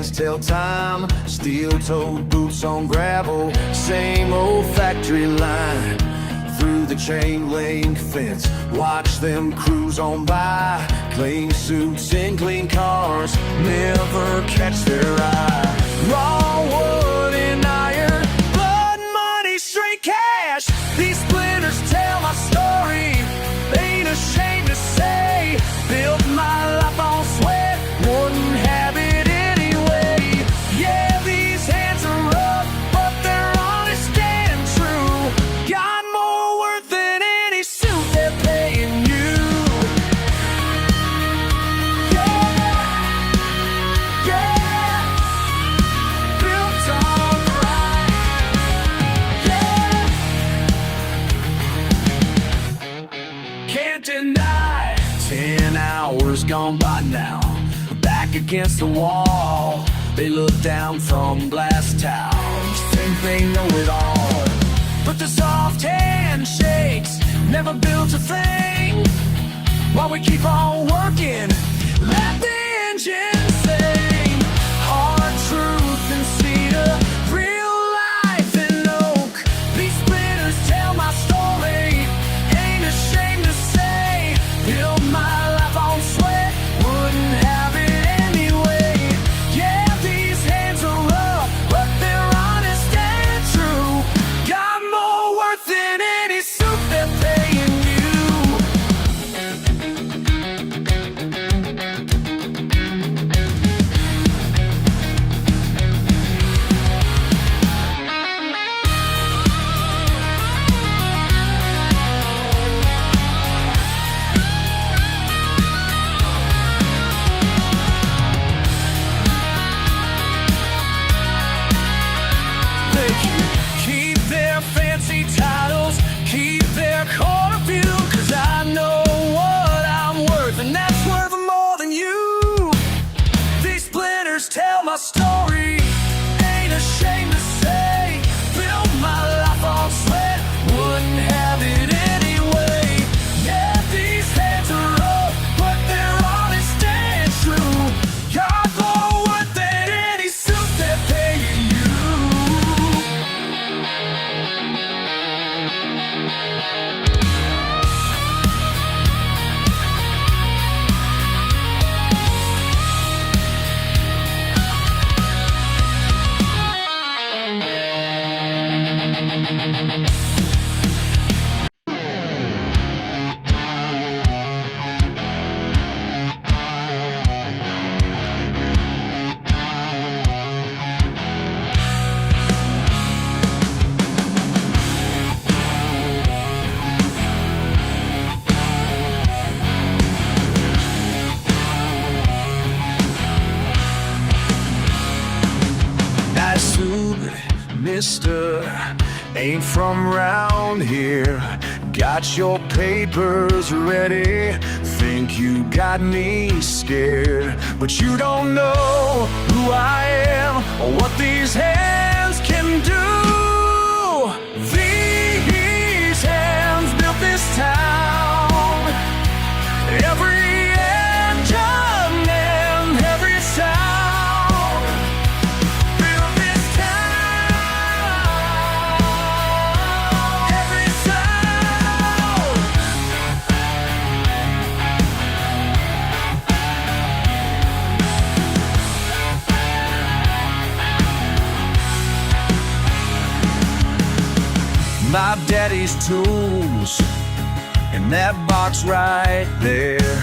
hands tell time. Steel-toed boots on gravel, same old factory line. Through the chain link fence, watch them cruise on by. Clean suits in clean cars, never catch their eye. Raw wood and iron, blood, money, straight cash. These splinters tell my story, ain't ashamed to say. Built my life on sweat, wouldn't have it anyway. Yeah, these hands are rough, but they're honest and true. Got more worth than any suit they're paying you. Yeah, yeah, built alright. Yeah, can't deny. 10 hours gone by now, back against the wall. They look down from glass towers, think they know it all. But the soft handshakes never built a thing. While we keep on working, let the engine sing. Hard truth and cedar, real life in oak. These splinters tell my story, ain't ashamed to say. Build my life on sweat, wouldn't have it anyway. Yeah, these hands are rough, but they're honest and true. Got more worth than any suit they're paying you. They keep their fancy titles, keep their court of view. 'Cause I know what I'm worth, and that's worth more than you. These splinters tell my story, ain't ashamed to say. Built my life on sweat, wouldn't have it anyway. Yeah, these hands are rough, but they're honest and true. Got more worth than any suit they're paying you. That suit, mister, ain't from round here. Got your papers ready, think you got me scared. But you don't know who I am or what these hands can do. These hands built this town. Every engine and every sound built this town. Every sound. My daddy's tools in that box right there.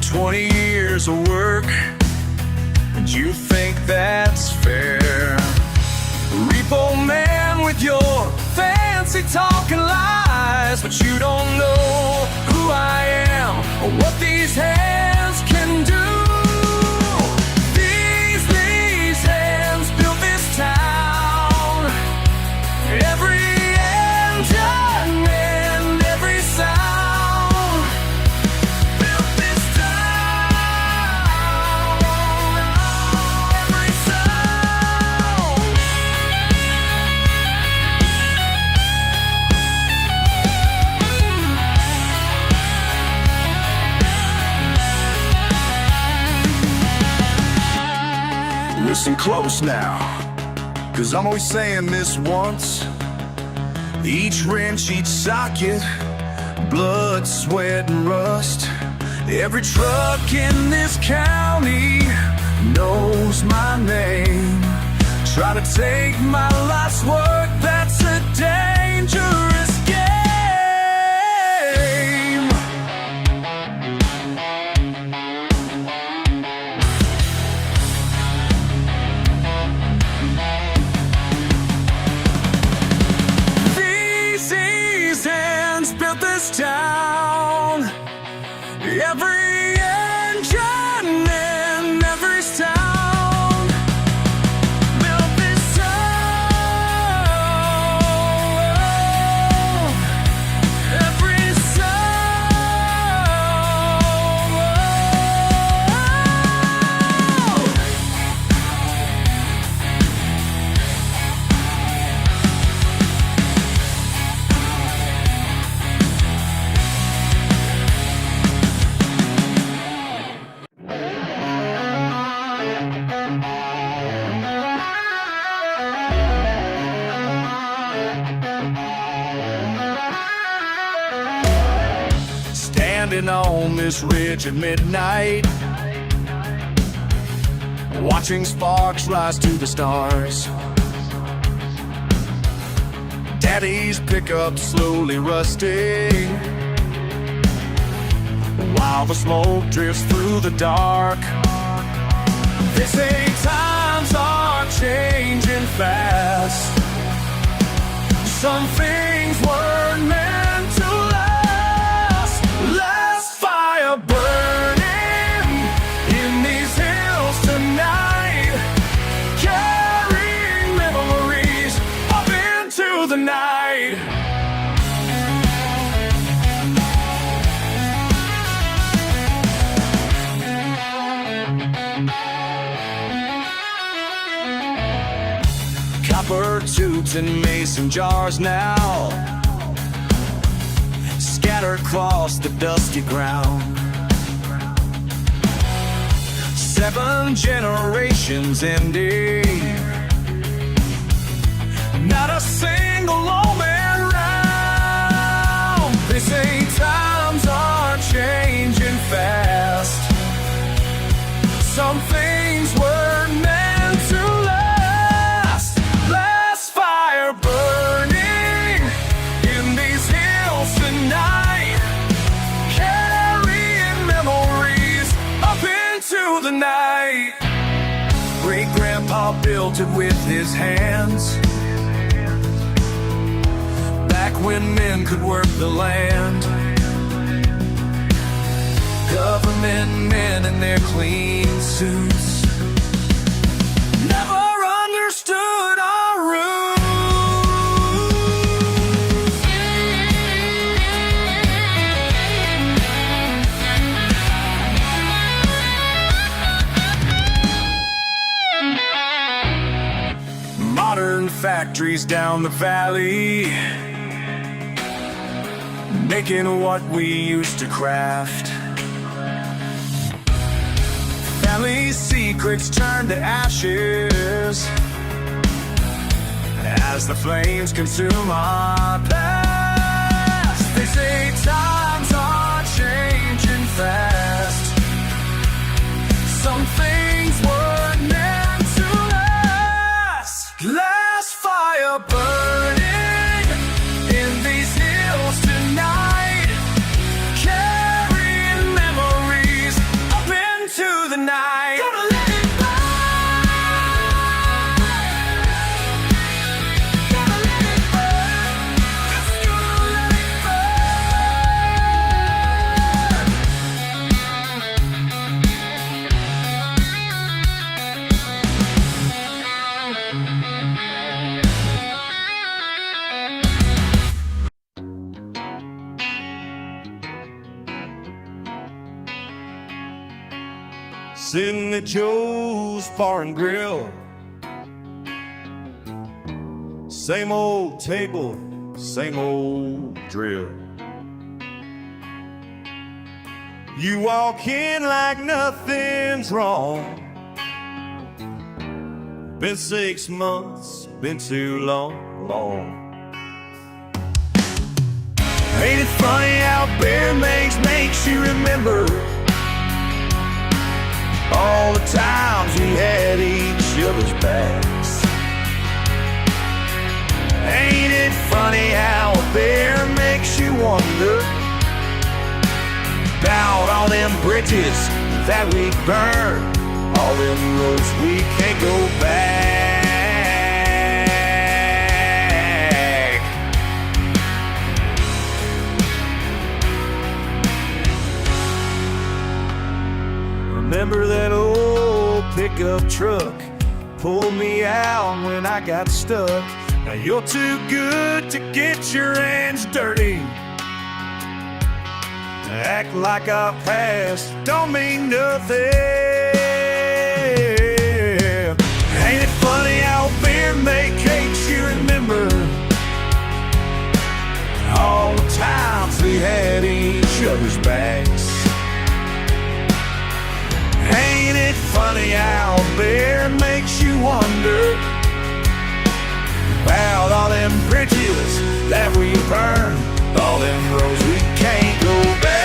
20 years of work, and you think that's fair? Repo man with your fancy talking lies, but you don't know who I am or what these hands can do. These hands built this town. Every engine and every sound built this town. Every sound. listen close now, 'cause I'm always saying this once. Each wrench, each socket, blood, sweat, and rust. Every truck in this county knows my name. Try to take my life's work, that's a dangerous game. These hands built this town. Every engine and every sound built this town. Every sound. Standing on this ridge at midnight, watching sparks rise to the stars. Daddy's pickup slowly rusting, while the smoke drifts through the dark. They say times are changing fast. Some things weren't meant to last. Last fire burning in these hills tonight, carrying memories up into the night. Copper tubes and mason jars now, scattered across the dusty ground. 7 generations ending, not a single old man round. They say times are changing fast. Some things were meant to last. Last fire burning in these hills tonight, carrying memories up into the night. Great-grandpa built it with his hands, back when men could work the land. Government men in their clean suits never understood our roots. Modern factories down the valley, making what we used to craft. Family secrets turn to ashes as the flames consume our past. They say times are changing fast. Some things weren't meant to last. Last fire burning in these hills tonight, carrying memories up into the night. Gonna let it burn. Gonna let it burn. Just gonna let it Sitting at Joe's Bar and Grill, same old table, same old drill. You walk in like nothing's wrong, Been 6 months, been too long. Ain't it funny how beer makes you remember all the times we had each other's backs? Ain't it funny how a beer makes you wonder about all them bridges that we burned, all them roads we can't go back? Remember that old pickup truck pulled me out when I got stuck. Now you're too good to get your hands dirty. Act like our past don't mean nothing. Ain't it funny how beer makes you remember all the times we had each other's backs? Ain't it funny how beer makes you wonder about all them bridges that we burned, all them roads we can't go back?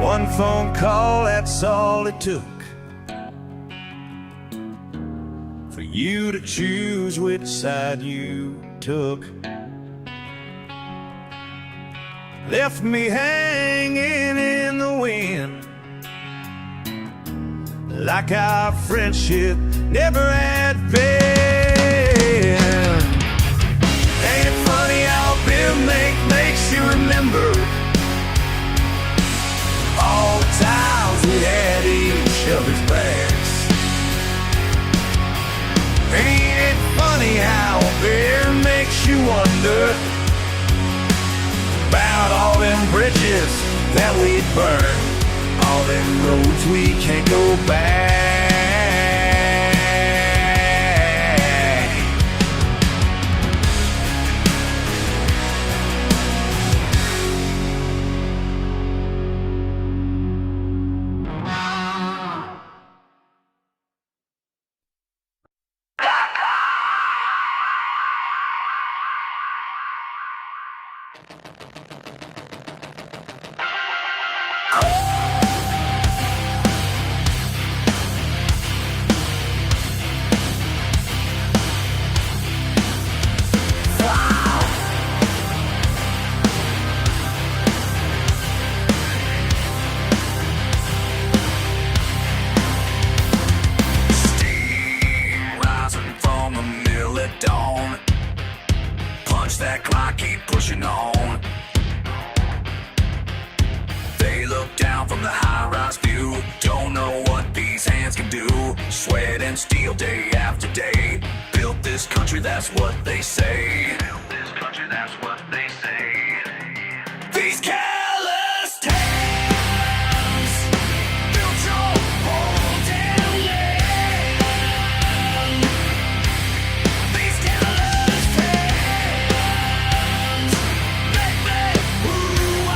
One phone call, that's all it took for you to choose which side you took. Left me hanging in the wind, like our friendship never had been. Ain't it funny how beer makes you remember all the times we had each other's backs? Ain't it funny how beer makes you wonder about all them bridges that we burned, all them roads we can't go back? That clock, keep pushing on. They look down from the high-rise view, don't know what these hands can do. Sweat and steel day after day, built this country, that's what they say. Built this country, that's what they say. These callous hands built your whole damn land. These callous hands make me who I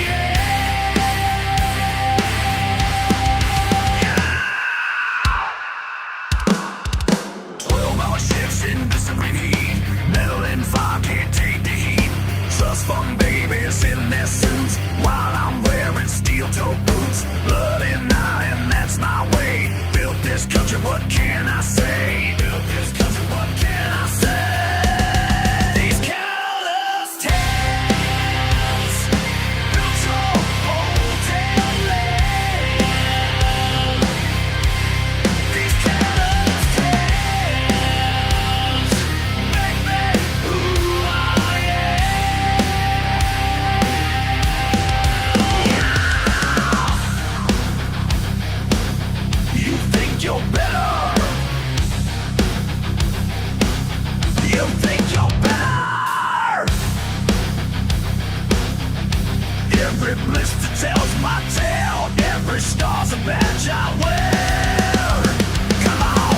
am. 12-hour shifts in blistering heat, metal and fire can't take the heat. Every blister tells my tale. Every star's a badge I wear. Come on.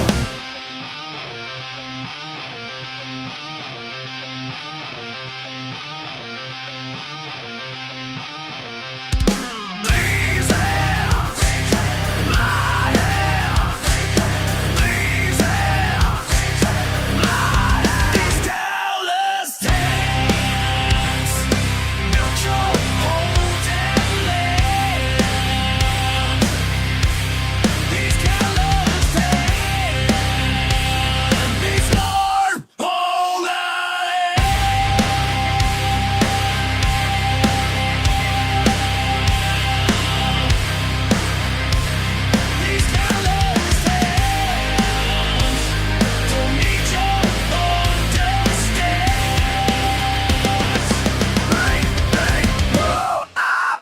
These hands, my hands. These hands, my hands. These countless hands, neutral, hold and lay. These countless hands, these Lord, hold and these countless hands don't need your understanding. Hey, hey, whoa, up.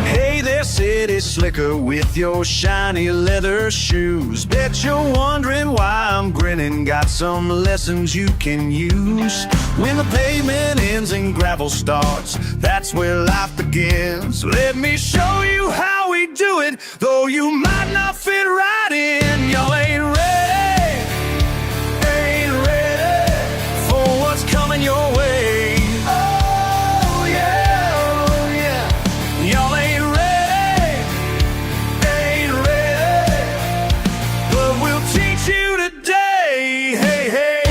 Hey there, city slicker with your shiny leather shoes. Bet you're wondering why I'm grinning. Got some lessons you can use. When the pavement ends and gravel starts, that's where life begins. Let me show you how we do it, though you might not fit right in. Y'all ain't ready, for what's coming your way. Oh yeah, oh yeah. Y'all ain't ready, but we'll teach you today. Hey, hey.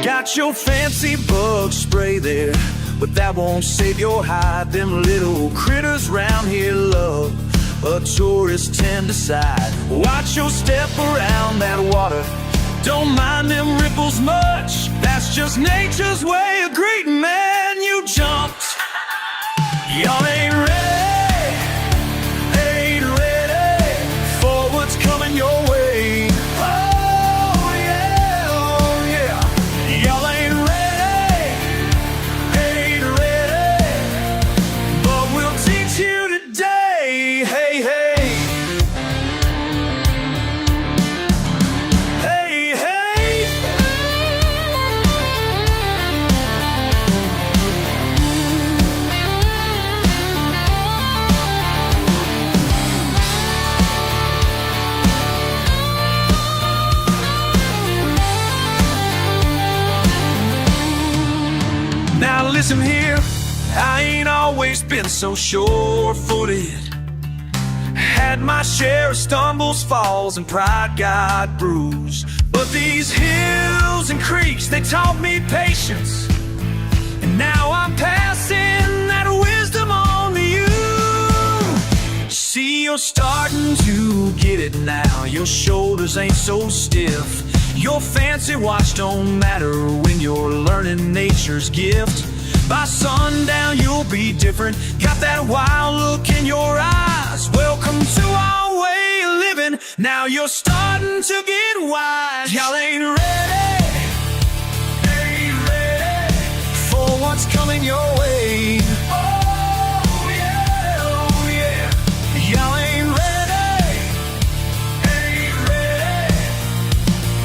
Got your fancy bug spray there, but that won't save your hide. Them little critters round here love a tourist tend to side. Watch your step around that water. Don't mind them ripples much. That's just nature's way of greeting, man. You jumped. Y'all ain't ready for what's coming your way. Oh yeah, oh yeah. Y'all ain't ready, but we'll teach you today. Hey, hey. Hey, hey. Now listen here, I ain't always been so sure-footed. Had my share of stumbles, falls, and pride got bruised. But these hills and creeks, they taught me patience. And now I'm passing that wisdom on to you. See, you're starting to get it now. Your shoulders ain't so stiff. Your fancy watch don't matter when you're learning nature's gift. By sundown you'll be different. Got that wild look in your eyes. Welcome to our way of living. Now you're starting to get wise. Y'all ain't ready, for what's coming your way. Oh yeah, oh yeah. Y'all ain't ready,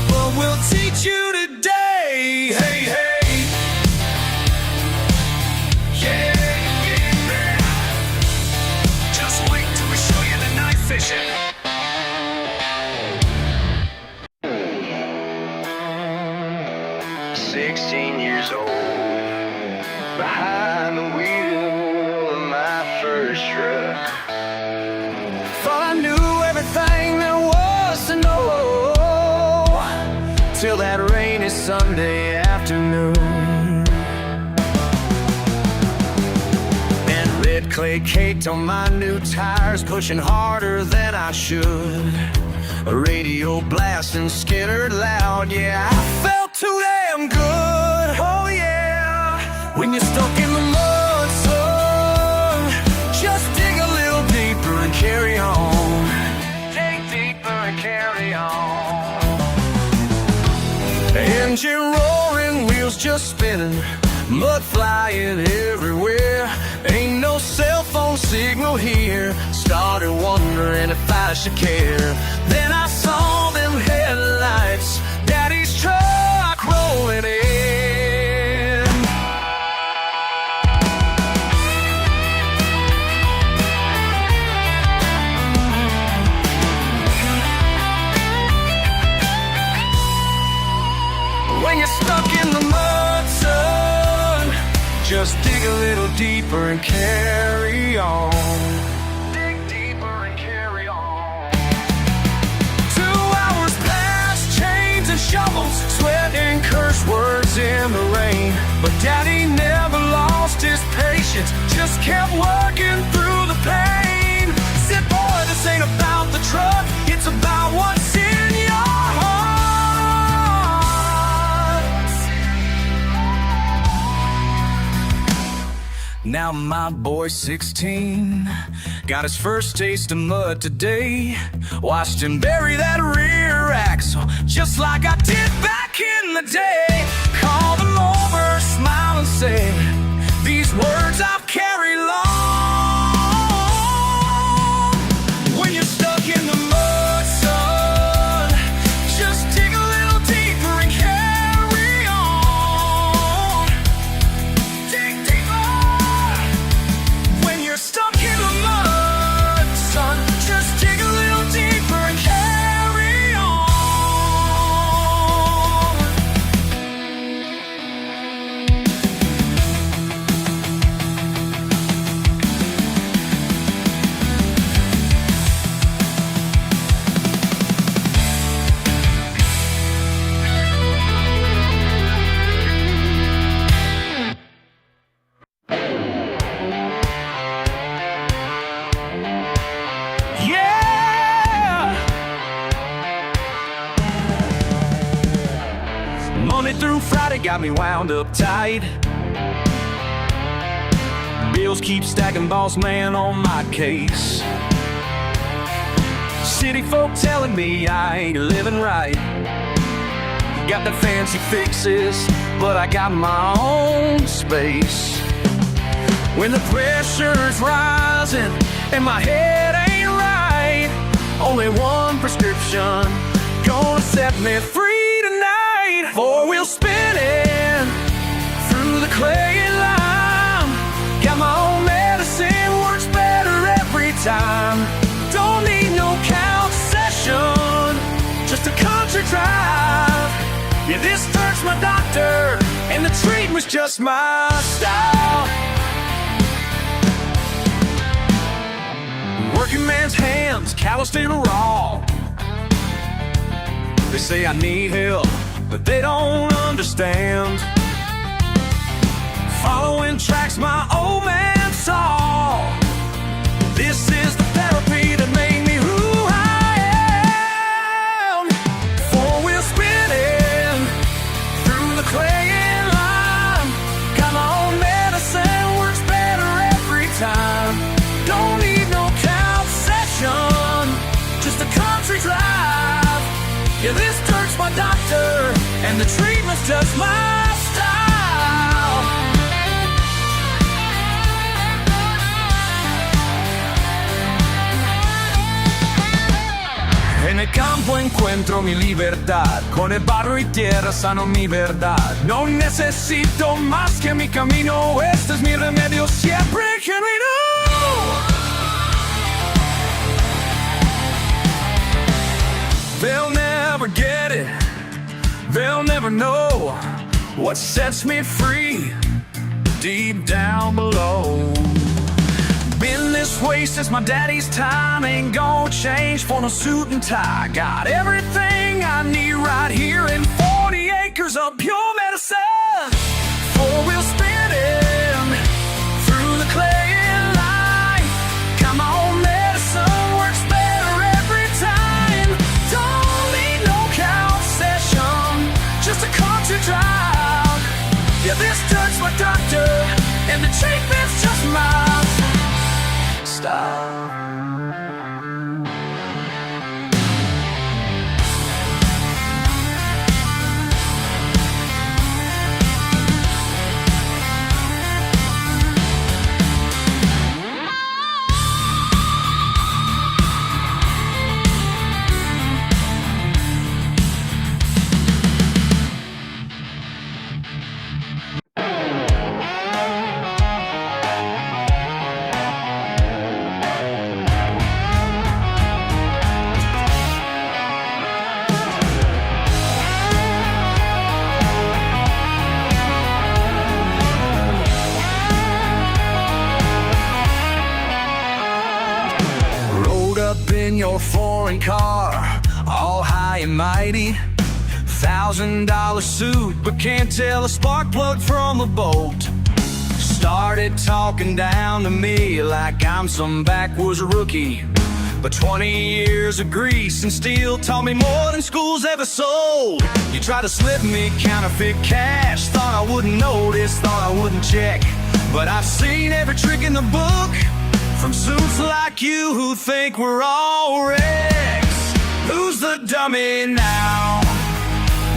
but we'll teach you today. Hey, hey. Fishing. 16 years old, behind the wheel of my first truck. Thought I knew everything there was to know, till that rainy Sunday afternoon. Clay caked on my new tires, pushing harder than I should. radio blasting Skynyrd loud. Yeah, I felt too damn good. Oh yeah, when you're stuck in the mud, son, just dig a little deeper and carry on. Dig deeper and carry on. Engine roaring, wheels just spinning, mud flying everywhere. Ain't no cell phone signal here. Started wondering if I should care. Then I saw them headlights, Daddy's truck rolling in. When you're stuck in the mud, son, just dig a little deeper and carry on. Dig deeper and carry on. 2 hours past, chains and shovels, sweat and curse words in the rain. But Daddy never lost his patience, just kept working through the pain. Said, boy, this ain't about the truck, it's about what's in your heart. Now my boy's 16, got his first taste of mud today. Watched him bury that rear axle, just like I did back in the day. Called him over, smile and say, these words I've carried long. When you're stuck in the mud, son, just dig a little deeper and carry on. Dig deeper. When you're stuck in the mud, son, just dig a little deeper and carry on. Yeah! Monday through Friday got me wound up tight. Bills keep stacking, boss man on my case. City folk telling me I ain't living right. Got the fancy fixes, but I got my own space. When the pressure's rising and my head ain't right, only one prescription gonna set me free tonight. Four-wheel spinning through the clay and lime. Got my own medicine, works better every time. Don't need no count session, just a country drive. Yeah, this dirt's my doctor, and the treatment's just my style. Working man's hands, calloused and raw. They say I need help, but they don't understand. Following tracks my old man saw. This is the therapy that made me who I am. Four-wheel spinning through the clay and lime. Got my own medicine, works better every time. Don't need no count session, just a country drive. Yeah, this dirt's my doctor, and the treatment's just my style. En el campo encuentro mi libertad, con el barro y tierra sano mi verdad. No necesito más que mi camino, este es mi remedio siempre genuino. They'll never get it, they'll never know what sets me free deep down below. Been this way since my daddy's time, ain't gonna change for no suit and tie. Got everything I need right here in 40 acres of pure medicine. Four-wheel spinning through the clay and lime. Got my own medicine, works better every time. Don't style. In your foreign car, all high and mighty, $1,000 suit, but can't tell a spark plug from a bolt. Started talking down to me like I'm some backwoods rookie, but 20 years of grease and steel taught me more than school's ever sold. You tried to slip me counterfeit cash, thought I wouldn't notice, thought I wouldn't check, but I've seen every trick in the book from suits like you who think we're all wrecks. Who's the dummy now?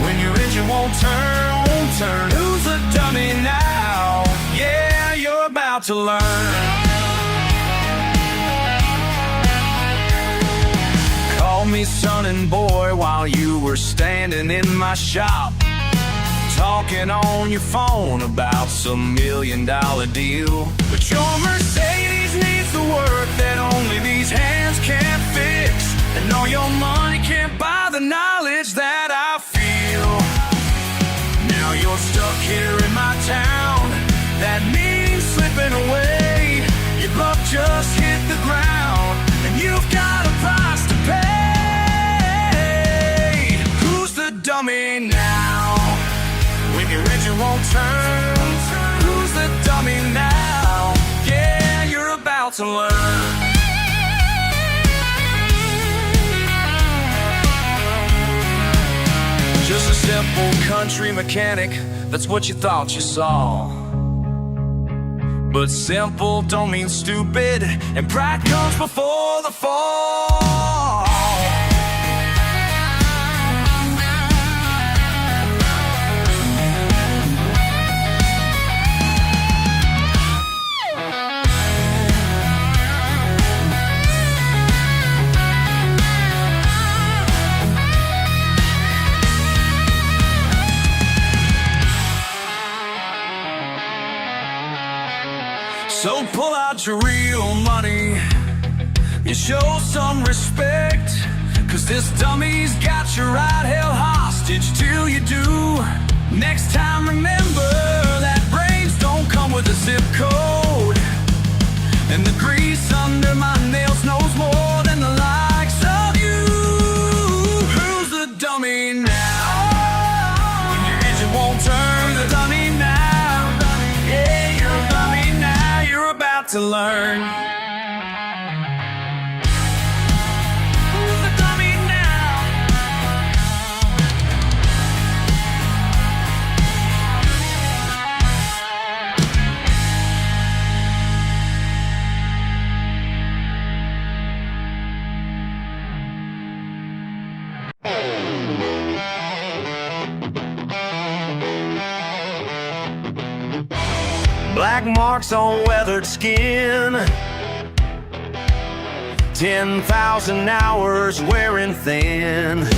When your engine won't turn, who's the dummy now? Yeah, you're about to learn. Called me son and boy while you were standing in my shop, talking on your phone about some $1 million deal. But your Mercedes needs the work that only these hands can fix, and all your money can't buy the knowledge that I feel. Now you're stuck here in my town, that means slipping away. Your luck just hit the ground, and you've got a price to pay. Who's the dummy now? When your engine won't turn, who's the dummy now? Yeah, you're about to learn. Just a simple country mechanic, that's what you thought you saw. But simple don't mean stupid, and pride comes before the fall. So pull out your real money and show some respect, 'cause this dummy's got you right held hostage till you do. Next time remember that brains don't come with a zip code, and the grease under my nails knows more than the likes of you. Who's the dummy now? When your engine won't turn, the dummy now. Yeah, you're a dummy now, you're about to learn. Who's the dummy now? Black marks on weathered skin, 10,000 hours wearing thin.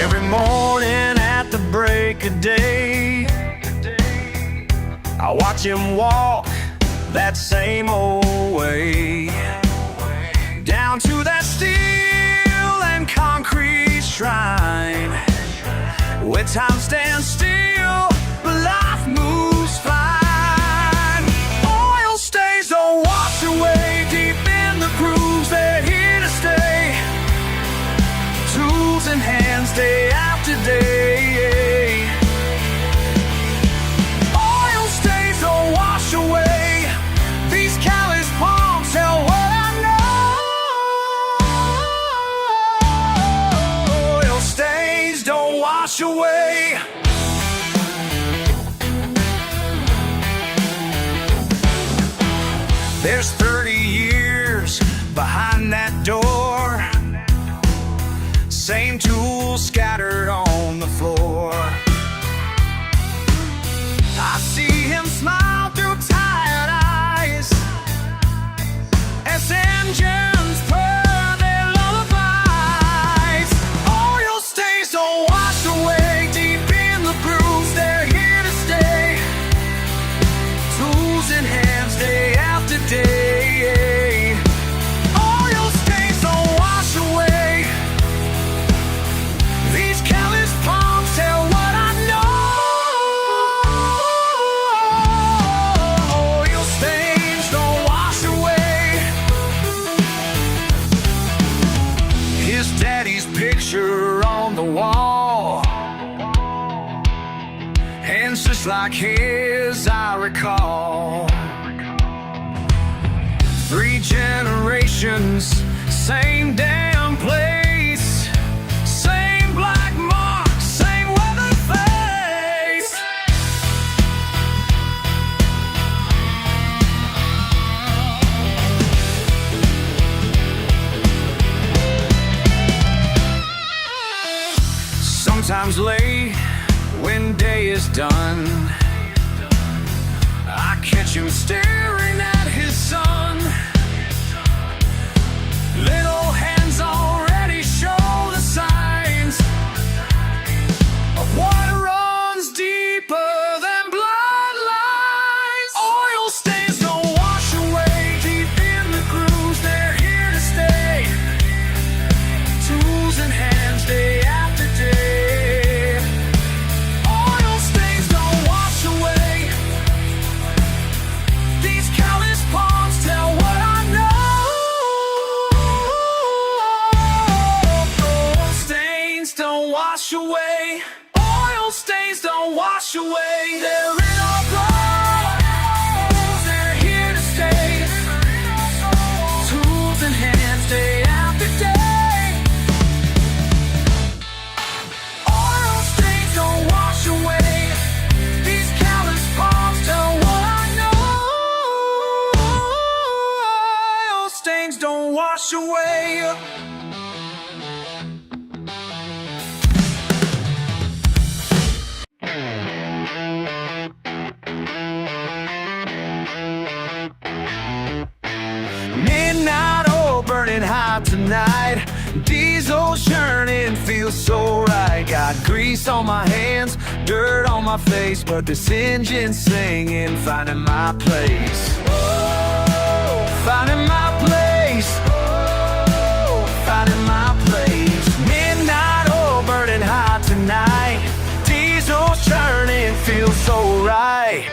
Every morning at the break of day, I watch him walk that same old way, down to that steel and concrete shrine, where time stands still but life moves fine. Oil stains don't wash away, deep in the grooves they're here to stay. Tools in hands day after day. Oil stains don't wash away, these callous palms tell what I know. Oil stains don't wash away. There's same tools scattered on the floor. I see him smile through tired eyes as engines purr their lullabies. Oil stains don't wash away deep in the grooves, they're here to stay. Tools in hands day after day. Oil stains don't wash away. These callous palms tell what I know. Oil stains don't wash away. His daddy's picture on the wall, hands just like his I recall. 3 generations, same damn place, same black mark, same weathered face. Sometimes late, when day is done, I catch him staring at his son. Little hands already show the signs of what runs deeper than bloodlines. Oil stains don't wash away deep in the grooves, they're here to stay. Tools in hands day after day. Oil stains don't wash away. These callous palms tell what I know. Oil stains don't wash away. Oil stains don't wash away. They're in our blood, they're here to stay. Tools in hands day after day. Oil stains don't wash away. These callous palms tell what I know. Oil stains don't wash away. Midnight oil burning hot tonight. Diesel churning feels so right. Got grease on my hands, dirt on my face, but this engine's singing, finding my place. Finding my place. Finding my place. Midnight oil burning hot tonight. Diesel churning feels so right.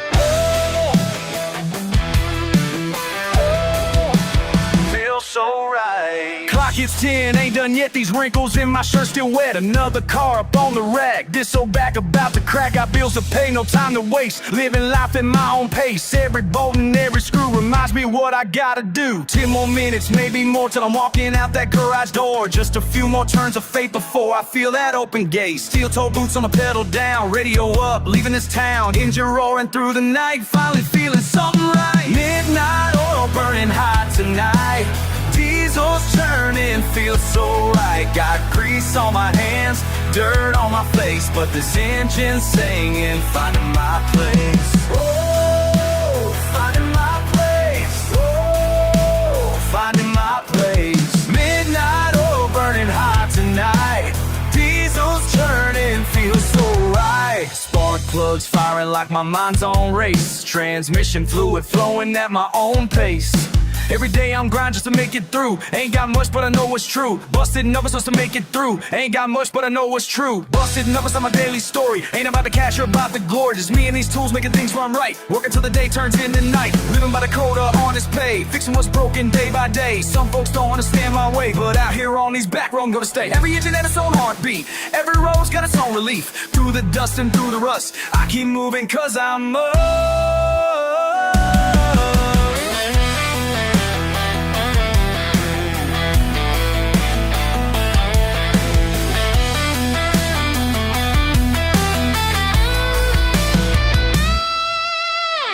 Feels so right. Clock hits 10, ain't done yet, these wrinkles in my shirt still wet. Another car up on the rack, this old back about to crack. Got bills to pay, no time to waste, living life at my own pace. Every bolt and every screw reminds me what I gotta do. 10 more minutes, maybe more, till I'm walking out that garage door. Just a few more turns of fate before I feel that open gate. Steel-toe boots on the pedal down, radio up, leaving this town. Engine roaring through the night, finally feeling something right. Midnight oil burning hot tonight. Diesel's turning, feels so right. Got grease on my hands, dirt on my face, but this engine's singing, finding my place. Oh, finding my place. Oh, finding my place. Midnight oil burning hot tonight. Diesel's turning, feels so right. Spark plugs firing like my mind's on race. Transmission fluid flowing at my own pace. Every day I'm grinding just to make it through. Ain't got much, but I know what's true. Busted numbers just to make it through. Ain't got much, but I know what's true. Busted numbers on my daily story. Ain't about the cash or about the glory. Just me and these tools making things run right. Working till the day turns into night. Living by the code of honest pay. Fixing what's broken day by day. Some folks don't understand my way, but out here on these back roads I'm gonna stay. Every engine had its own heartbeat. Every road's got its own relief. Through the dust and through the rust, I keep moving cause I'm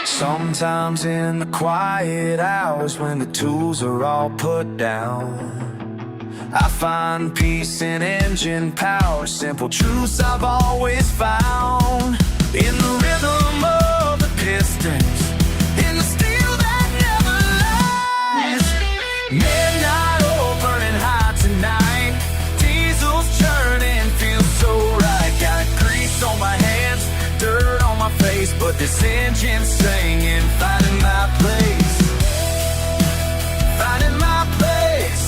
Sometimes in the quiet hours when the tools are all put down, I find peace in engine power, simple truths I've always found. In the rhythm of the pistons, in the steel that never lies. Midnight oil burning hot tonight, diesels churning, feels so right. Got grease on my hands, dirt on my face, but this engine's singing, finding my place. Finding my place.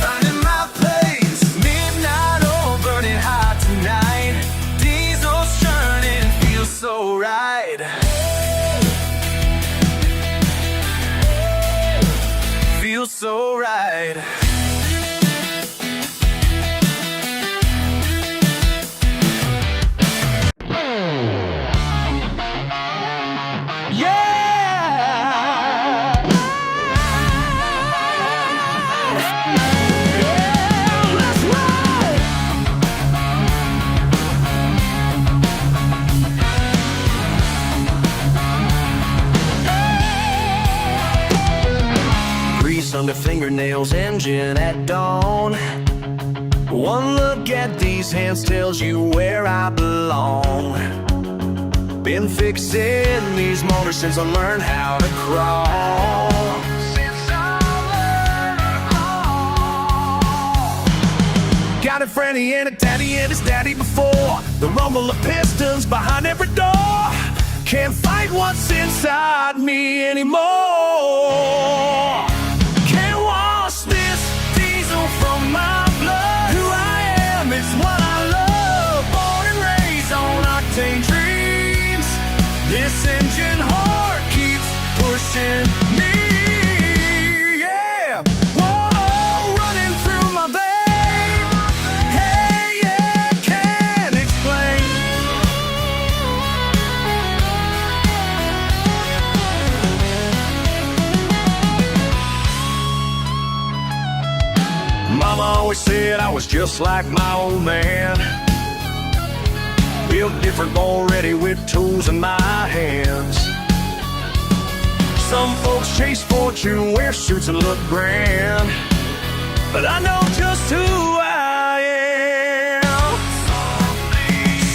Finding my place. Midnight oil burning hot tonight, diesels churning, feels so right. Feels so right. Under fingernails, engine at dawn. One look at these hands tells you where I belong. Been fixing these motors since I learned how to crawl. Got a Franny and a daddy and his daddy before. The rumble of pistons behind every door. Can't fight what's inside me anymore. From my blood, who I am, it's what I love. Born and raised on octane dreams. This engine heart keeps pushing me. Yeah, whoa, running through my veins. Hey, yeah, can't explain. Mama always said I was just like my old man. Built different, more ready with tools in my hands. Some folks chase fortune, wear suits and look grand, but I know just who I am.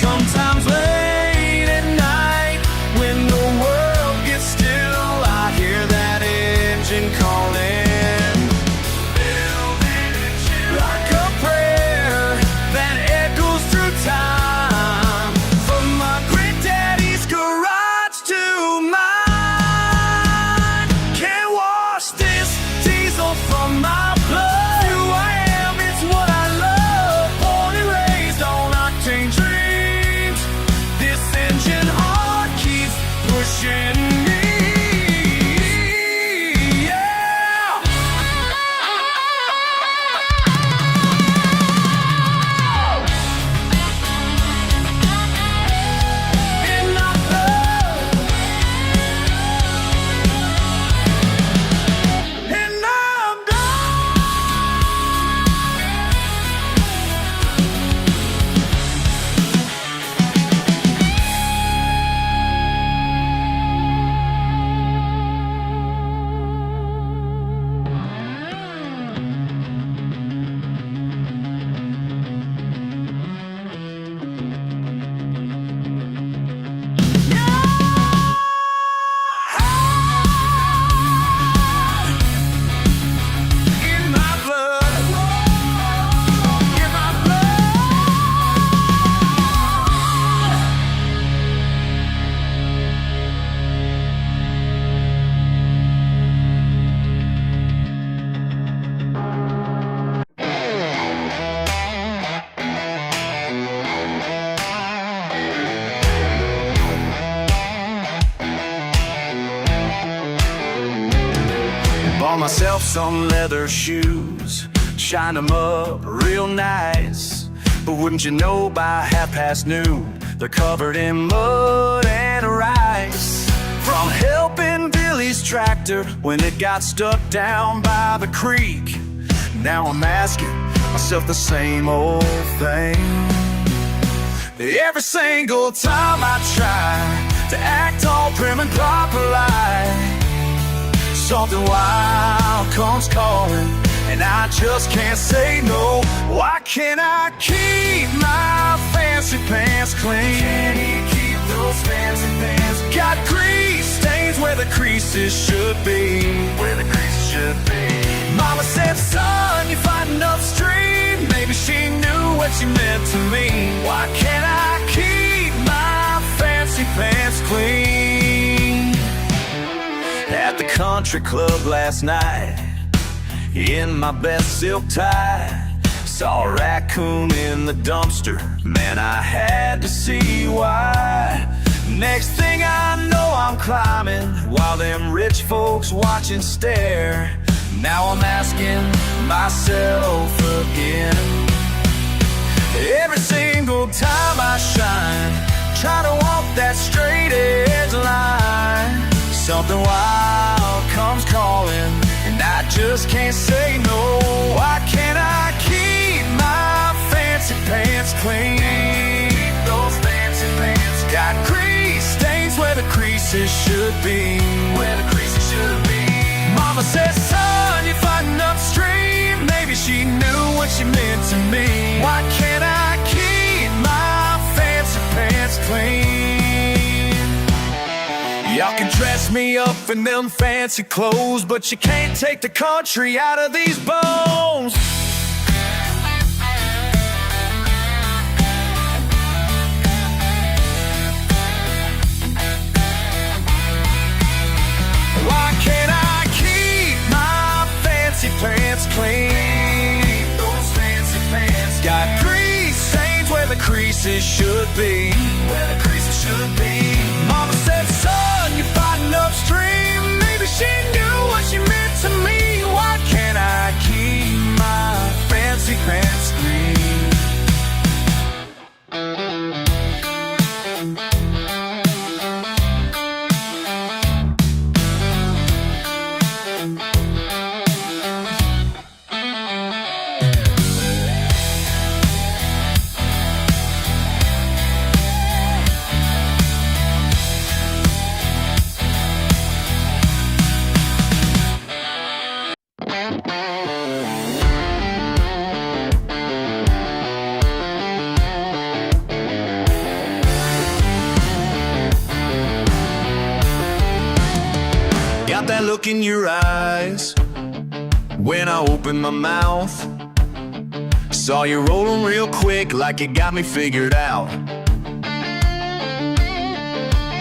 Sometimes late at night, when the world gets still, I hear that engine calling. Bought myself some leather shoes, shine them up real nice. But wouldn't you know, by noon, they're covered in mud and rice. From helping Billy's tractor when it got stuck down by the creek, now I'm asking myself the same old thing. Every single time I try to act all prim and proper like, something wild comes calling, and I just can't say no. Why can't I keep my fancy pants clean? Can he keep those fancy pants? Got grease stains where the creases should be. Where the creases should be. Mama said, son, you're fighting upstream. Maybe she knew what you meant to me. Why can't I keep my fancy pants clean? At the country club last night, in my best silk tie, saw a raccoon in the dumpster. Man, I had to see why. Next thing I know, I'm climbing while them rich folks watch and stare. Now I'm asking myself again. Every single time I shine, try to walk that straight edge line. Something wild comes calling, and I just can't say no. Why can't I keep my fancy pants clean? Keep those fancy pants. Got grease stains where the creases should be. Where the creases should be. Mama says, son, you're fighting upstream. Maybe she knew what she meant to me. Why can't I keep my fancy pants clean? Y'all can dress me up in them fancy clothes, but you can't take the country out of these bones. Why can't I keep my fancy pants clean? Keep those fancy pants. Got grease stains where the creases should be. Where the creases should be. Mama said, son, you're fighting upstream. Maybe she knew what she meant to me. Why can't I keep my fancy pants clean? Got that look in your eyes when I opened my mouth. Saw you rolling real quick like you got me figured out.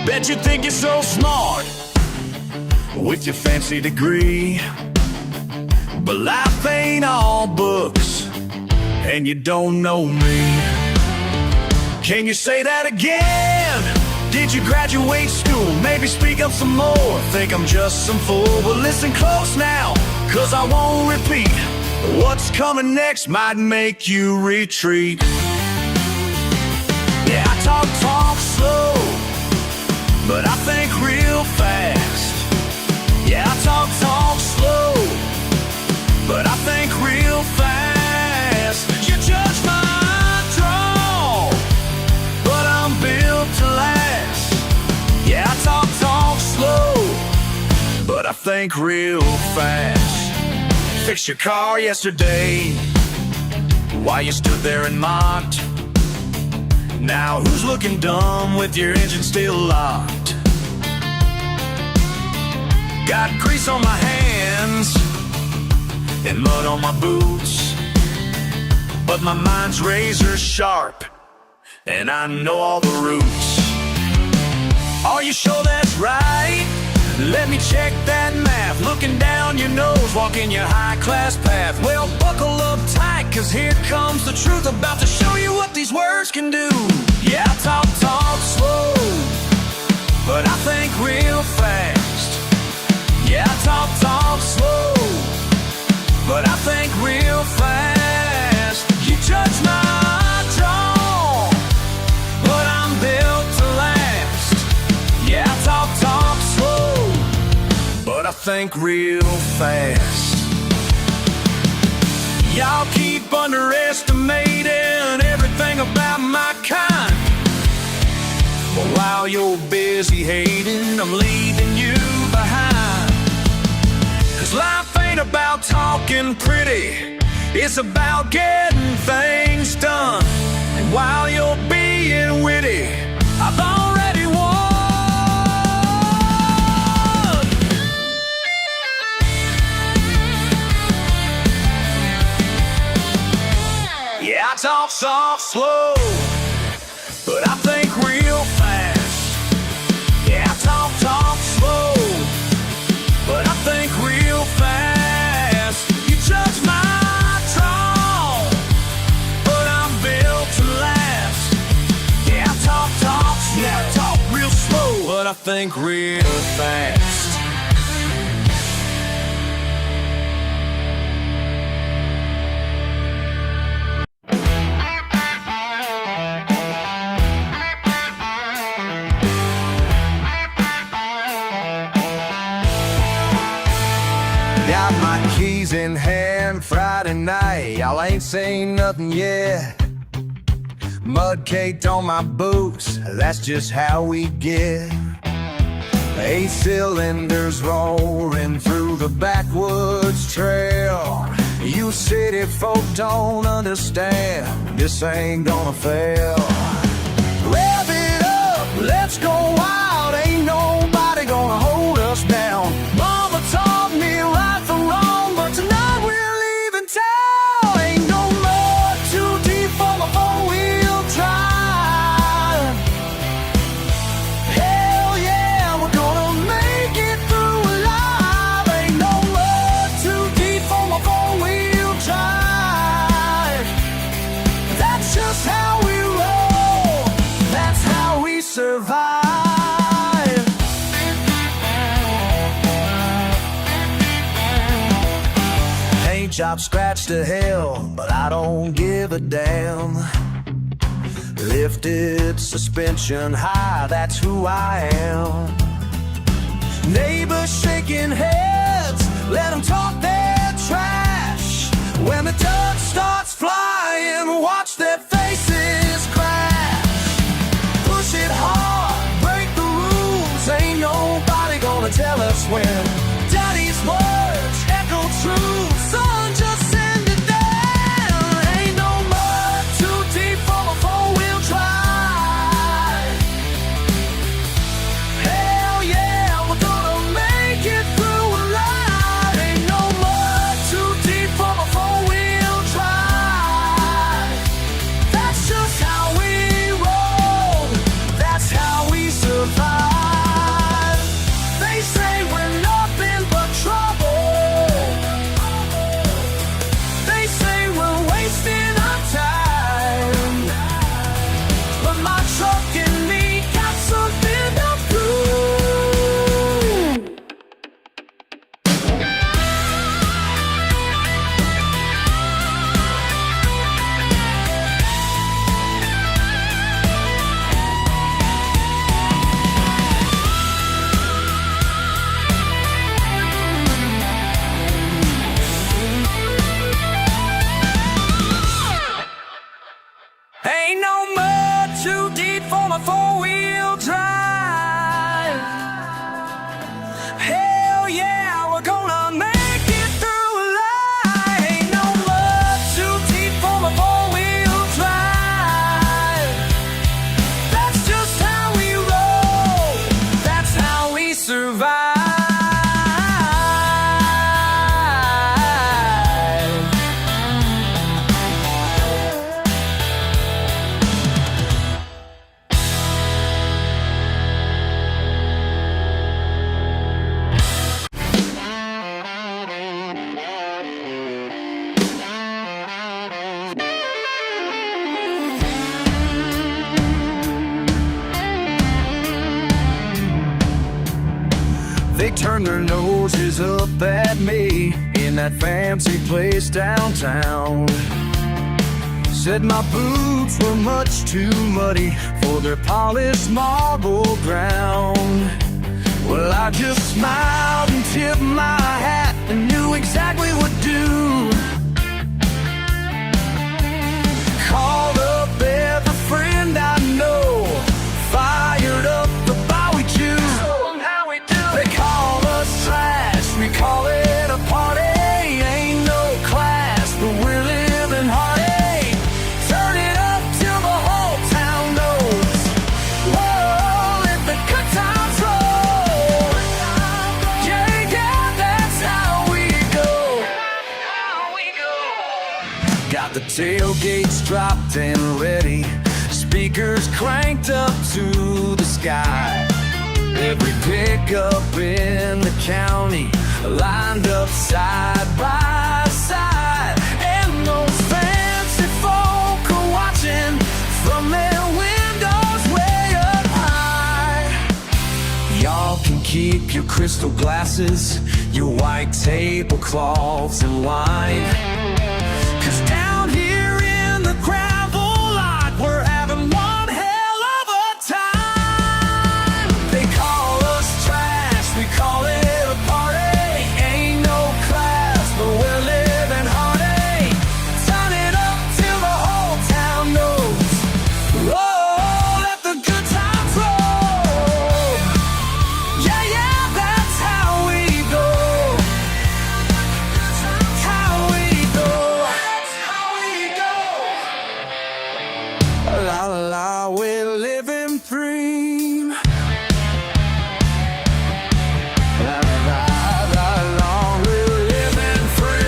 Bet you think you're so smart with your fancy degree, but life ain't all books and you don't know me. Can you say that again? Did you graduate school? Maybe speak up some more. Think I'm just some fool, but listen close now, cause I won't repeat. What's coming next might make you retreat. Yeah, I talk slow, but I think real fast. Yeah, I talk slow, but I think real fast. You judge my draw, but I'm built to last. Yeah, I talk slow, but I think real fast. Fixed your car yesterday while you stood there and mocked. Now who's looking dumb with your engine still locked? Got grease on my hands and mud on my boots, but my mind's razor sharp and I know all the routes. Are you sure that's right? Let me check that math. Looking down your nose, walking your high-class path. Well, buckle up tight, cause here comes the truth. About to show you what these words can do. Yeah, I talk slow, but I think real fast. Yeah, I talk slow, but I think real fast. You judge my draw, but I'm built to last. Yeah, I talk slow, but I think real fast. Y'all keep underestimating everything about my kind, but while you're busy hating, I'm leaving you behind. Cause life ain't about talking pretty, it's about getting things done. And while you're being witty, I've already won. Yeah, I talk soft, slow, but I think real fast. Yeah, I talk slow, but I think real fast. You judge my draw, but I'm built to last. Yeah, I talk real slow, but I think real fast. Got my keys in hand Friday night, y'all ain't seen nothing yet. Mud caked on my boots, that's just how we get. 8 cylinders roaring through the backwoods trail. You city folk don't understand, this ain't gonna fail. Rev it up, let's go wild, ain't nobody gonna hold us down. Mama taught me right from wrong, but tonight we're leaving town. Ain't no mud too deep for my four-wheel drive. Hell yeah, we're gonna make it through alive. Ain't no mud too deep for my four-wheel drive. That's just how we roll, that's how we survive. Job scratched to hell, but I don't give a damn. Lifted suspension high, that's who I am. Neighbors shaking heads, let them talk their trash. When the dust starts flying, watch their faces crash. Push it hard, break the rules, ain't nobody gonna tell us when. Daddy's words echo true. Son, just send it down. Ain't no mud too deep for a four-wheel drive. Hell yeah, we're gonna make it through alive. Ain't no mud too deep for a four-wheel drive. That's just how we roll, that's how we survive. They say we're nothing but trouble. They say we're wasting our time, but my truck and me got something to prove. Ain't no mud too deep for my four-wheel drive. Hell yeah, we're gonna make it through alive. Ain't no mud too deep for my four-wheel drive. That's just how we roll, that's how we survive. They turn their noses up at me in that fancy place downtown. Said my boots were much too muddy for their polished marble ground. Well, I just smiled and tipped my hat and knew exactly what to do. Called up every friend I know, fired up the Bowie Jew. They call us trash, we call it a party. tailgates dropped and ready, speakers cranked up to the sky. Every pickup in the county lined up side by side, and those fancy folk are watching from their windows way up high. Y'all can keep your crystal glasses, your white tablecloths and wine, 'cause down here in the gravel lot we're having one hell of a time. They call us trash, we call it a party. Ain't no class, but we're living hard. Turn it up till the whole town knows. Oh, let the good times roll. Yeah, yeah, that's how we go. How we go. That's how we go. La la la, we're living free. La la la la, we're living free.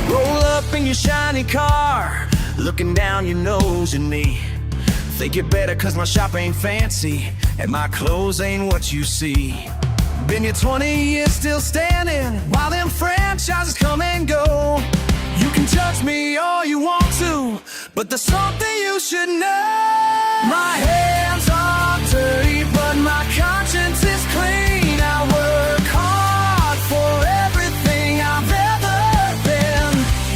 Roll up in your shiny car, looking down your nose at me. Think it better 'cause my shop ain't fancy and my clothes ain't what you see. Been here 20 years still standing while them franchises come and go. You can judge me all you want to, but there's something you should know. My hands are dirty, but my conscience is clean. I work hard for everything I've ever been.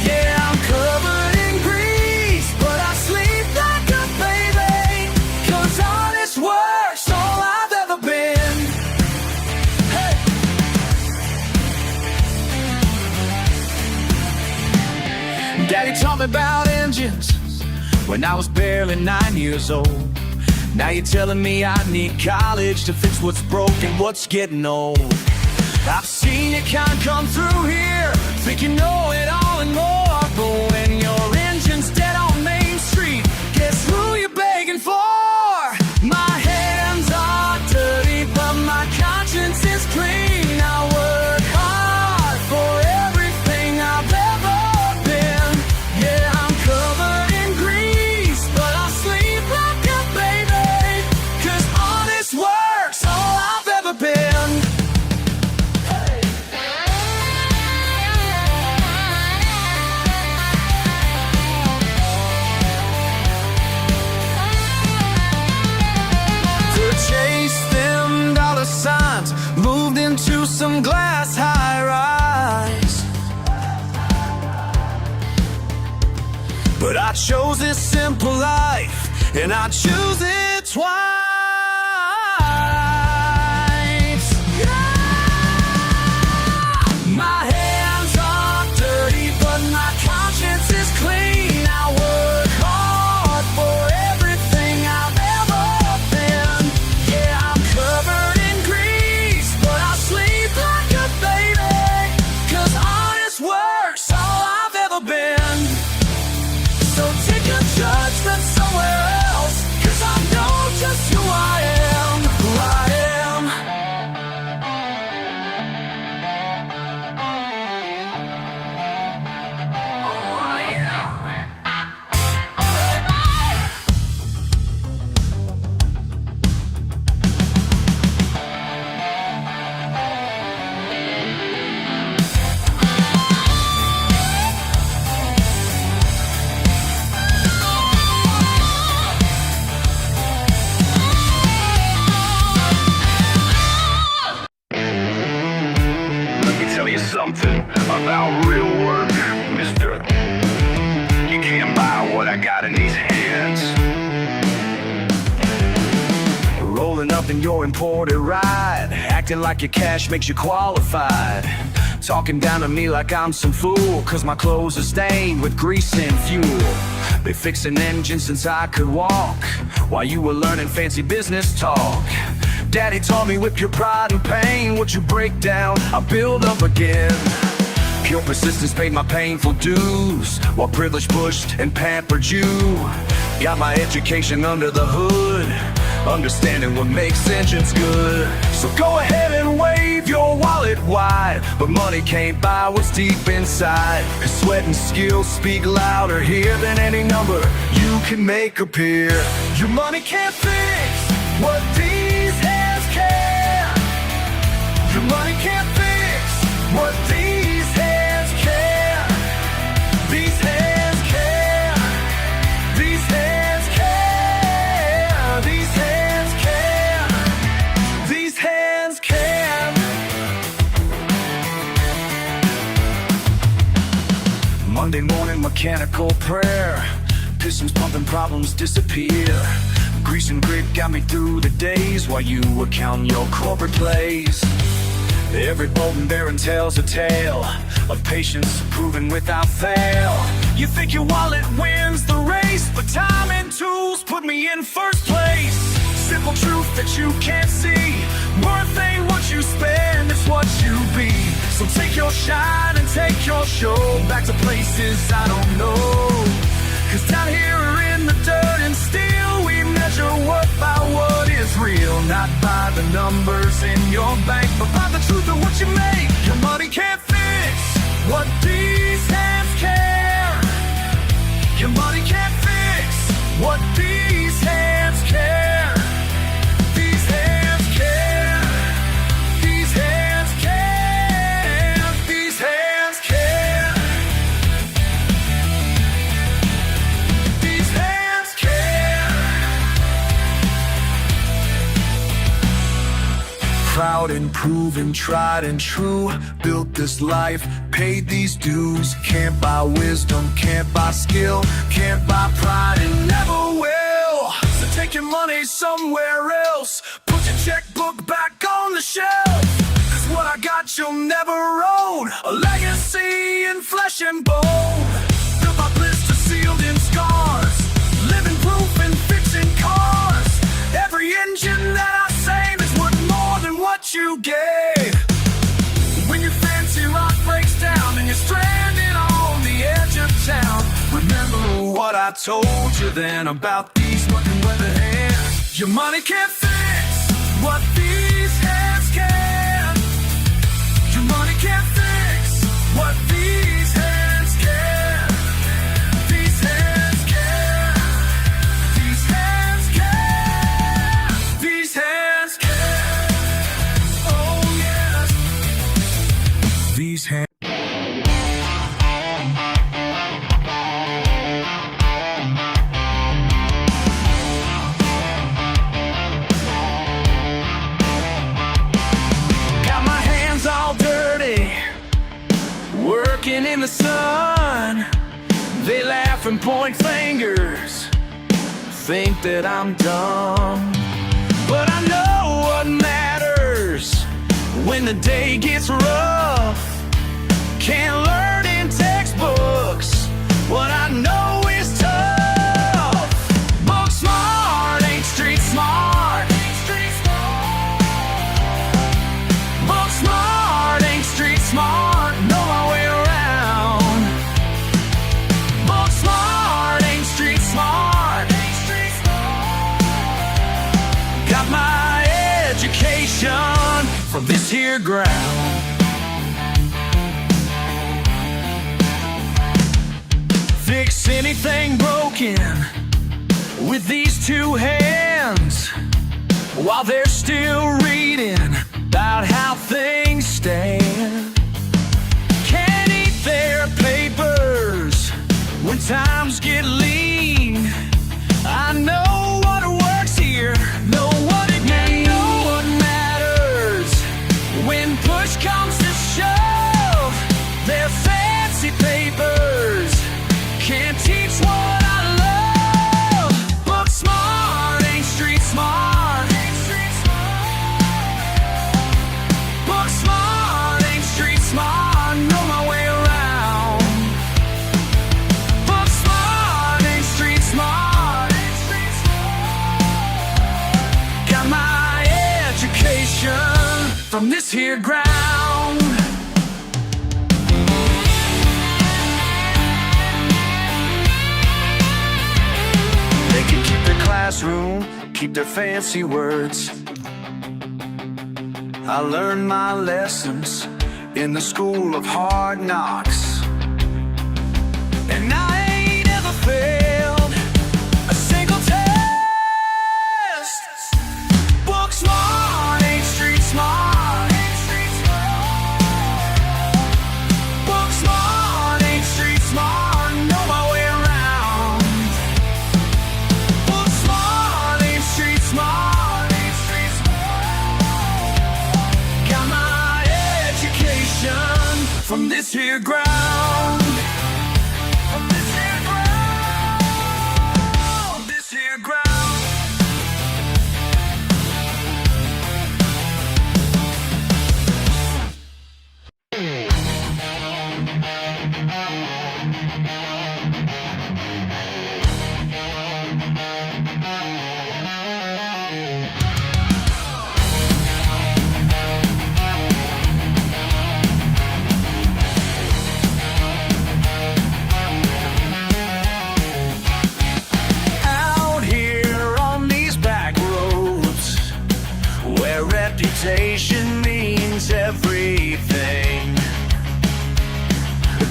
Yeah, I'm covered in grease, but I sleep like a baby, 'cause honest work's all I've ever been. Hey. Daddy taught me about engines when I was barely 9 years old. Now you're telling me I need college to fix what's broken, what's getting old. I've seen your kind come through here, think you know it all and more, but when your engine's dead on Main Street, guess who you're begging for? My hands are dirty, but my conscience is clean. I work hard for everything I've ever been. Yeah, I'm covered in grease, but I sleep like a baby, 'cause honest work's all I've ever been. To chase them dollar signs, moved into some glass high-rise. But I chose this simple life, and I choose it twice. Yeah! My hands are dirty, but my conscience is clean. I work hard for everything I've ever been. Yeah, I'm covered in grease. you something about real work, mister. You can't buy what I got in these hands. Rolling up in your imported ride, acting like your cash makes you qualified. Talking down to me like I'm some fool, cause my clothes are stained with grease and fuel. They fixed an engine since I could walk, while you were learning fancy business talk. Daddy taught me with your pride and pain, what you break down, I build up again. Pure persistence paid my painful dues, while privilege pushed and pampered you. Got my education under the hood, understanding what makes engines good. So go ahead and wave your wallet wide, but money can't buy what's deep inside. And sweat and skill speak louder here than any number you can make appear. Your money can't fix what these hands can. Your money can't fix what these hands can. These hands can. These hands can. These hands can. These hands can. Monday morning mechanical prayer, pistons pumping, problems disappear. Grease and grit got me through the days while you were counting your corporate plays. Every bolt and bearing tells a tale of patience proven without fail. You think your wallet wins the race, but time and tools put me in first place. Simple truth that you can't see, worth ain't what you spend, it's what you be. So take your shine and take your show back to places I don't know. Cause down here in the dirt and steel, we measure worth by what is real. Not by the numbers in your bank, but by the truth of what you make. Your money can't fix what these hands can. Your money can't fix what these hands can. These hands can. These hands can. These hands can. These hands can. Proud and proven, tried and true, built this life, paid these dues. Can't buy wisdom, can't buy skill, can't buy pride and never will. So take your money somewhere else, put your checkbook back on the shelf. Cause what I got you'll never own, a legacy in flesh and bone. Built by blisters sealed in scars, living proof in fixing cars. Every engine that I save is worth more than what you gave. When your fancy rock breaks down and you're stranded on the edge of town, remember what I told you then about these fucking weather hands. Your money can't fix what these hands can. Your money can't fix what these hands can. These hands can. These hands can. These hands can. Oh yes. These hands. Got my hands all dirty, working in the sun. They laugh and point fingers, think that I'm dumb. But I know what matters when the day gets rough. Can't learn in textbooks what I know is tough. Book smart, ain't street smart. Book smart, ain't street smart. Know my way around. Book smart, ain't street smart. Got my education from this here ground. Fix anything broken with these two hands, while they're still reading about how things stand. Can't eat their papers when times get lean. I know what works here, know what it means. Know what matters when push comes to shove. glossy papers can't teach what I love. Book smart, ain't street smart. Book smart, ain't street smart. Know my way around. Book smart, ain't street smart. Got my education from this here ground. They can keep their classroom, keep their fancy words. I learned my lessons in the school of hard knocks, and I ain't ever failed a single test. Book smart, ain't street smart. Book smart, ain't street smart. Know my way around. Book smart, ain't street smart. Got my education from this here ground. From this here ground. This here ground. Out here on these back roads, where reputation means everything,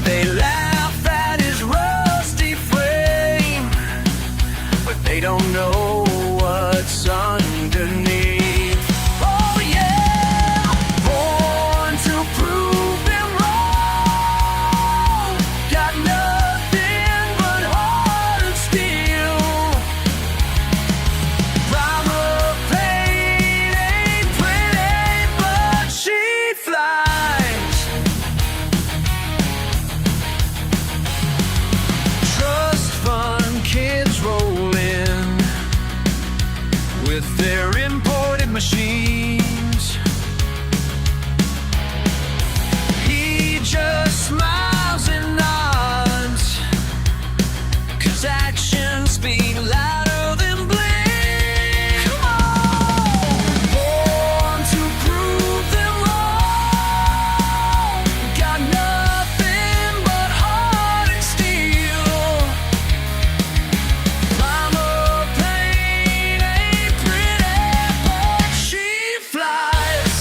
they laugh at his rusty frame, but they don't know what's underneath. Oh yeah, born to prove them wrong. Got nothing but heart of steel. Primer paint ain't pretty, but she flies. Trust fund kids roll in with their imported machines. He just smiles and nods, 'cause actions speak louder than bling. Come on! Born to prove them wrong. Got nothing but heart and steel. Primer paint ain't pretty, but she flies.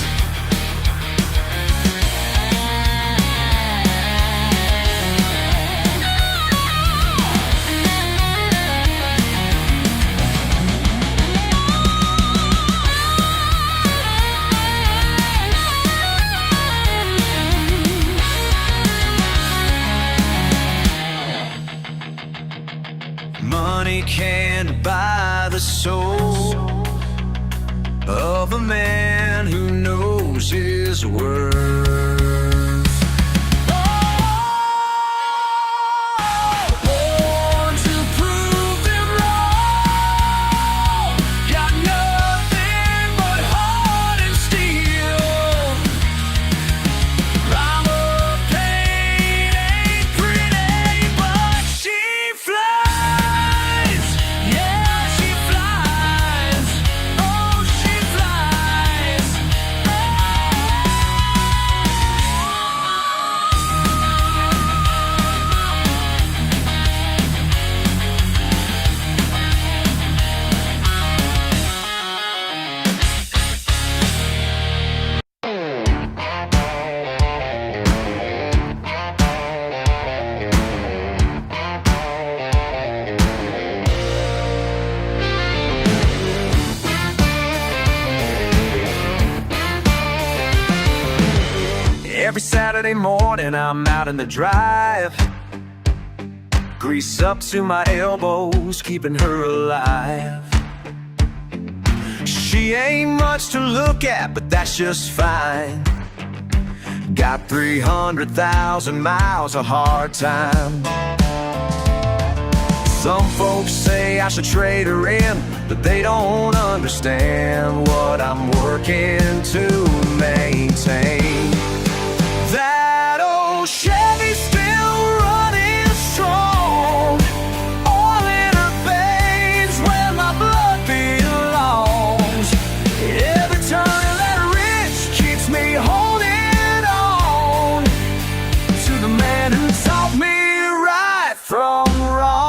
Money can't buy the soul of a man who knows his worth. Born to prove them wrong. Got nothing but heart and steel. Primer paint ain't pretty, but she flies. Yeah, she flies. Oh, she flies. Every Saturday morning I'm out in the drive, grease up to my elbows, keeping her alive. She ain't much to look at, but that's just fine. got 300,000 miles of hard time. Some folks say I should trade her in, but they don't understand what I'm working to maintain. That old Chevy's still running strong, oil in her veins where my blood belongs. Every turn of that wrench keeps me holding on to the man who taught me right from wrong.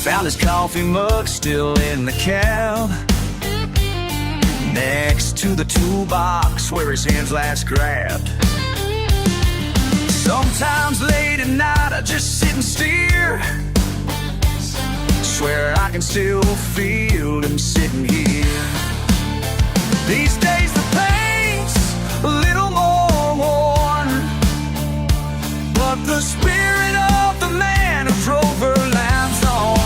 Found his coffee mug still in the cab, next to the toolbox where his hands last grabbed. Sometimes late at night I just sit and steer, swear I can still feel him sitting here. These days the paint's a little more worn, but the spirit of the man who drove her lives on.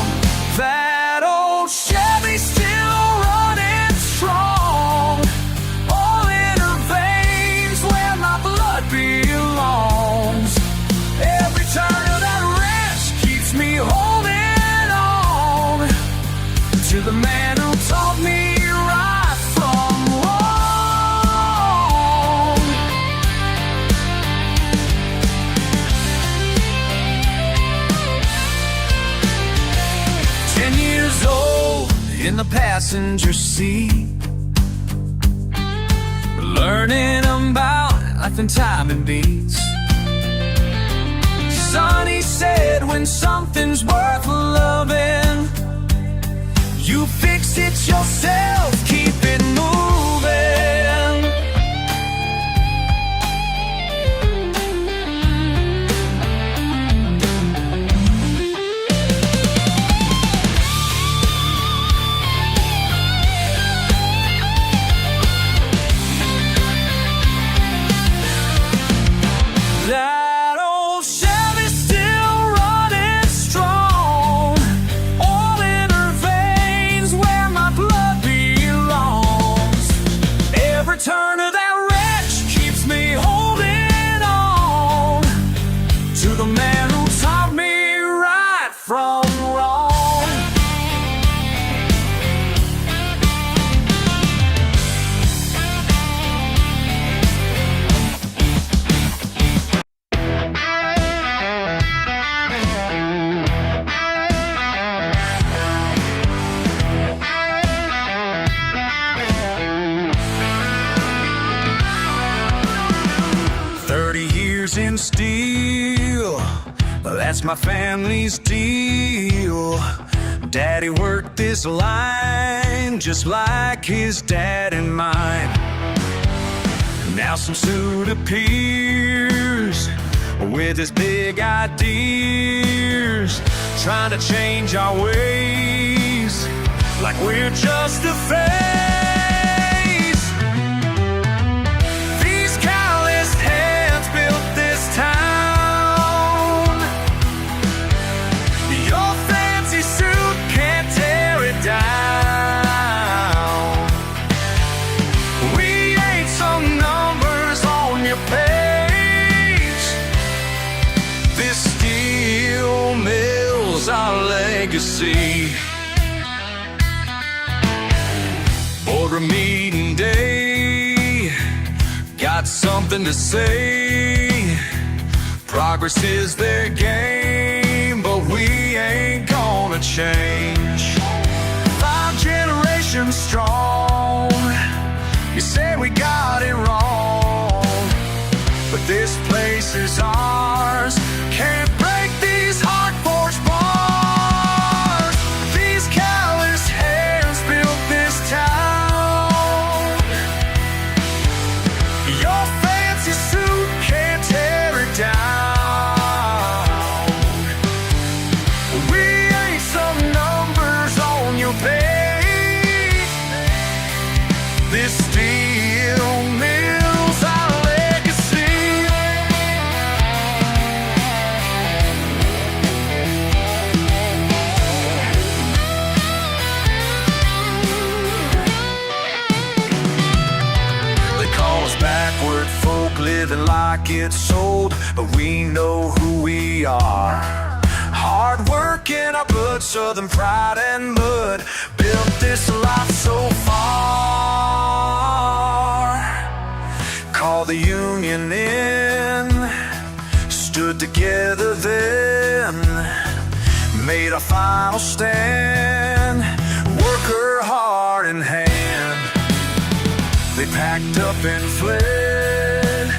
That old Chevy's still running strong, all in her veins where my blood belongs. Every turn of that wrench keeps me holding on to the man who taught me right from wrong. 10 years old in the passenger seat, learning about life and time and beats. Son, he said, when something's worth loving, you fix it yourself, keep it moving. That old Chevy's still running strong, oil in her veins where my blood belongs. Every turn of that wrench keeps me holding on to the man who taught me right from wrong. In steel, that's my family's deal. Daddy worked this line just like his dad and mine. Now some suit appears with his big ideas, trying to change our ways like we're just a phase. These calloused hands built this town. Your fancy suit can't tear it down. We ain't some numbers on your page. This steel mill's our legacy. Boardroom meeting day, got something to say. Progress is their game, but we ain't gonna change. 5 generations strong, you say we got it wrong, but this place is ours. Can't break these heart-forged bars. These callous hands built this town. Your fancy suit can't tear it down. We ain't some numbers on your page. nothing like it's sold, but we know who we are. Hard work in our blood, southern pride and mud, built this life so far. Call the union in, stood together then, made our final stand, worker heart in hand. They packed up and fled,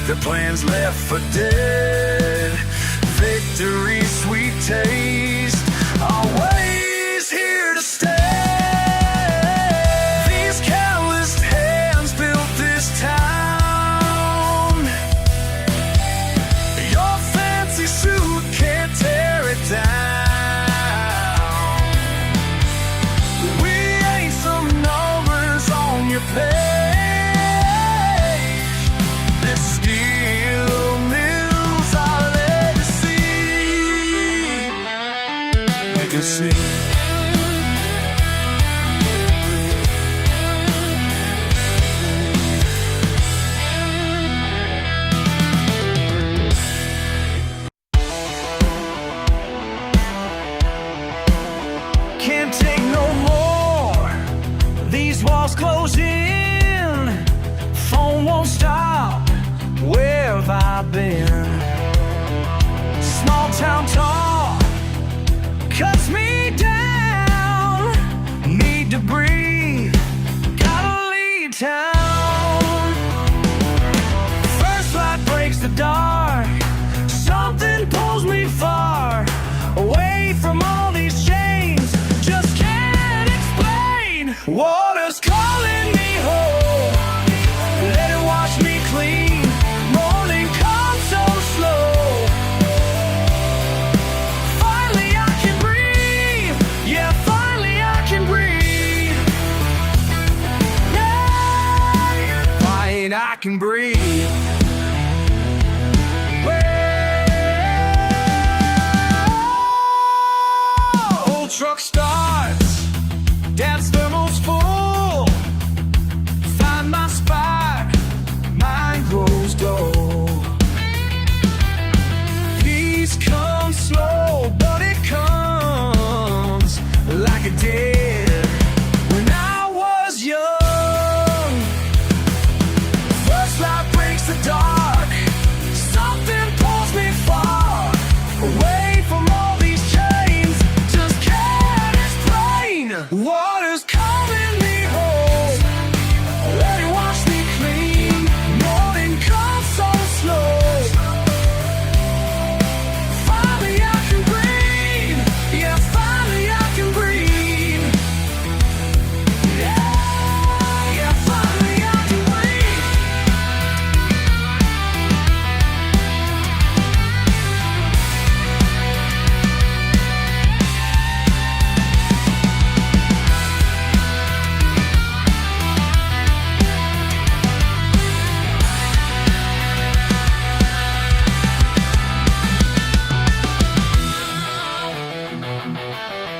their plans left for dead. Victory's sweet taste, always here to stay. These calloused hands built this town. Your fancy suit can't tear it down. We ain't some numbers on your page. This steel mills our legacy. Legacy. Can't take no more. These walls close in. Phone won't stop. Where have I been? Small town talk cuts me down. Need to breathe. Gotta leave town. First light breaks the dark. Something pulls me far away from all these chains. Just can't explain. Water's calling me home. Let it wash me clean. Morning comes so slow. Finally I can breathe. Yeah, finally I can breathe. Yeah, finally I can breathe. Old truck starts, dad's thermal's full. Find my spot, mine grows dull. Peace comes slow, but it comes like a dead. When I was young, first light breaks the dark. Something pulls me far away from all these chains. Just can't explain. Water's calling me home. Let it wash me clean. Morning comes so slow. Finally I can breathe. Yeah, finally I can breathe. Yeah, yeah, finally I can breathe.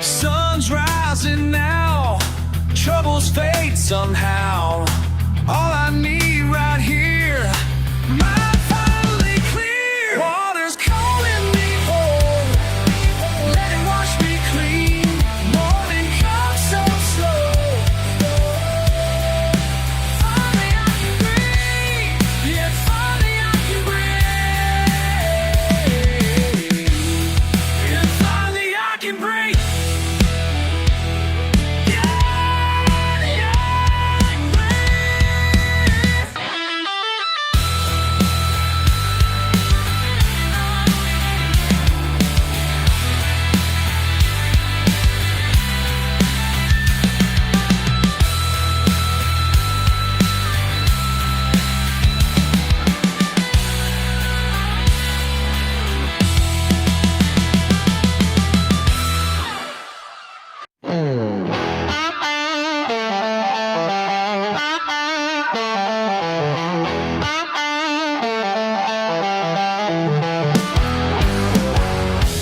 Sun's rising now, troubles fade somehow. All I need right here, mind finally clear. Water's calling me home. Let it wash me clean. Morning comes so slow. Finally I can breathe. Yeah, finally I can breathe. Yeah, finally I can breathe.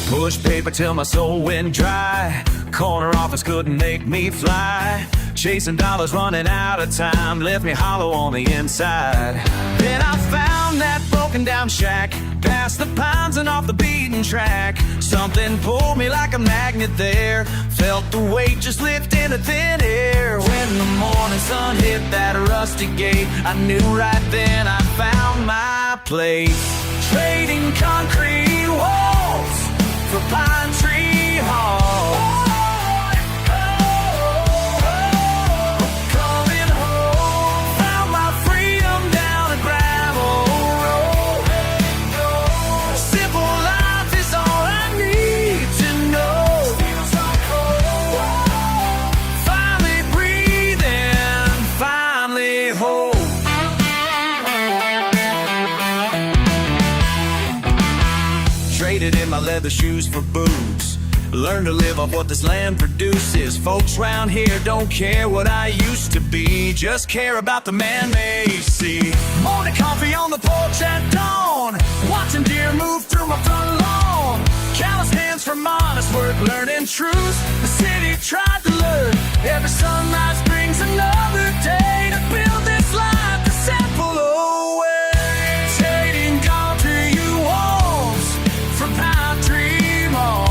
Push paper till my soul went dry. Corner office couldn't make me fly. Chasing dollars, running out of time, left me hollow on the inside. Then I found that broken down shack, past the pines and off the beaten track. Something pulled me like a magnet there, felt the weight just lift into thin air. When the morning sun hit that rusty gate, I knew right then I found my place. Trading concrete walls for pine tree halls. In my leather shoes for boots, learn to live off what this land produces. Folks round here don't care what I used to be, just care about the man they see. Morning coffee on the porch at dawn, watching deer move through my front lawn. Callous hands from honest work, learning truths the city tried to learn. Every sunrise brings another day to build this life to sample away. Trading concrete walls for pine tree malls.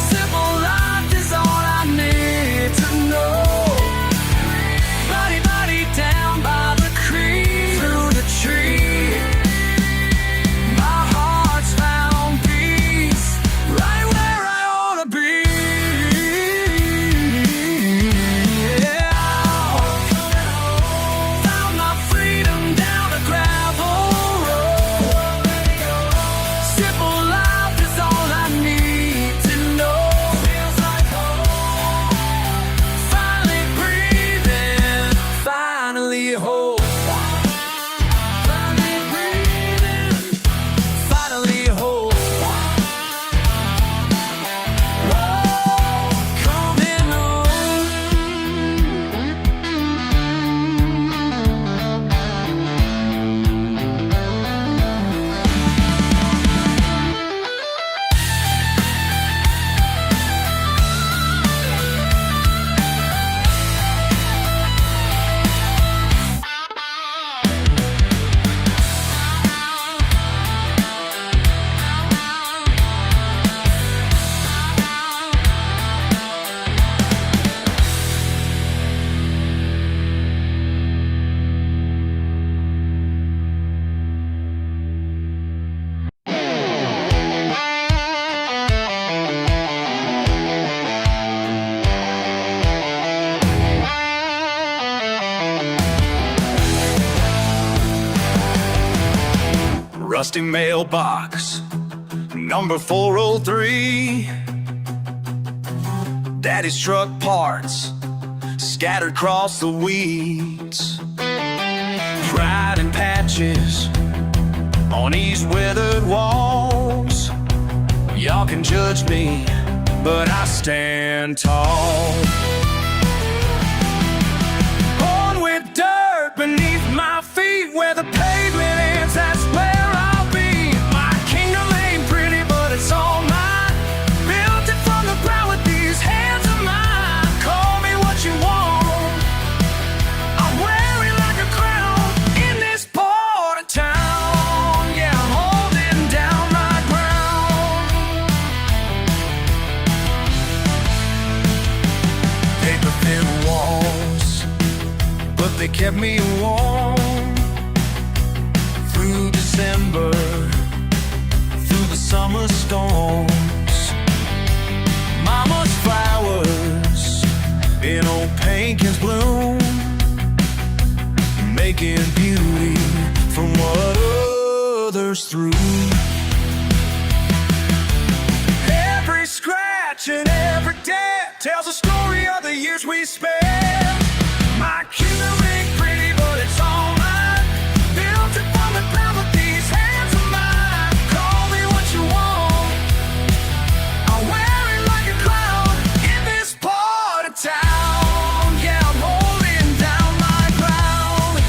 Simple life is all I need to know. Body down by the creek, through the tree. My heart's found peace, right where I ought to be. Found my freedom down the gravel road. Simple life is all I need to know. Feels like home. Finally breathing, finally whole. Finally breathing, finally whole. Coming home. Rusty mailbox, number 403. Daddy's truck parts scattered across the weeds. Pride in patches on these weathered walls. Y'all can judge me, but I stand tall. Born with dirt beneath my feet, where the pavement ends, that's where I'll be. My kingdom ain't pretty, but it's all mine. Built it from the ground with these hands of mine. Call me what you want, I'm wearing like a crown in this part of town. Yeah, I'm holding down my ground. Paper thin walls, but they kept me warm. Through December, through the summer storms. Mama's flowers in old paintings bloom, making beauty from what others threw. Every scratch and every dent tells a story of the years we spent. My kingdom ain't pretty, but it's all mine. Built it from the ground with these hands of mine. Call me what you want, I'm wearing like a clown in this part of town. Yeah, I'm holding down my ground.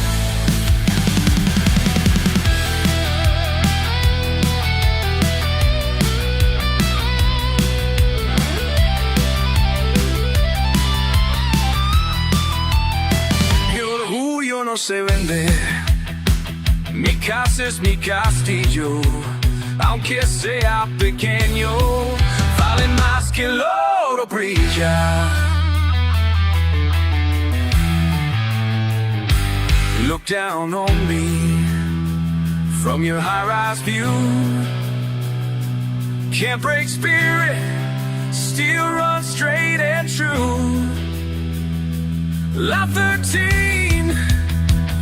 se vende. Mi casa es mi castillo, aunque sea pequeño, vale más que el oro brilla. Look down on me from your high-rise view. Can't break spirit, still run straight and true. Lot 13,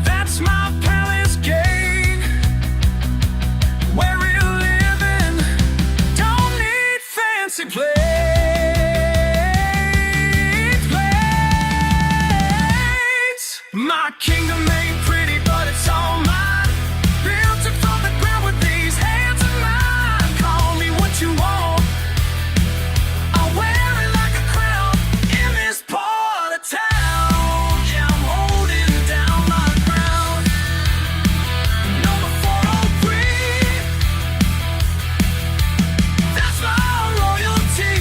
that's my palace gate. Where we're living, don't need fancy plates. My kingdom ain't pretty, but it's all mine. Built it from the ground with these hands of mine. Call me what you want, I'll wear it like a crown. In this part of town, yeah, I'm holding down my crown. Number 403, that's my royalty.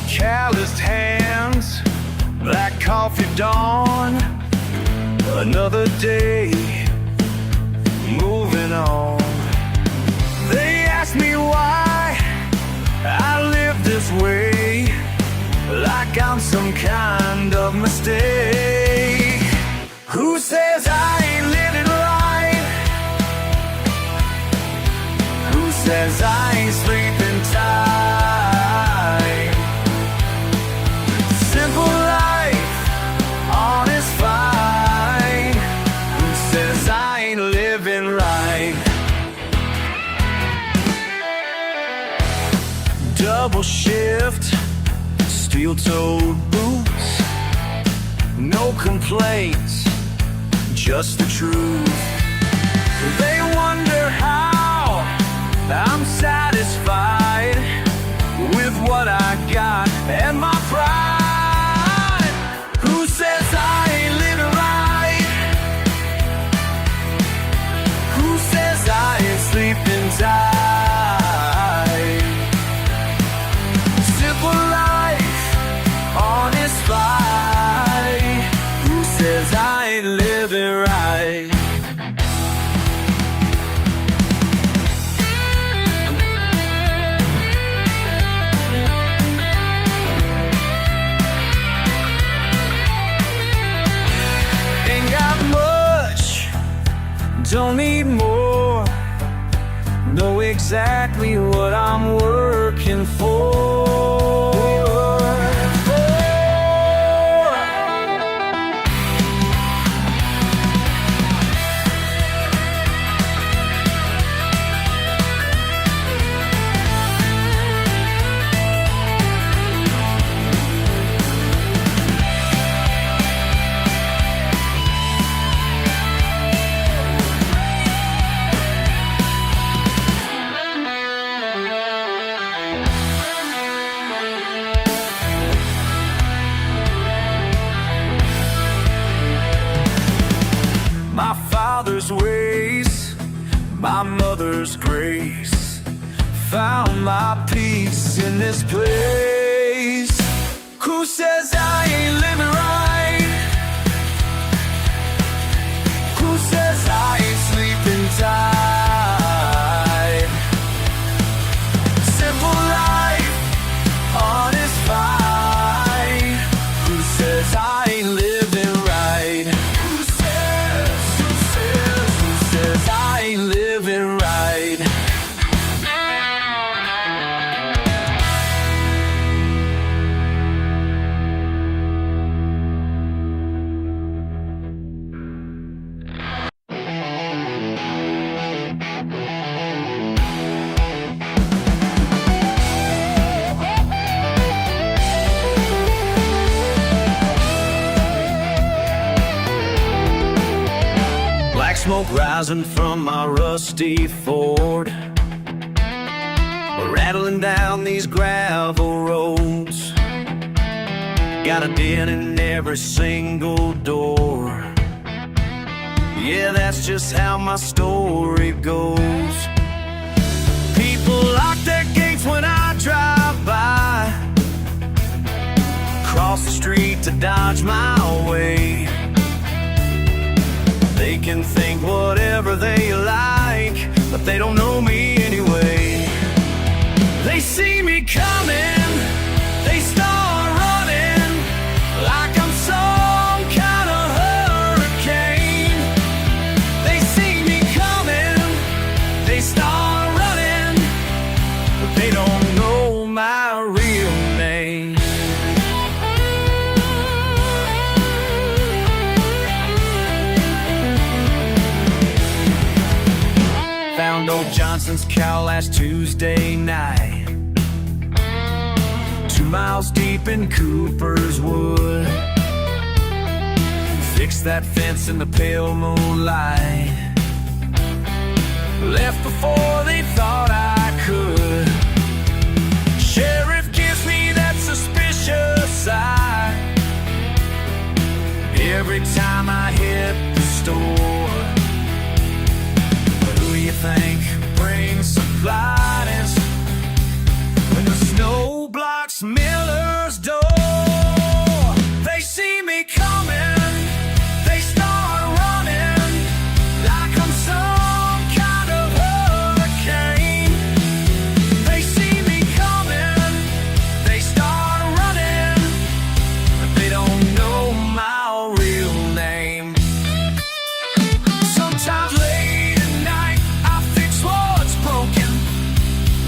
Calloused hands, black coffee dawn. Another day, moving on. They ask me why I live this way, like I'm some kind of mistake. Who says I ain't living right? Who says I ain't sleeping tight? Simple life, honest fine. Who says I ain't living right? Double shift, steel-toed boots. No complaints, just the truth. They wonder how I'm satisfied with what I got and my pride. Who says I ain't living right? Who says I ain't sleeping tight? Simple life, honest fight. Who says I ain't living right? Ain't got much, don't need more. Know exactly what I'm working for. My father's ways, my mother's grace, found my peace in this place. Who says I ain't living right? Who says I ain't sleeping tight? Simple life, honest fight. Who says I ain't living right? Who says I ain't living right? Smoke rising from my rusty Ford. rattling down these gravel roads. Got a dent in every single door. Yeah, that's just how my story goes. People lock their gates when I drive by, cross the street to dodge my way. They can think whatever they like, but they don't know me anyway. They see me coming, they start running like I'm some kind of hurricane. They see me coming, they start running, but they don't know my real name. Found old Johnson's cow last Tuesday night, 2 miles deep in Cooper's Wood. Fixed that fence in the pale moonlight, left before they thought I could. Sheriff gives me that suspicious eye every time I hit the store. But who you think brings supplies when the snow blocks Miller's door? They see me coming, they start running like I'm some kind of hurricane. They see me coming, they start running, but they don't know my real name. Sometimes late at night I fix what's broken,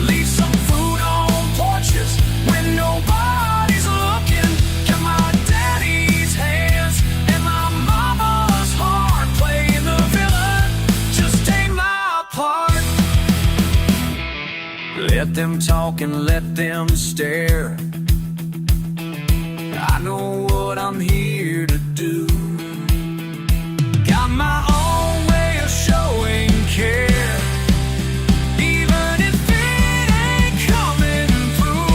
leave some food on porches when nobody's looking. Got my daddy's hands and my mama's heart, playing the villain just ain't my part. Let them talk and let them stare, I know what I'm here to do. Got my own way of showing care, even if it ain't coming through.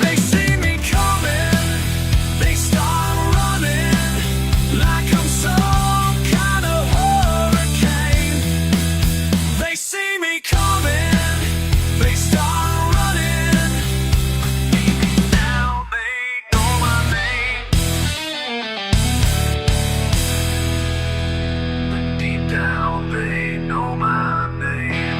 They see me coming, they start running like I'm some kind of hurricane. They see me coming, they start running. Now they know my name. Deep down they know my name.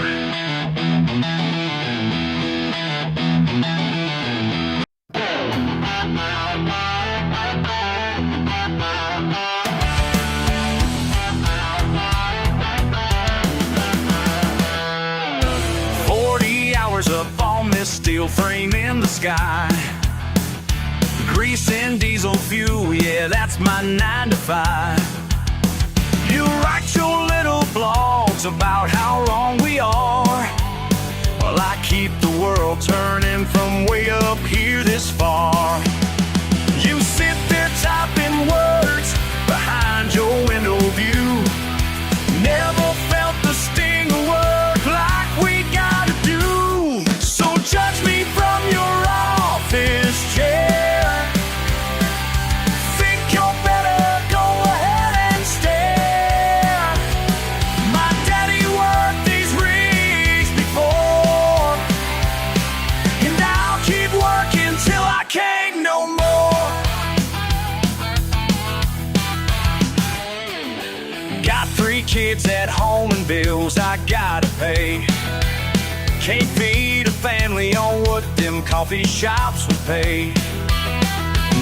40 hours up on this steel frame in the sky, grease and diesel fuel, yeah, that's my 9 to 5. You write your little blogs about how wrong we are, well, I keep the world turning from way up here this far. You sit there typing words behind your window view, never felt the sting of work like we gotta do. So judge me from your office chair, think you're better, go ahead and stare. My daddy worked these rigs before, and I'll keep working till I can't no more. Got 3 kids at home and bills I gotta pay. Can't feed a family on what them coffee shops would pay.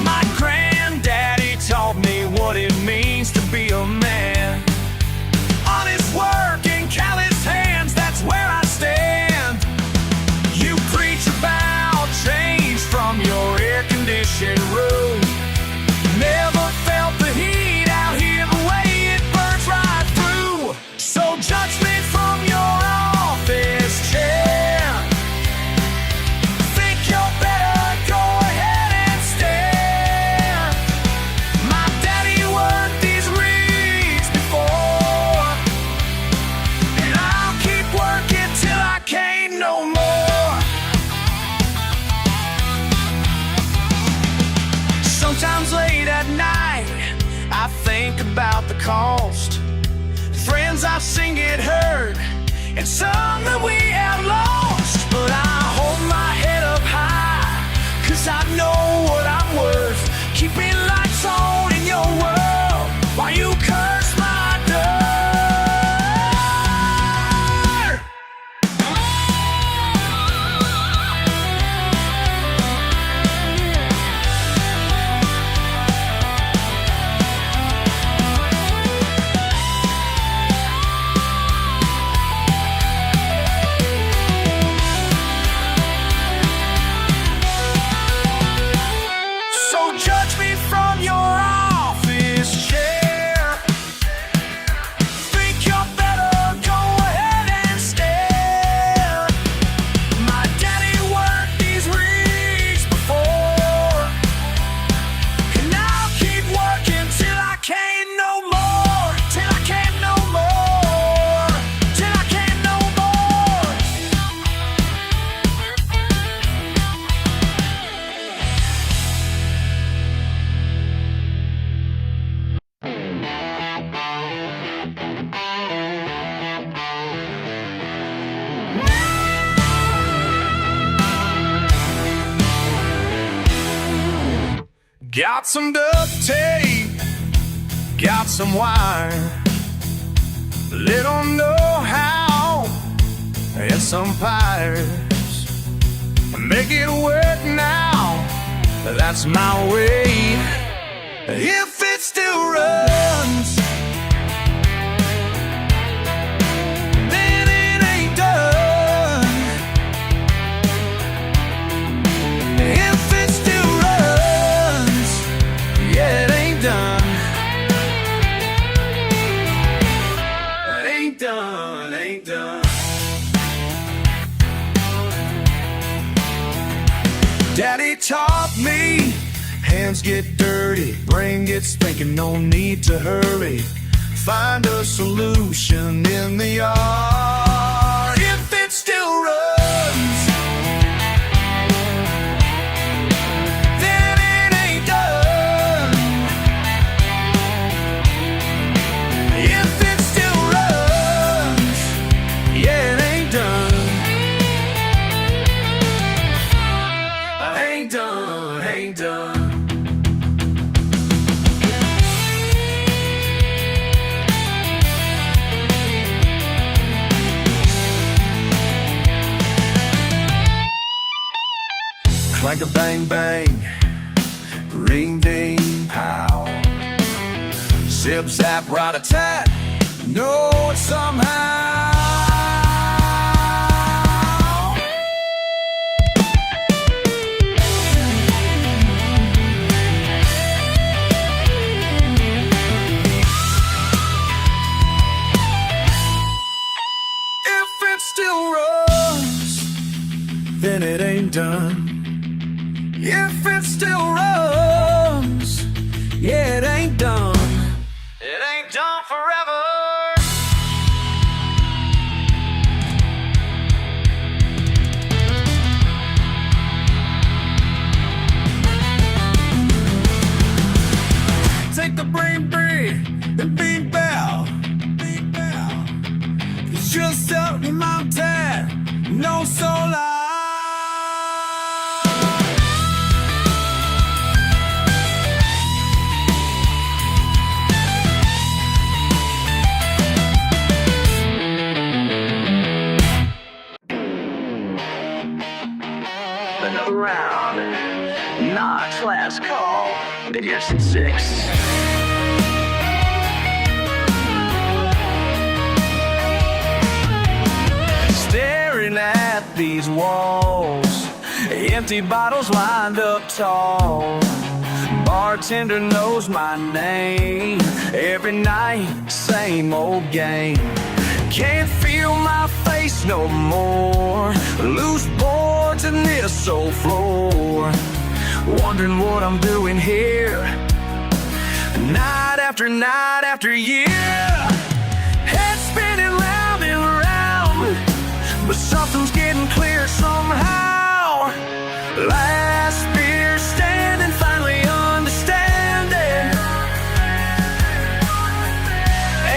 My granddaddy taught me what it means to be a man. Honest work and callous hands, that's where I stand. You preach about change from your air-conditioned room, never felt the heat out here the way it burns right through. So judge me from your office chair, think you're better, go ahead and stare. might sing it heard, and some that we have lost. But I hold my head up high, 'cause I know what I'm worth. Keeping lights on in your world while you curse my dirt. So judge me from your office chair. Think you're better, go ahead and stare. My daddy worked these rigs before, and I'll keep working till I can't no more. Till I can't no more. Till I can't no more. Got some duct tape, got some wire, little know-how, and some pliers. Make it work now, that's my way. If it still runs, then it ain't done. If it still runs, yeah, it ain't done. It ain't done, ain't done. Daddy taught me, hands get dirty, brain gets thinking, no need to hurry. Find a solution in the yard. If it still runs, then it ain't done. If it still runs, yeah, it ain't done. Ain't done, ain't done. Clank a bang bang, ring ding pow. Zip zap rat a tat, know it somehow. If it still runs, then it ain't done. If it still runs, yeah, it ain't done. It ain't done forever. Take the brain breed and beat bow. Beat bow. It's just out in my tat, no solar. Another round. Knox last call. Yes, it's 6. Staring at these walls, empty bottles lined up tall. Bartender knows my name. Every night, same old game. Can't feel my face no more. Loose boards in this old floor. Wondering what I'm doing here, night after year. Head spinning round and round, but something's getting clear somehow. Last beer standing, finally understanding.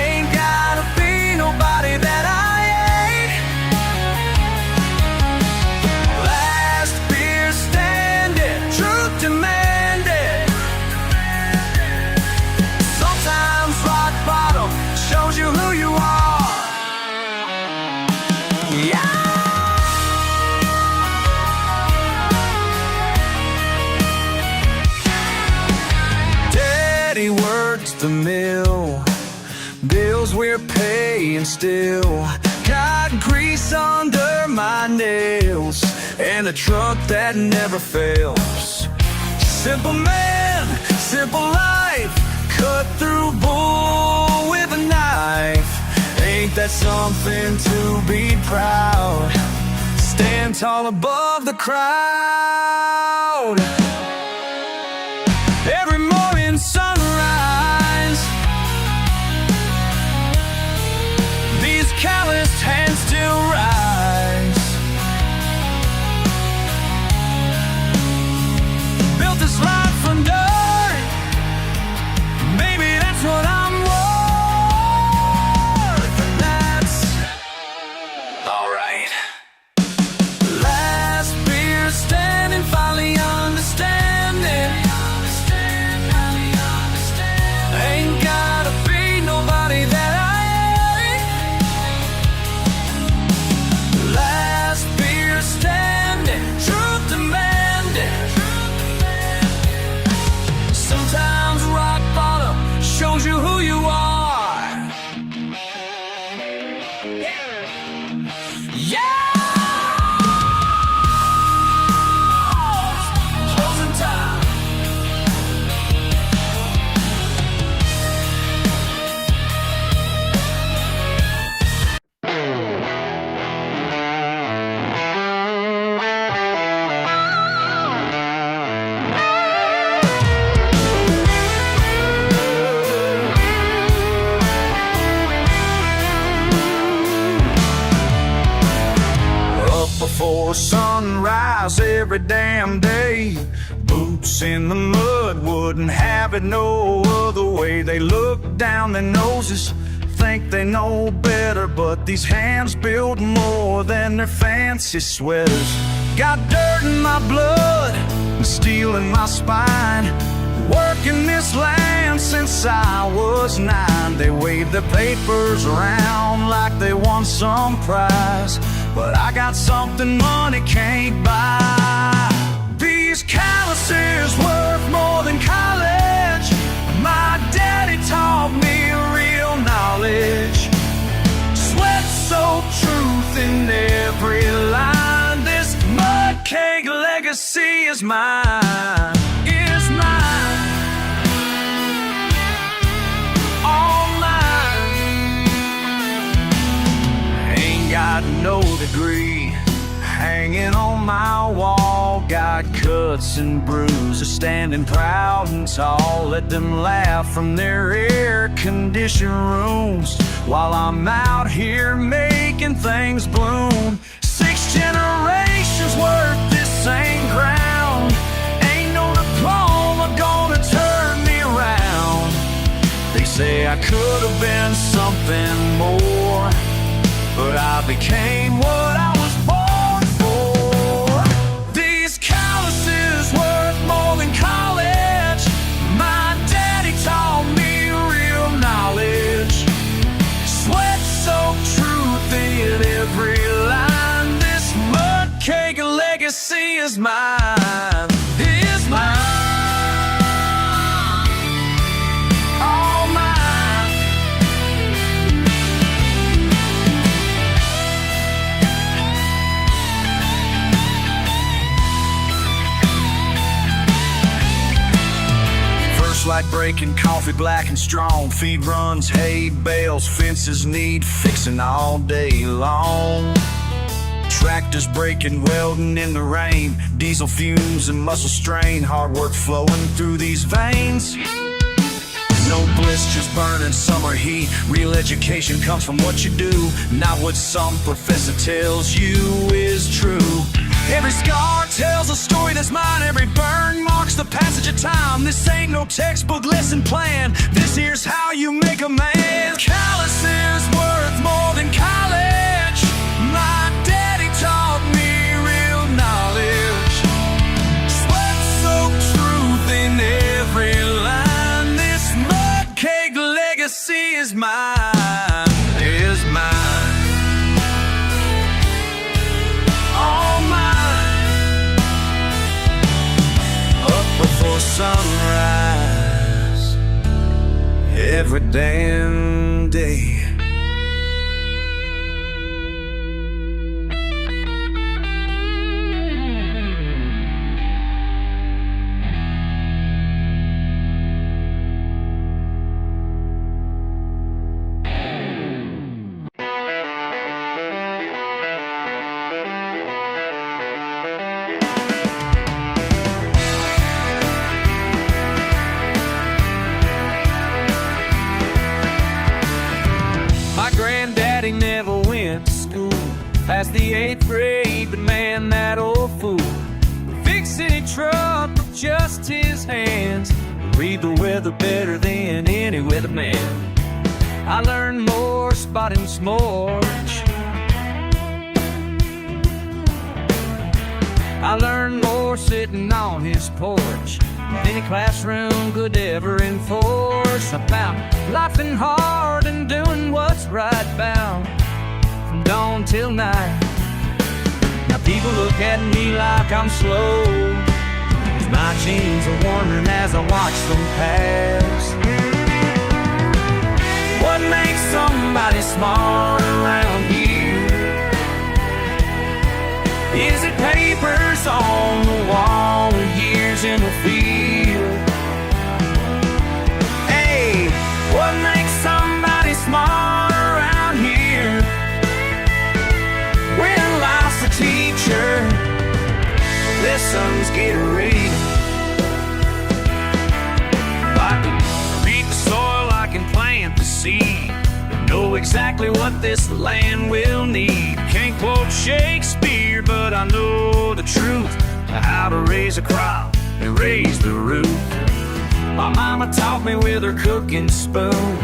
Ain't gotta be no the mill, bills we're paying still. Got grease under my nails and a truck that never fails. Simple man, simple life, cut through bull with a knife. Ain't that something to be proud? Stand tall above the crowd. Every morning sunrise, these calloused hands still rise. Built this life from dirt, maybe that's what I'm worth. And that's alright. Last beer standing, finally understanding. Ain't gotta be nobody that I ain't. Last beer standing, truth demanding. Sometimes rock bottom shows you who you are. Yeah! Closing time. Up before sunrise every damn day. Boots in the mud, wouldn't have it no other way. They look down their noses, think they know better, but these hands build more than their fancy sweaters. Got dirt in my blood and steel in my spine. Working this land since I was 9. They wave their papers around like they won some prize, but I got something money can't buy. These calluses worth more than college. My daddy taught me real knowledge. Sweat-soaked truth in every line. This mud cake legacy is mine. Is mine. All mine. Ain't got no degree hanging on my wall. Got cuts and bruises, standing proud and tall. Let them laugh from their air-conditioned rooms while I'm out here making things bloom. 6 generations worth this same ground. Ain't no diploma gonna turn me around. They say I could have been something more, but I became what I was born for. These calluses worth more than college. My daddy taught me real knowledge. Sweat-soaked truth in every line. This mud cake legacy is mine. Is mine. All mine. First light breaking, coffee black and strong. Feed runs, hay bales, fences need fixing all day long. Tractors breaking, welding in the rain. Diesel fumes and muscle strain. Hard work flowing through these veins. No blisters burning summer heat. Real education comes from what you do, not what some professor tells you is true. Every scar tells a story that's mine. Every burn marks the passage of time. This ain't no textbook lesson plan. This here's how you make a man. Calluses worth more than college. My daddy taught me real knowledge. Sweat-soaked truth in every line. This mud cake legacy is mine. Is mine. All mine. Up before sunrise every damn day. Granddaddy never went to school past the 8th grade, but man, that old fool fixed any truck with just his hands. Read the weather better than any weatherman. I learned more spotting smorch. I learned more sitting on his porch than any classroom could ever enforce about laughing hard and doing what's right bound from dawn till night. Now people look at me like I'm slow, 'cause my jeans are warming as I watch them pass. What makes somebody smart around here? Is it papers on the wall or years in the field? Hey, what makes somebody smart around here? When life's a teacher, lessons get real. If I can beat the soil, I can plant the seed, know exactly what this land will need. Can't quote Shakespeare, but I know the truth, how to raise a crop and raise the roof. My mama taught me with her cooking spoon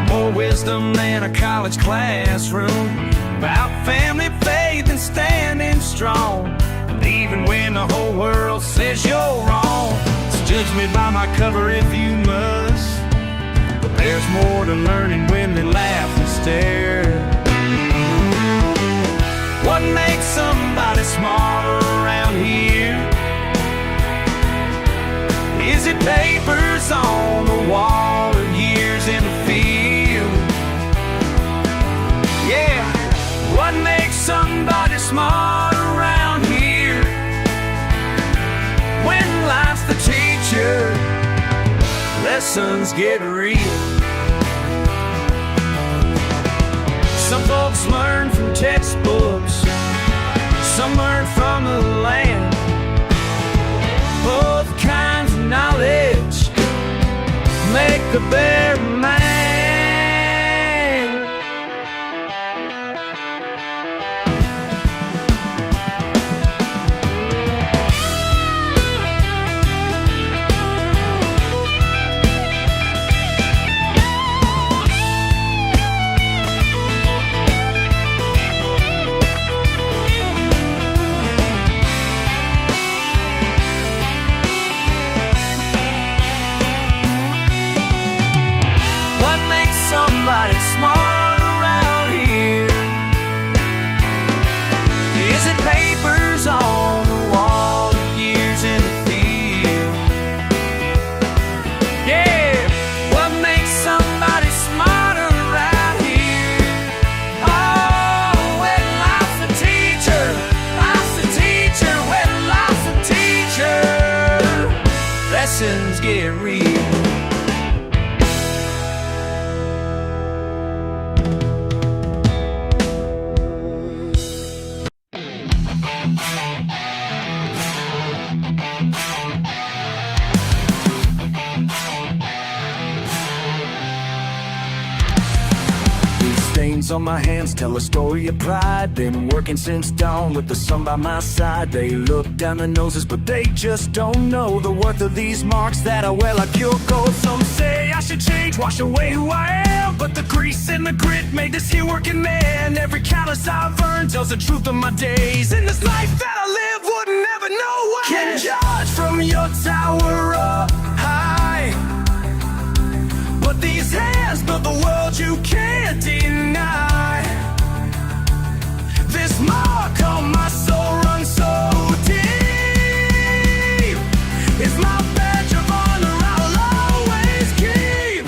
more wisdom than a college classroom about family, faith, and standing strong. And even when the whole world says you're wrong, so judge me by my cover if you must. But there's more to learning when they laugh and stare. What makes somebody smarter around here? Is it papers on the wall or years in the field? Yeah, what makes somebody smart around here? When life's the teacher, lessons get real. Some folks learn from textbooks, some learn from the land. Both kinds of knowledge make a better man. Somebody smart around here. Is it papers on the wall or years in the field? Yeah, what makes somebody smarter around here? Oh, when life's a teacher, life's a teacher, when life's a teacher, lessons get real. Stains on my hands tell a story of pride. Been working since dawn with the sun by my side. They look down their noses, but they just don't know the worth of these marks that are well like pure gold. Some say I should change, wash away who I am, but the grease and the grit made this here working man. Every callus I've earned tells the truth of my days. In this life that I live, wouldn't never know what can judge from your tower up high, but these hands built the world you can't deny. This mark on my soul runs so deep. It's my badge of honor I'll always keep.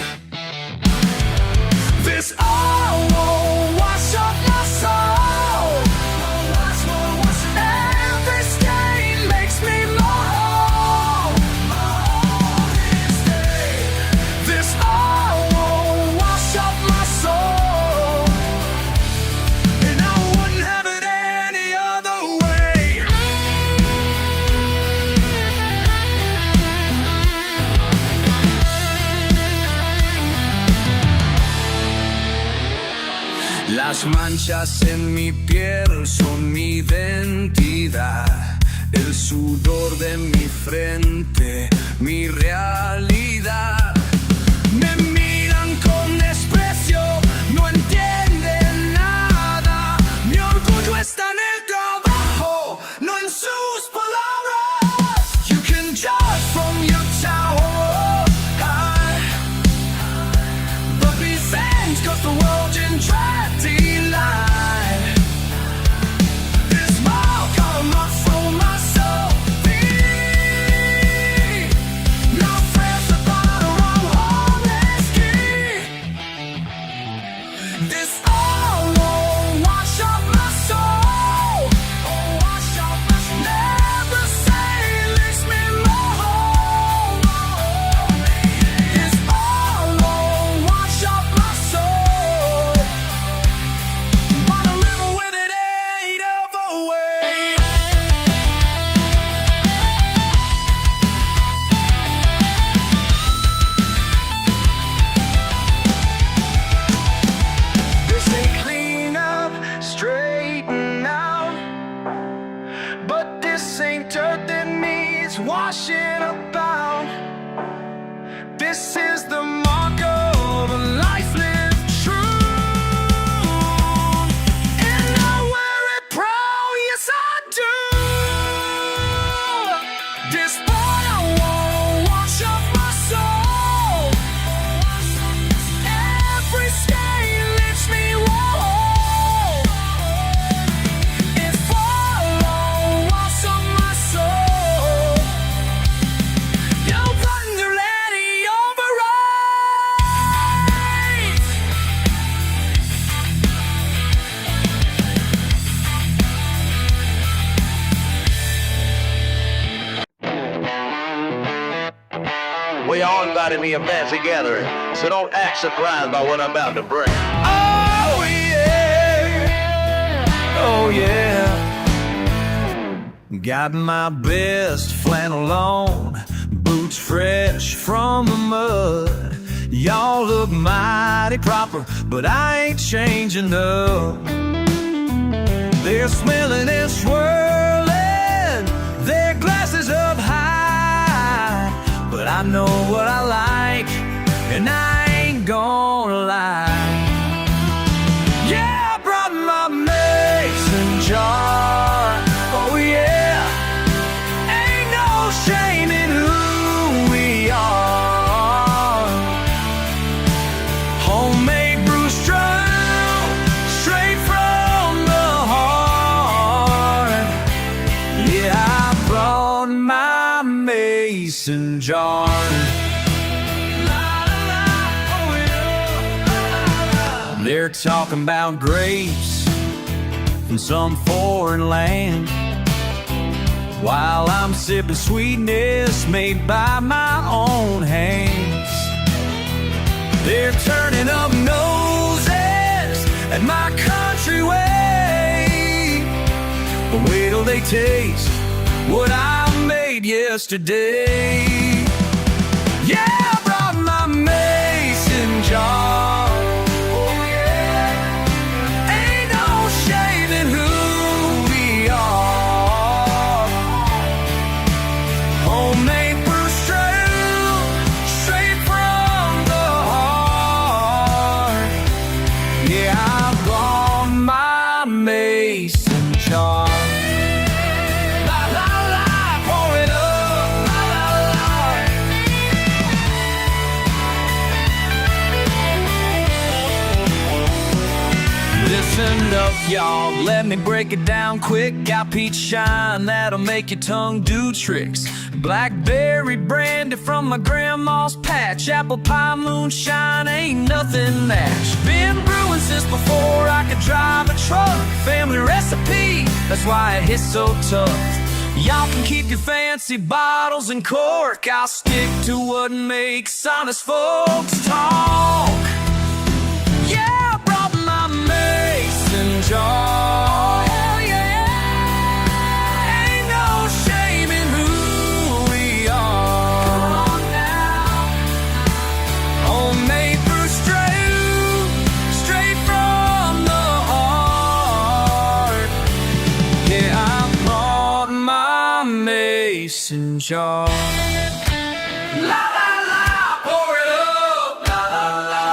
Las manchas en mi piel son mi identidad, el sudor de mi frente, mi realidad. Me miran con desprecio, no entienden nada. Mi orgullo está en el trabajo, no en sus palabras. You can judge from your tower high, but be fans 'cause the world in tragedy lie. This smile come up from my soul. No friends about a wrong honesty. This all won't wash up my soul. Wash up my soul. Never say leaves me more. This all won't wash up my soul. Wanna live with it either way. This ain't clean up, straighten out, but this ain't dirt that needs washing about. This is the mark of a life lived true, and I wear it proud, yes I do. This fire won't wash up my soul. Every stain leaves me whole. If fire won't wash up my soul, you'll find the ready override. We all invited me a fancy gathering, so don't act surprised by what I'm about to bring. Oh yeah, oh yeah. Got my best flannel on, boots fresh from the mud. Y'all look mighty proper, but I ain't changing up. They're smelling and swirling, their glasses up high, but I know what I like, and I ain't gonna lie. Yeah, I brought my mason jar. Oh yeah, ain't no shame in who we are. Homemade brew strong, straight from the heart. Yeah, I brought my mason jar. They're talking about grapes from some foreign land, while I'm sipping sweetness made by my own hands. They're turning up noses at my country way, but wait till they taste what I made yesterday. Yeah, I brought my mason jar. Listen up, y'all, let me break it down quick. Got peach shine that'll make your tongue do tricks. Blackberry brandy from my grandma's patch. Apple pie moonshine ain't nothing match. Been brewing since before I could drive a truck. Family recipe, that's why it hits so tough. Y'all can keep your fancy bottles and cork. I'll stick to what makes honest folks talk. Yeah, I brought my mason jar. Oh yeah, ain't no shame in who we are. Come on now. Homemade brew straight from the mason jar. La la la, pour it up, la la la.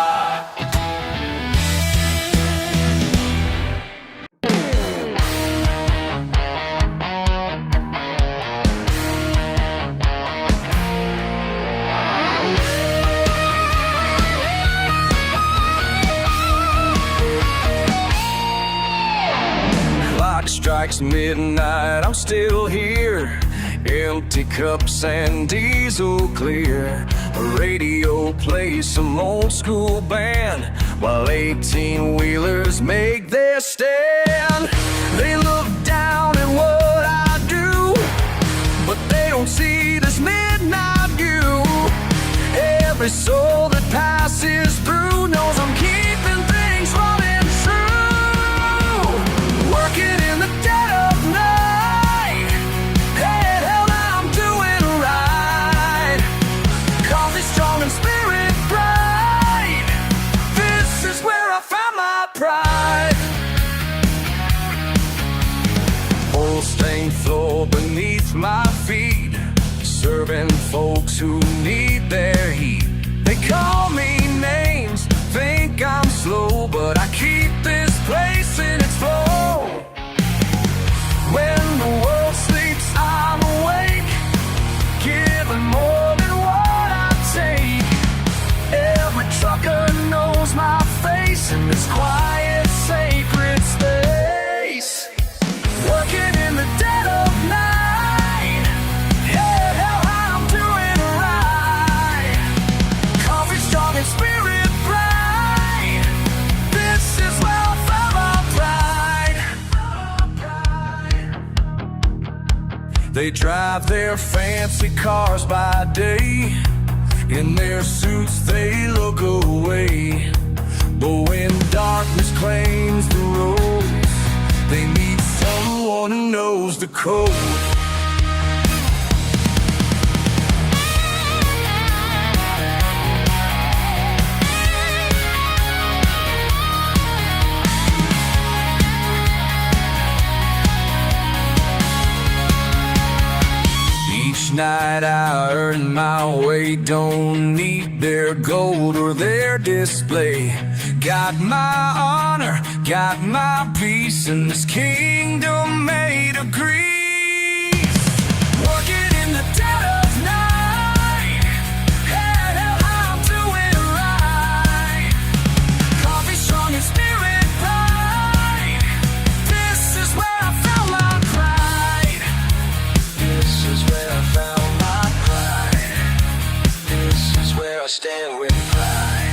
Clock strikes midnight, I'm still here. Empty cups and diesel clear. A radio plays some old school band while 18-wheelers make their stand. They look down at what I do, but they don't see this midnight view. Every soul that passes through knows I'm keeping things running true. Working in the dead of night. Hey, hell, I'm doing right. Coffee strong and spirit bright. This is where I found my pride. Old stained floor beneath my feet, serving folks who need their heat. They call me names, think I'm slow, but I keep this place in its flow. When the world sleeps, I'm awake, giving more than what I take. Every trucker knows my face in this quiet, sacred space. Working in the dead of night. Yeah, hell, I'm doing right. Coffee strong and spirit bright. This is where I found my pride. They drive their fancy cars by day. In their suits they look away. But when darkness claims the road, they meet someone who knows the code. Each night I earn my way, don't need their gold or their display. Got my honor, got my peace, in this kingdom made of grease. Working in the dead of night. Hey, hell, I'm doing right. Coffee strong and spirit bright. This is where I found my pride. This is where I found my pride. This is where I stand with pride.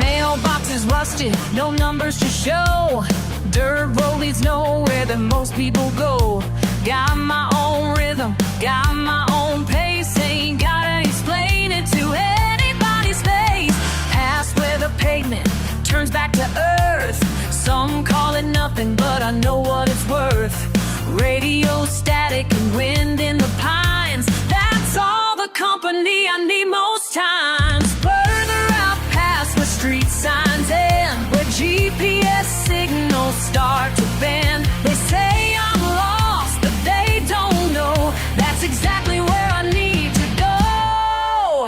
Mailboxes rusted, no numbers to show. Dirt road leads nowhere that most people go. Got my own rhythm, got my own pace. Ain't gotta explain it to anybody's face. Past where the pavement turns back to earth. Some call it nothing, but I know what it's worth. Radio static and wind in the pines. That's all the company I need most times. Further out past where street signs end, where GPS signals start to bend. They say I'm lost, but they don't know that's exactly where I need to go.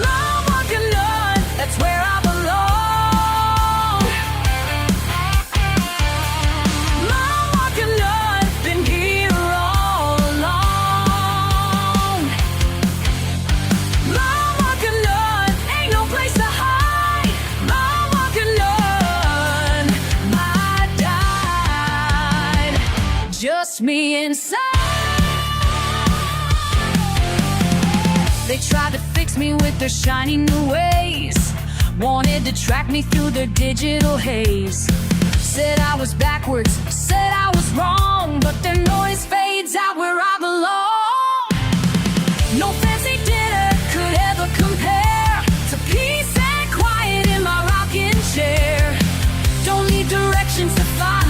Long walking on, that's where I belong. Long walking on, been here all along. Long walking on, ain't no place to hide. Long walking on, I died. Just me inside. They tried to fix me with their shiny new ways. Wanted to track me through their digital haze. Said I was backwards, said I was wrong, but their noise fades out where I belong. No fancy dinner could ever compare to peace and quiet in my rocking chair. Don't need directions to find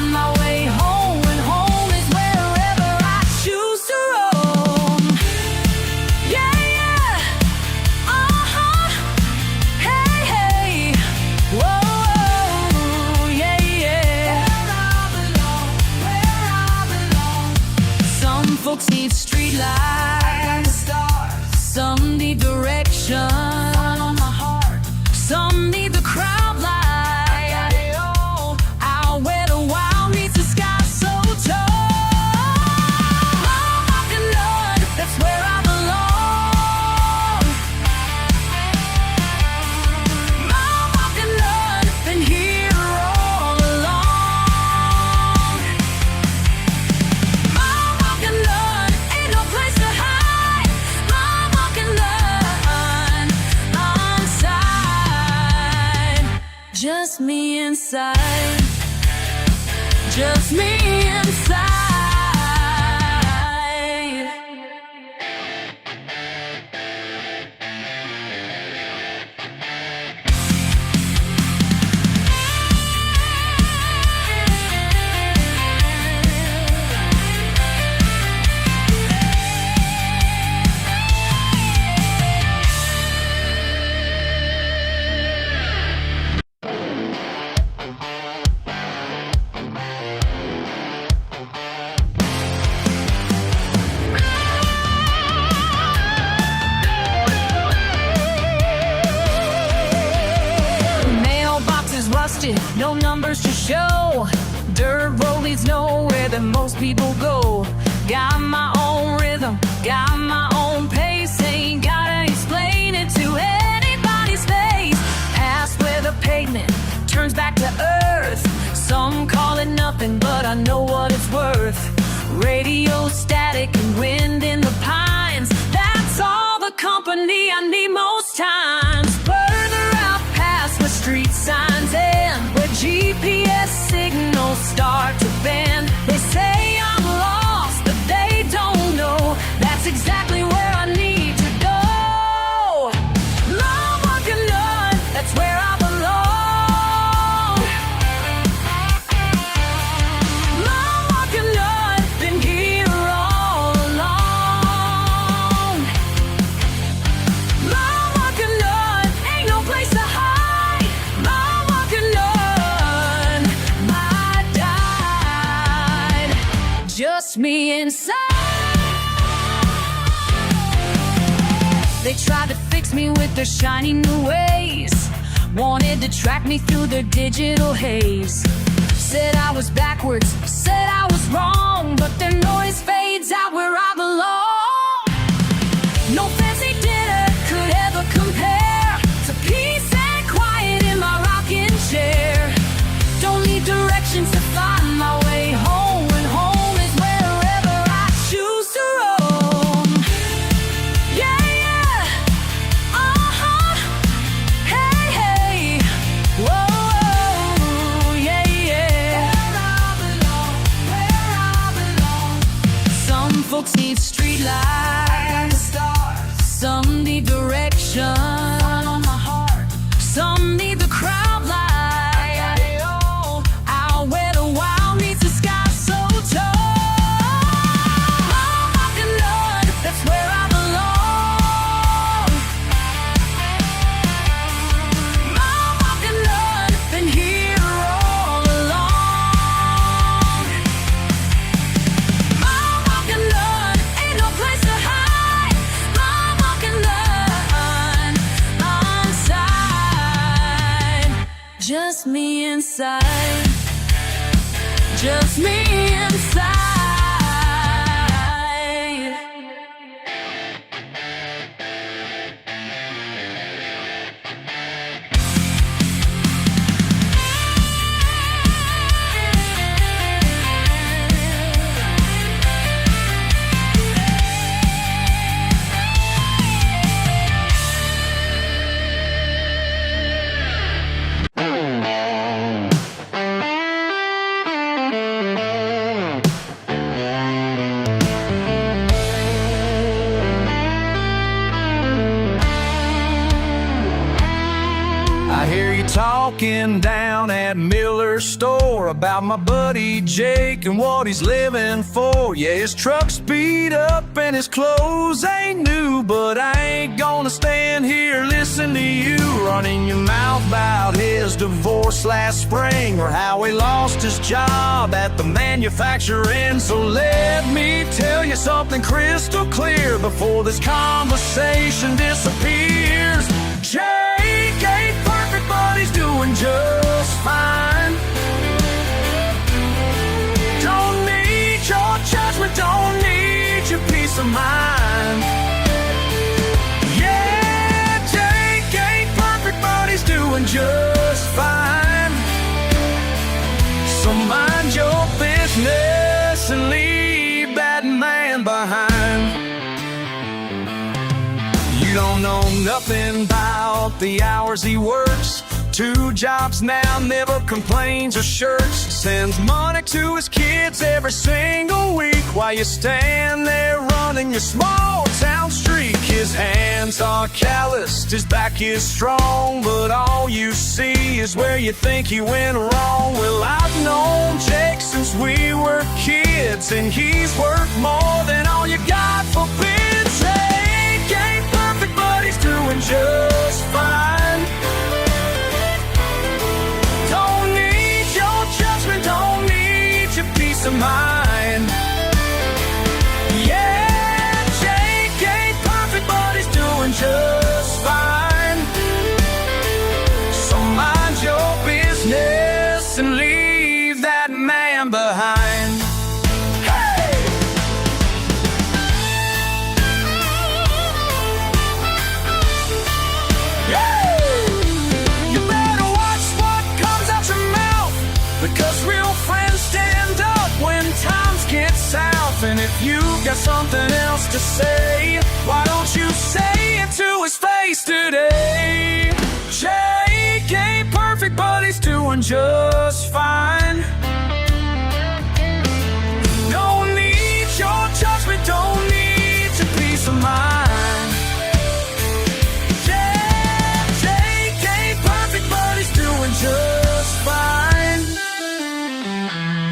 inside. Just me inside. No numbers to show. Dirt road leads nowhere that most people go. Got my own rhythm, got my own pace. Ain't gotta explain it to anybody's face. Past where the pavement turns back to earth. Some call it nothing, but I know what it's worth. Radio static and wind in the pines. That's all the company I need most times. Further out past where street signs end, where GPS signals start to bend. They say I'm lost, but they don't know that's exactly where I need to go. Long walking on, that's where I belong. Long walking on, been here all along. Long walking on, ain't no place to hide. Long walking on, I died. Just me inside. They tried to fix me with their shiny new ways. Wanted to track me through their digital haze. Said I was backwards, said I was wrong, but their noise fades out where I belong. No fancy dinner could ever compare to peace and quiet in my rocking chair. Don't need directions to find my way home, and home is wherever I choose to roam. Yeah, yeah, uh-huh, hey, hey, whoa, yeah, yeah. Where I belong. Some folks need street lights, some need direction, some need the crowd light. Out where the wild meets the sky so tall. Long walking on, that's where I belong. Long walking on, been here all along. Long walking on, ain't no place to hide. Long walking on, inside. Just me inside. Just me inside. I hear you talking down at Miller's store about my buddy Jake and what he's living for. Yeah, his truck's beat up and his clothes ain't new, but I ain't gonna stand here listening to you running your mouth about his divorce last spring or how he lost his job at the manufacturing. So let me tell you something crystal clear before this conversation disappears. Jake ain't perfect, but he's doing just fine. Don't need your judgment, don't need your peace of mind. Yeah, Jake ain't perfect, but he's doing just fine. So mind your business and leave that man behind. You don't know nothing about the hours he works 2 jobs now, never complains or shirks. Sends money to his kids every single week while you stand there running your small town streak. His hands are calloused, his back is strong, but all you see is where you think he went wrong. Well, I've known Jake since we were kids, and he's worth more than all you got for bids. Jake ain't perfect, but he's doing just fine. Don't need your judgment, don't need your peace of mind. Yeah, Jake ain't perfect, but he's doing just fine. So mind your business and leave that man behind. Hey! Yeah! You better watch what comes out your mouth, because real friends stand up when times get south. And if you've got something else to say, why don't you say it to his face today? Jake ain't perfect, but he's doing just fine. Don't need your judgment, don't need your peace of mind. Yeah, Jake ain't perfect, but he's doing just fine.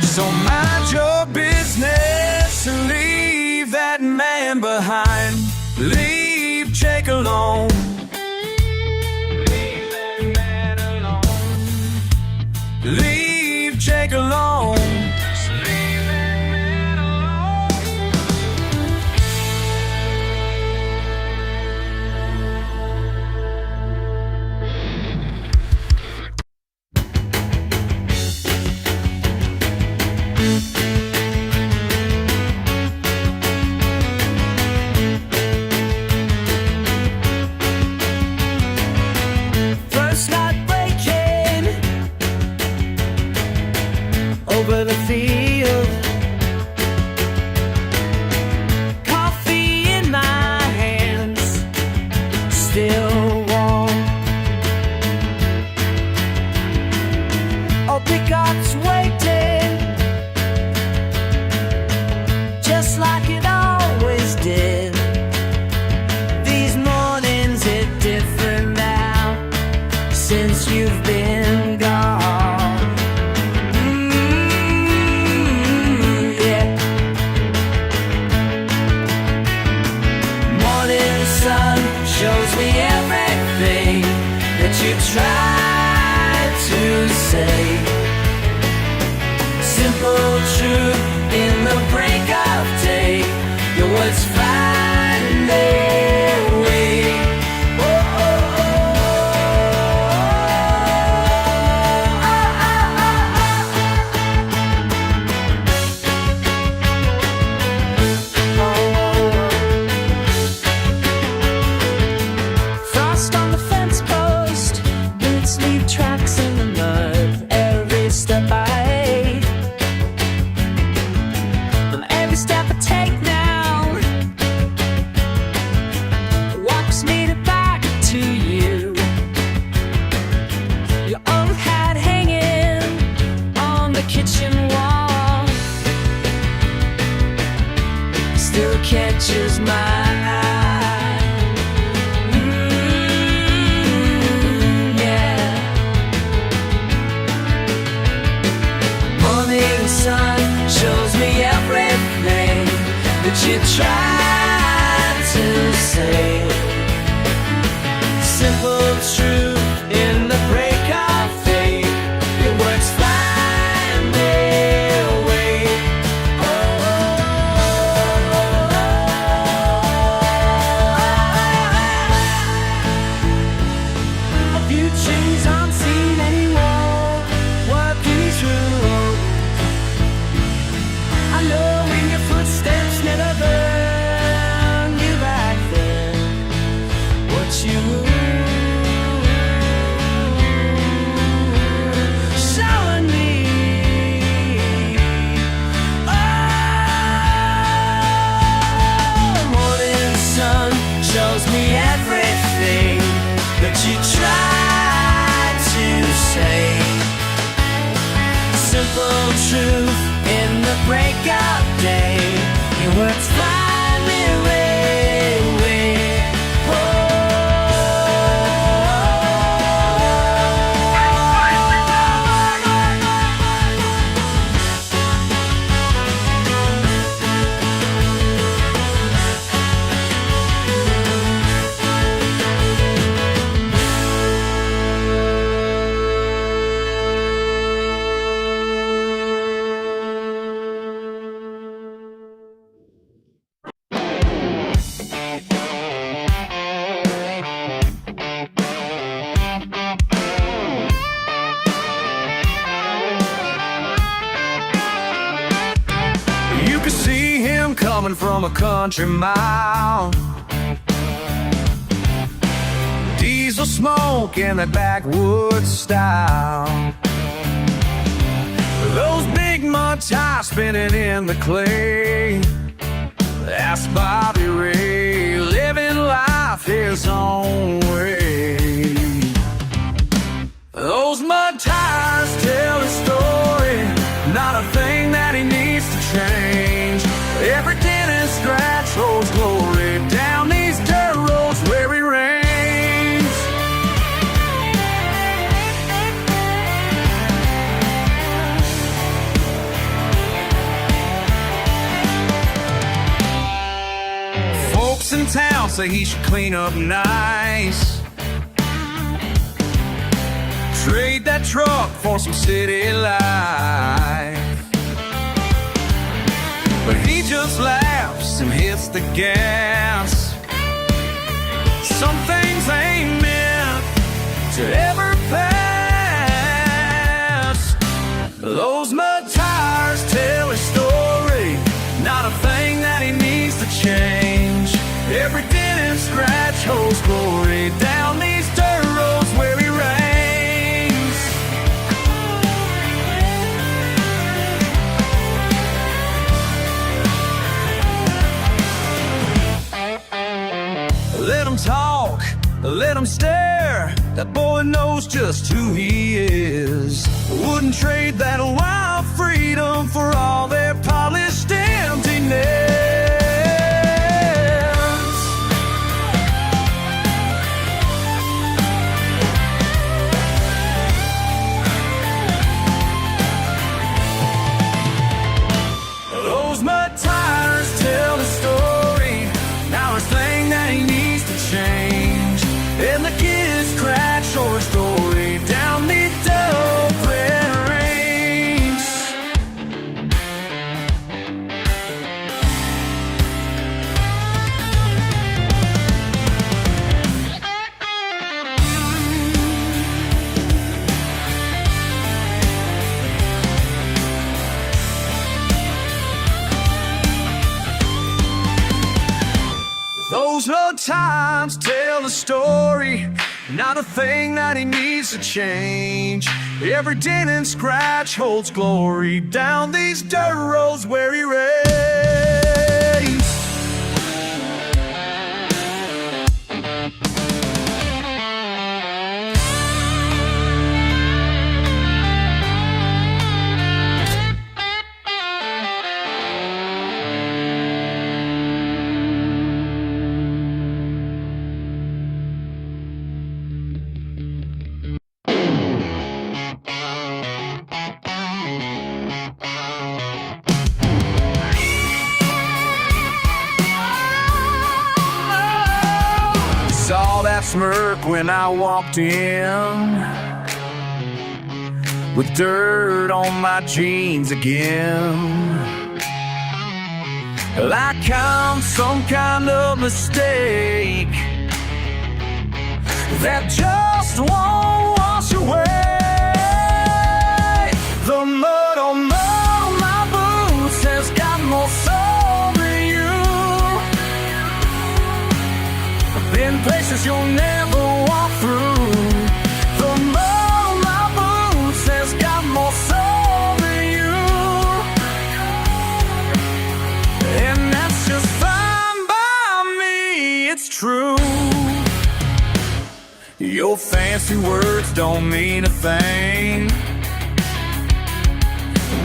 So mind your business and leave that man behind. Leave Jake alone. Leave that man alone. Leave Jake alone. Leave that man alone. First night breaking over the field, coffee in my hands, still warm. Oh, pickup's waiting, just like it always did. These mornings hit different now, since you've been gone. Yeah. Morning sun shows me everything that you tried to say. Simple truth in the break of day. Your words find their way. Oh, oh, oh. Frost on the fence post, boots leave tracks in the mud. Every step I take, and every step I take now walks me back to you. Your old hat hanging on the kitchen wall still catches my eye. Yeah. Morning sun shows me everything that you tried to say. Simple truth in the break of day. Your words find their way. Oh, oh, oh, oh. could see him coming from a country mile. Diesel smoke in that backwoods style. Those big mud tires spinning in the clay. That's Bobby Ray, living life his own way. Those mud tires tell a story, not a thing that he needs to change. Every dent and scratch holds glory down these dirt roads where he reigns. Folks in town say he should clean up nice. Trade that truck for some city life. But he just laughs and hits the gas. Some things ain't meant to ever pass. Those mud tires tell his story, not a thing that he needs to change. Every dent and scratch holds glory down these dirt roads where he reigns. Let him talk, let him stare. That boy knows just who he is. Wouldn't trade that wild freedom for all their polished emptiness. Those mud tires tell the story, now his thing that he needs to change. And the kids scratch or story down the dope range. Those old times tell the story, not a thing that he needs to change. Every dent and scratch holds glory down these dirt roads where he reigns. Saw that smirk when I walked in, with dirt on my jeans again. Like I'm some kind of mistake that just won't wash away. The mud on my boots has got more soul than you. In places you'll never walk through. The mud on my boots has got more soul than you. And that's just fine by me, it's true. Your fancy words don't mean a thing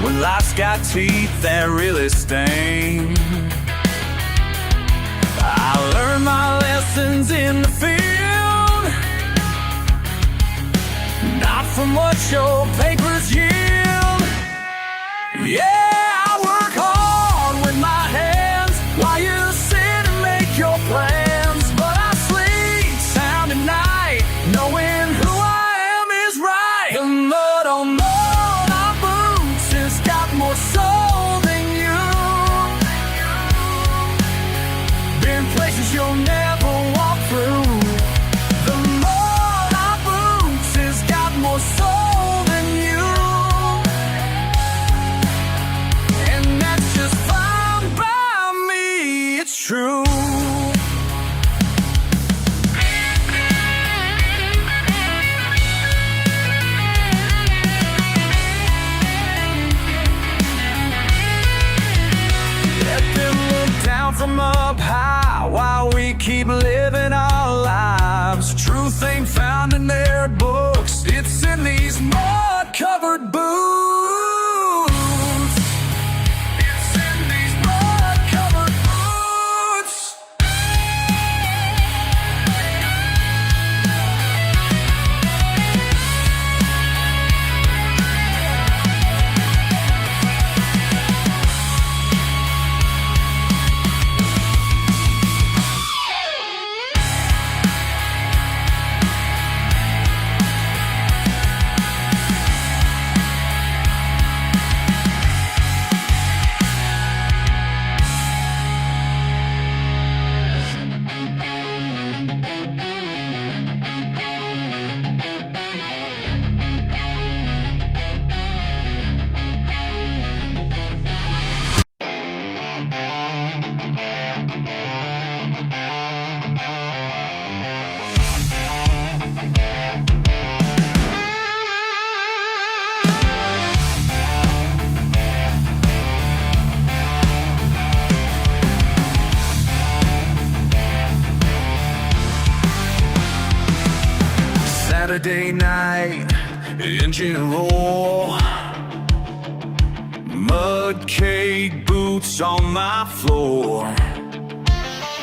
when life's got teeth that really sting. I learned my lessons in the field, not from what your papers yield. Yeah, I work hard with my hands while you sit and make your plans. But I sleep sound at night, knowing who I am is right. The mud on my boots has got more soul than you. Been places you'll never walk through. The mud on boots has got more soul than you. keep living our lives. Truth ain't found in their books, it's in these mud-covered boots. It's in these mud-covered boots. Saturday night, engine roar, mud cake boots on my floor.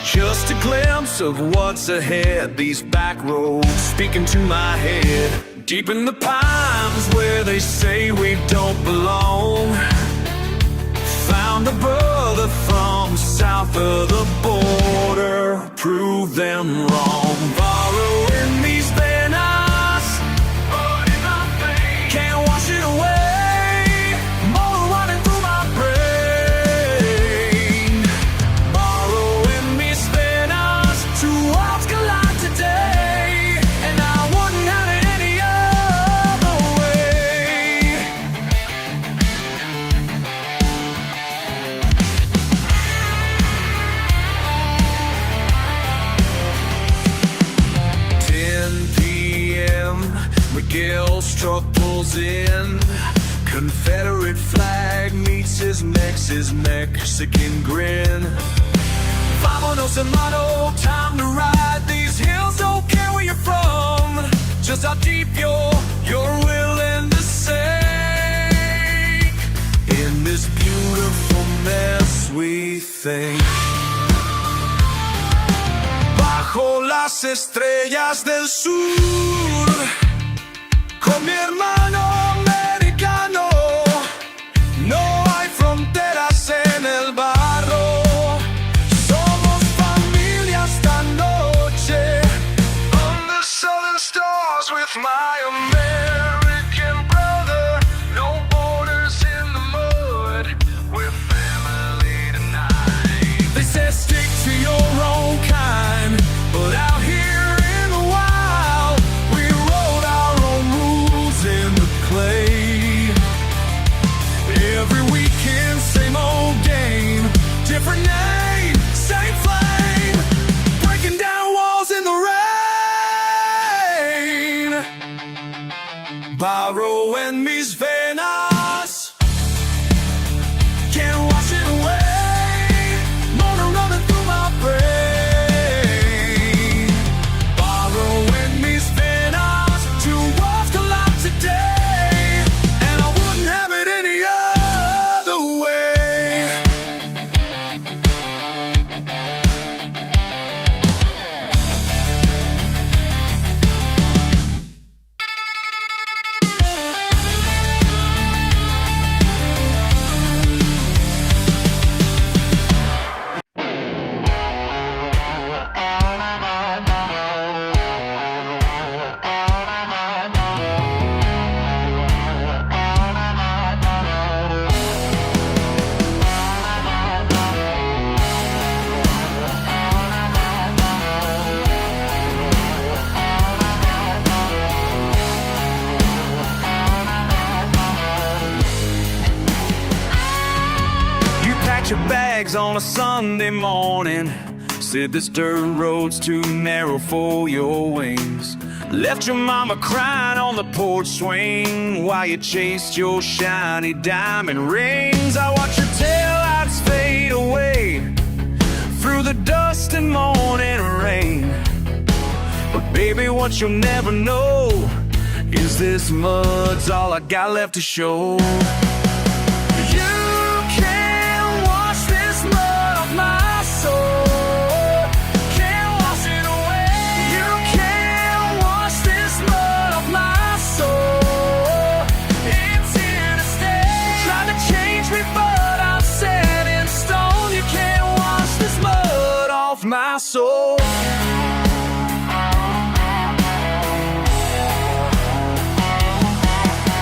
Just a glimpse of what's ahead, these back roads speaking to my head. Deep in the pines where they say we don't belong, found a brother from south of the border, prove them wrong. Borrowing these banners, but in my veins, can't wash it away. More running through my brain. Borrowing these banners, two worlds collide today, and I wouldn't have it any other way. Miguel's truck pulls in, Confederate flag meets his Mexican grin. Vámonos hermano, time to ride these hills, don't care where you're from, just how deep you're willing to sink. In this beautiful mess we think. Bajo las estrellas del sur, con mi hermano americano, no hay fronteras en el barro. Somos familia esta noche, under southern stars with my American brother. No borders in the mud, we're family tonight. They say stick to your own kind, but out here in the wild, we wrote our own rules in the clay. Every weekend, same old game, different name, same flame, breaking down walls in the rain. Borrowing mis venas, can't wash it away. Motor running through my brain. Borrowing mis venas, two worlds collide today, and I wouldn't have it any other way. You packed your bags on a Sunday morning, said this dirt road's too narrow for your wings. Left your mama crying on the porch swing while you chased your shiny diamond rings. I watched your taillights fade away through the dust and morning Baby, what you'll never know is this mud's all I got left to show. You can't wash this mud off my soul. Can't wash it away. You can't wash this mud off my soul. It's here to stay. Trying to change me, but I'm set in stone. You can't wash this mud off my soul.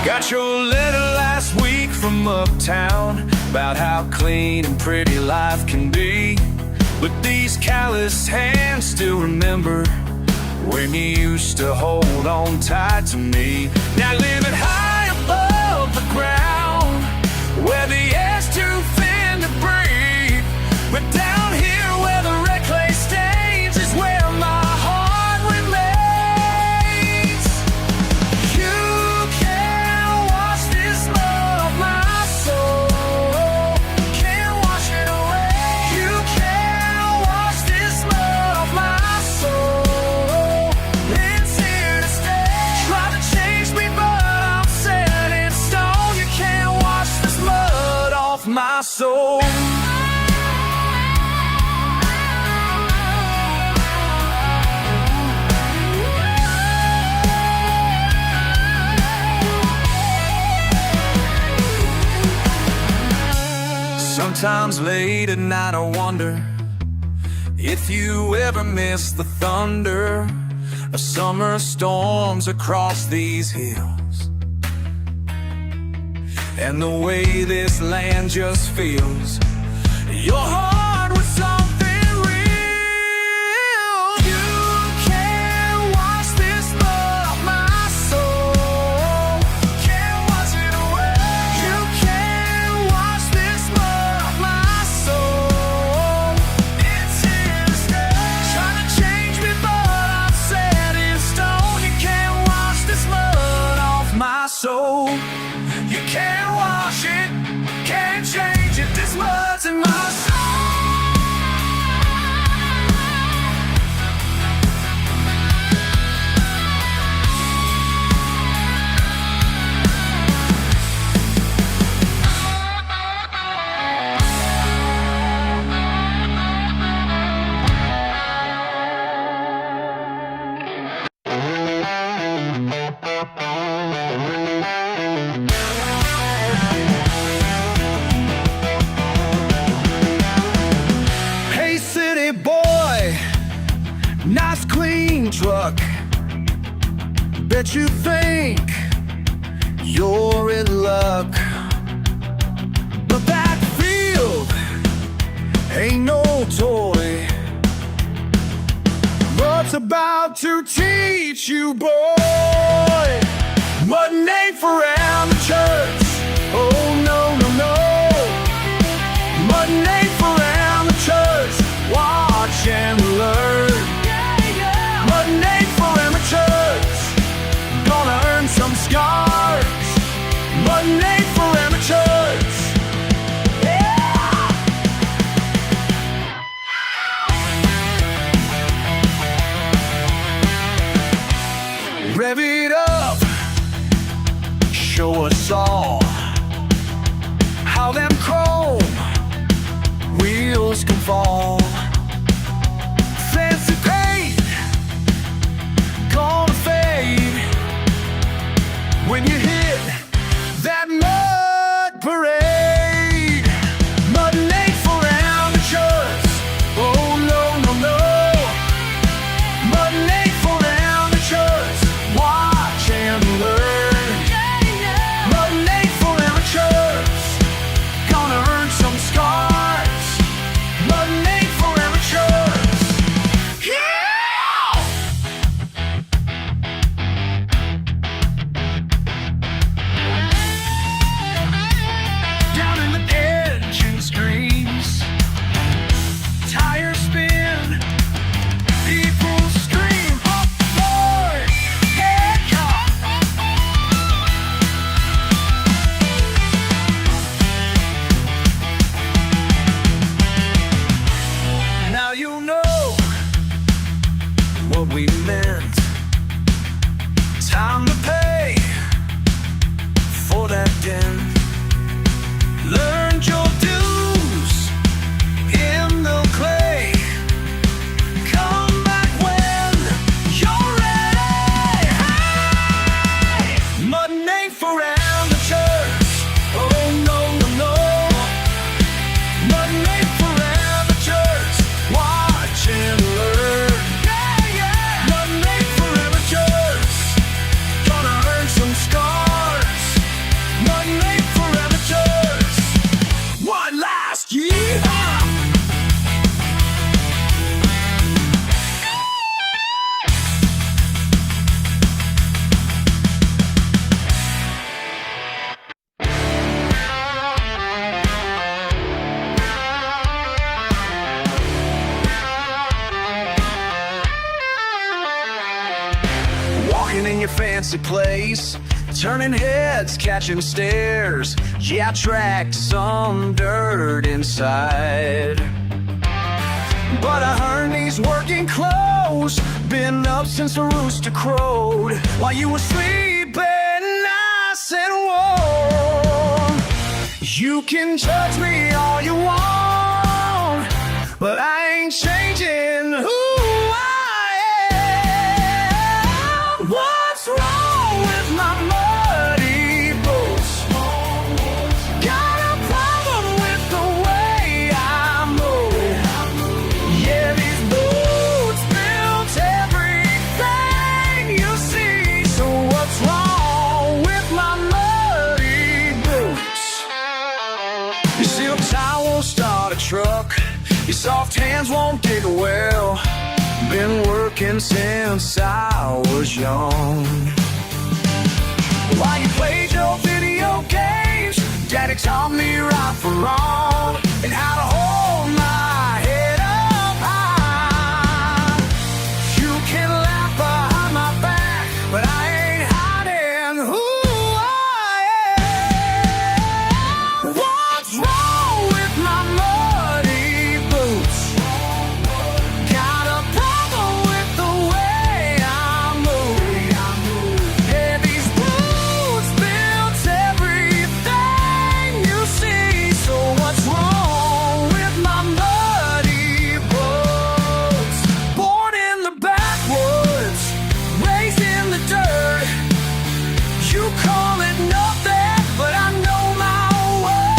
Got your letter last week from uptown about how clean and pretty life can be. But these calloused hands still remember when you used to hold on tight to me. Now living high above the ground, where the air's too thin to breathe. But down here where the red clay stains is where my heart remains. You can't wash this mud off my soul. Can't wash it away. You can't wash this mud off my soul. It's here to stay. Try to change me, but I'm set in stone. You can't wash this mud off my soul. Sometimes late at night I wonder if you ever miss the thunder of summer storms across these hills, and the way this land just feels. Your heart was something real. You can't wash this mud off my soul. Can't wash it away. You can't wash this mud off my soul. It's here to stay. Trying to change me, but I'm set in stone. You can't wash this mud off my soul. You can't wash it, can't change it. This mud's in my soul. Hey city boy, nice clean truck. Bet you think you're in luck, but that field ain't no toy. What's about to teach you, boy? Mud ain't for amateurs. Oh no, no, no. Mud ain't for amateurs. Watch and learn. Mud ain't for amateurs. Gonna earn some scars. Mud ain't for amateurs. Rev it up, show us all how them chrome wheels can fall. Fancy paint gonna fade when you hit that mud parade. Mud ain't for amateurs. Oh no, no, no. Mud ain't for amateurs. Watch and learn. Mud ain't for amateurs. Gonna earn some scars. Mud ain't fancy place, turning heads, catching stares. Yeah, I tracked some dirt inside, but I heard these working clothes been up since the rooster crowed. While you were sleeping, I said, whoa. You can judge me all you want, but I ain't changing who I am. What's wrong with my muddy boots? Got a problem with the way I move. Yeah, these boots built everything you see. So what's wrong with my muddy boots? Your silk tie won't start a truck, your soft hands won't dig a well. Been working since I was young. While you played your video games, Daddy taught me right from wrong and how to hold my head up high. You can laugh behind my back, but I ain't hiding who I am. What's wrong with my muddy boots? Got a problem with the way I move. Yeah, these boots built everything you see. So what's wrong with my muddy boots? Born in the backwoods, raised in the dirt. You call it nothing, but I know my worth.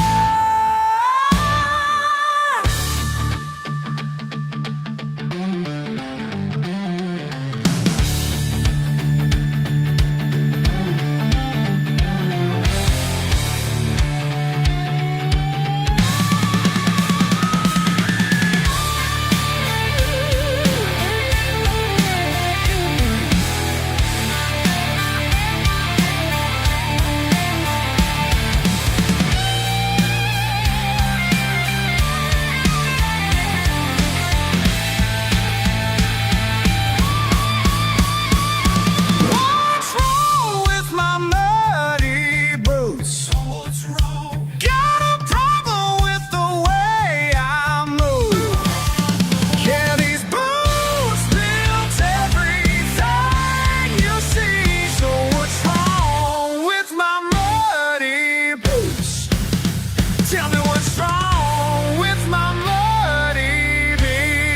What's wrong with my muddy boots? What's wrong? Got a problem with the way I move. Yeah, these boots built everything you see. So what's wrong with my muddy boots? Tell me what's wrong with my muddy boots.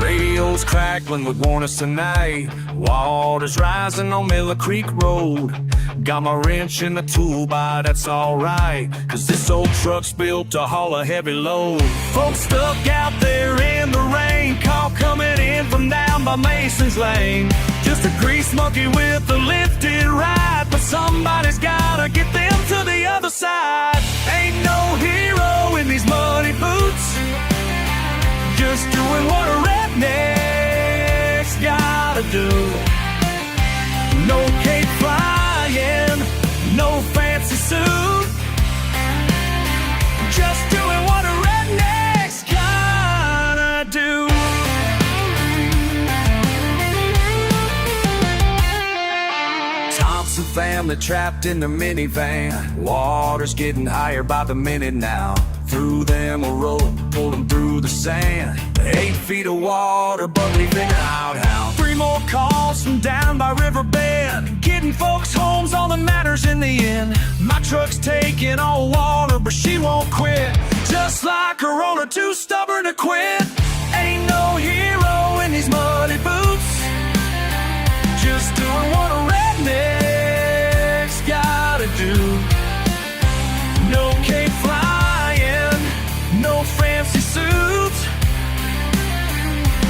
Radio's crackling would warn us tonight. Water's rising on Miller Creek Road. Got my wrench in the tool bar, that's alright, cause this old truck's built to haul a heavy load. Folks stuck out there in the rain, call coming in from down by Mason's Lane. Just a grease monkey with a lifted ride, but somebody's gotta get them to the other side. Ain't no hero in these muddy boots, just doing what a redneck's gotta do. No cape flying, no fancy suit, just doing what a redneck's gotta do. Thompson family trapped in the minivan. Water's getting higher by the minute now. Threw them a rope, pulled them through the sand. 8 feet of water, but we figured out how. 3 more calls from down by Riverbend, getting folks homes, all that matters in the end. My truck's taking on water, but she won't quit. Just like her owner, too stubborn to quit. Ain't no hero in these muddy boots, just doing what a redneck's gotta do. No cape flying, no fancy suits,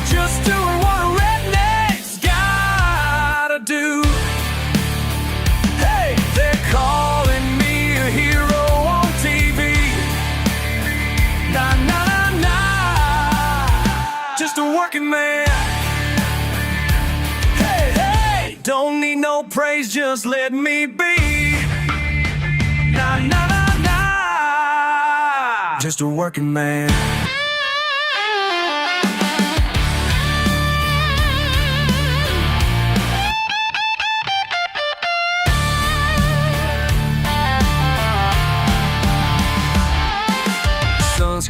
just doing what a redneck's gotta do. no praise, just let me be. Nah, nah, nah, nah. Just a working man.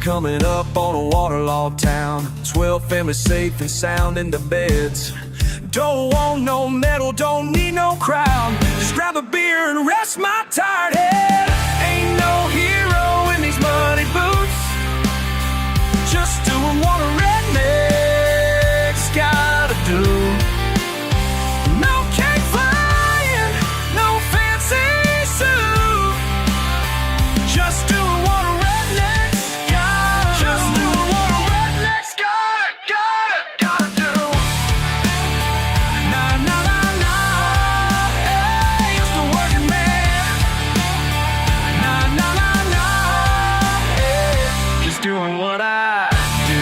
Coming up on a waterlogged town. 12 families safe and sound in the beds. Don't want no medal, don't need no crown. Just grab a beer and rest my tired head. Ain't no hero in these muddy boots, just doing what a redneck's gotta do. No cake flying, no fancy suit, just doing what a doing what I do.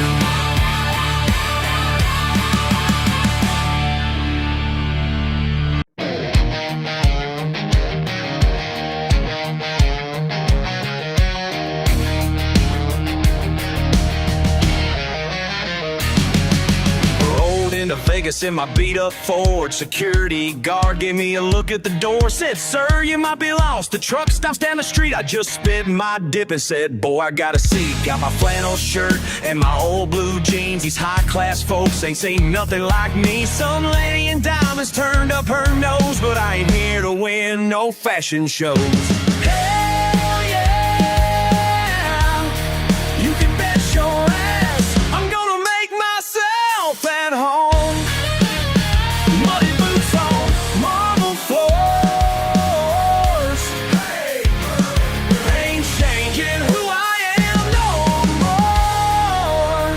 Rolled into Vegas in my beat-up Ford. Security guard gave me a look at the door. Said, sir, you might be lost. The truck stops down the street. I just spit my dip and said, boy, I got a seat. Got my flannel shirt and my old blue jeans. These high-class folks ain't seen nothing like me. Some lady in diamonds turned up her nose, but I ain't here to win no fashion shows. Hell yeah, you can bet your ass I'm gonna make myself at home. Muddy boots on marble floors. Hey, ain't changing who I am no more.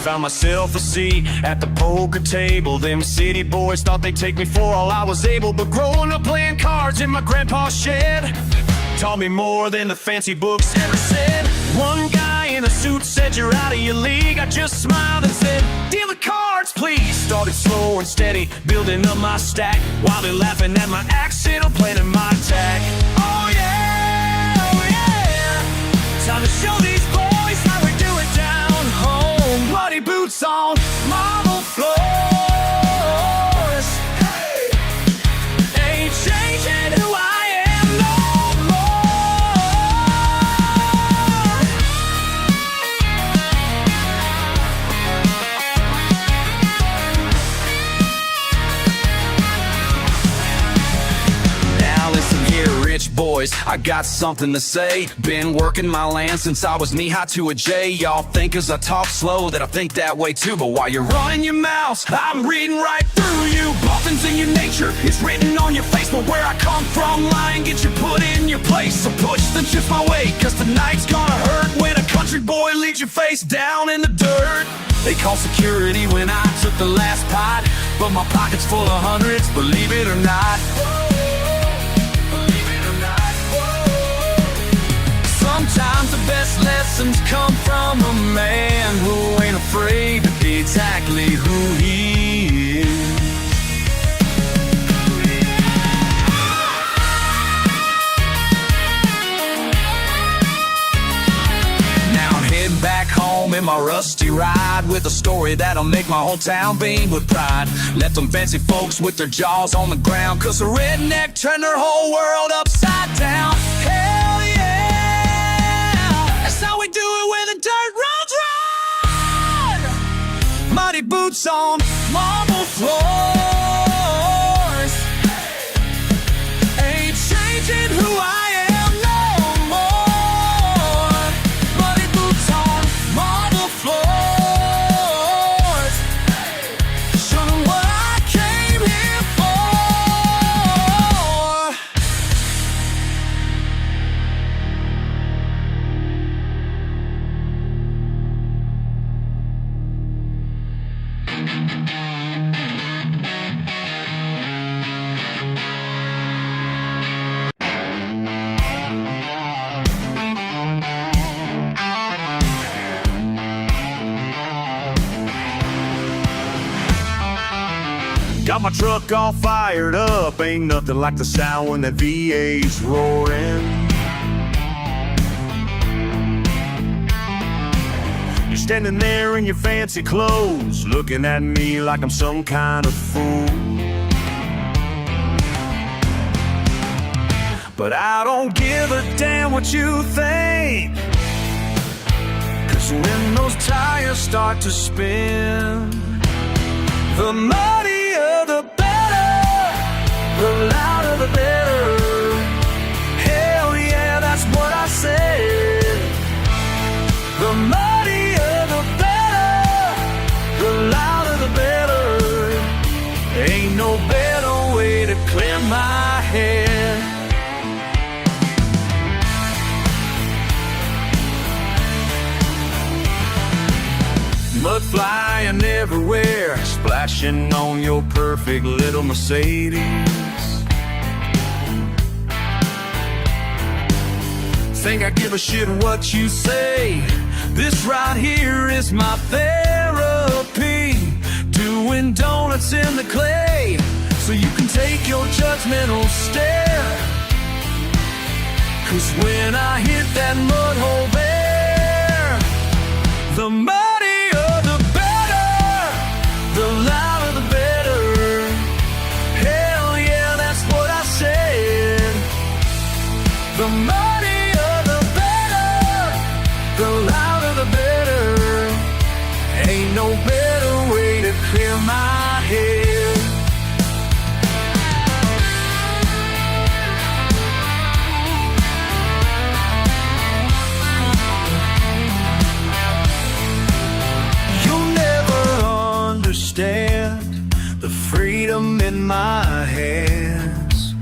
Found myself a seat at the poker table. Them city boys thought they'd take me for all I was able, but growing up playing cards in my grandpa's shed taught me more than the fancy books ever said. One guy in a suit said, you're out of your league. I just smiled and said, deal the cards, please. Started slow and steady, building up my stack, while they're laughing at my accent, I'm planning my attack. Oh yeah, oh yeah, time to show these boys how we do it down home. Muddy boots on marble floors. Hey, ain't changing who I am no rich boys, I got something to say. Been working my land since I was knee-high to a J. Y'all think as I talk slow that I think that way too, but while you're running your mouths, I'm reading right through you. Nothing's in your nature, it's written on your face, but where I come from, lying get you put in your place. So push the chips my way, cause tonight's gonna hurt when a country boy leaves your face down in the dirt. They called security when I took the last pot, but my pocket's full of hundreds, believe it or not. Sometimes the best lessons come from a man who ain't afraid to be exactly who he is. Now I'm heading back home in my rusty ride with a story that'll make my whole town beam with pride. Left them fancy folks with their jaws on the ground, cause a redneck turned their whole world upside down. Hell yeah, that's how we do it where the dirt roads run. Muddy boots on marble floors. Ain't changing who I am no more. Muddy boots on marble floors. Show them what I came here for. Got my truck all fired up, ain't nothing like the sound when that V8's roaring. You're standing there in your fancy clothes, looking at me like I'm some kind of fool. But I don't give a damn what you think, 'cause when those tires start to spin, the muddier the better, the louder the better. Hell yeah, that's what I said. The muddier the better, the louder the better. Ain't no better way to clear my head. Mud flying everywhere, splashing on your perfect little Mercedes. Think I give a shit what you say? This right here is my therapy. Doing donuts in the clay, so you can take your judgmental stare. 'Cause when I hit that mud hole there, the muddier the better, the louder the better. Hell yeah, that's what I said. The muddier the better, the louder the better. Ain't no better way to clear my head. You'll never understand the freedom in my hands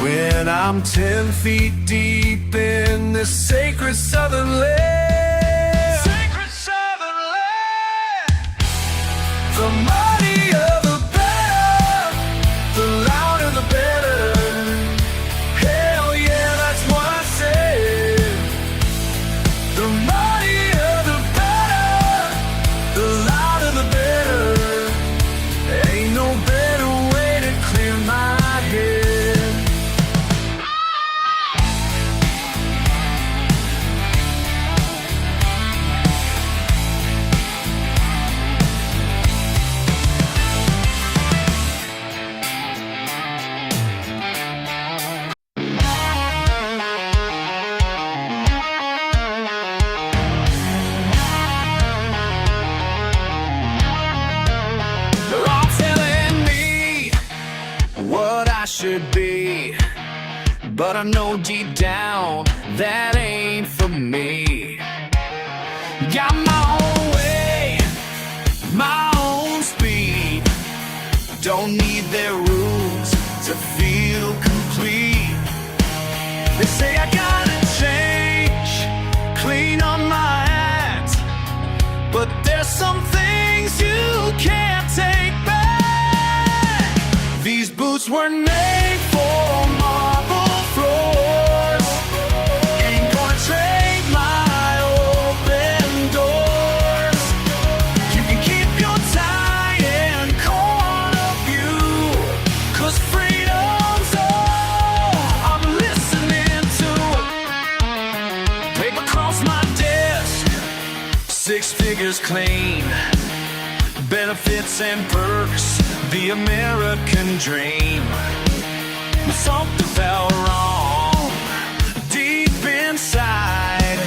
when I'm 10 feet deep in this sacred southern land. Sacred southern land. The muddier the better, the louder the better. Hell yeah, that's what I said. The muddier the better, the louder the better. Ain't no better way to clear my head. They're all telling me what I should be, but I know deep down that ain't for me. Got my own way, my own speed. Don't need their rules to feel complete. They say I gotta change, clean up my act, but there's some things you can't take back. These boots weren't made for marble floors. Ain't gonna trade my open doors. You can keep your tie and corner view, 'cause freedom's all I'm listening to. Paper across my desk, 6 figures clean, benefits and perks, the American dream. But something felt wrong deep inside,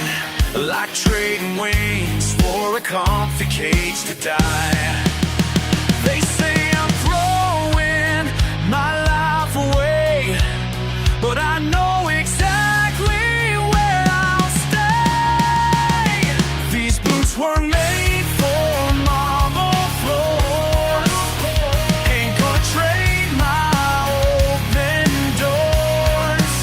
like trading wings for a comfy cage to die. They say I'm throwing my life away, but I know exactly where I'll stay. These boots were made for marble floors. Ain't gonna trade my open doors.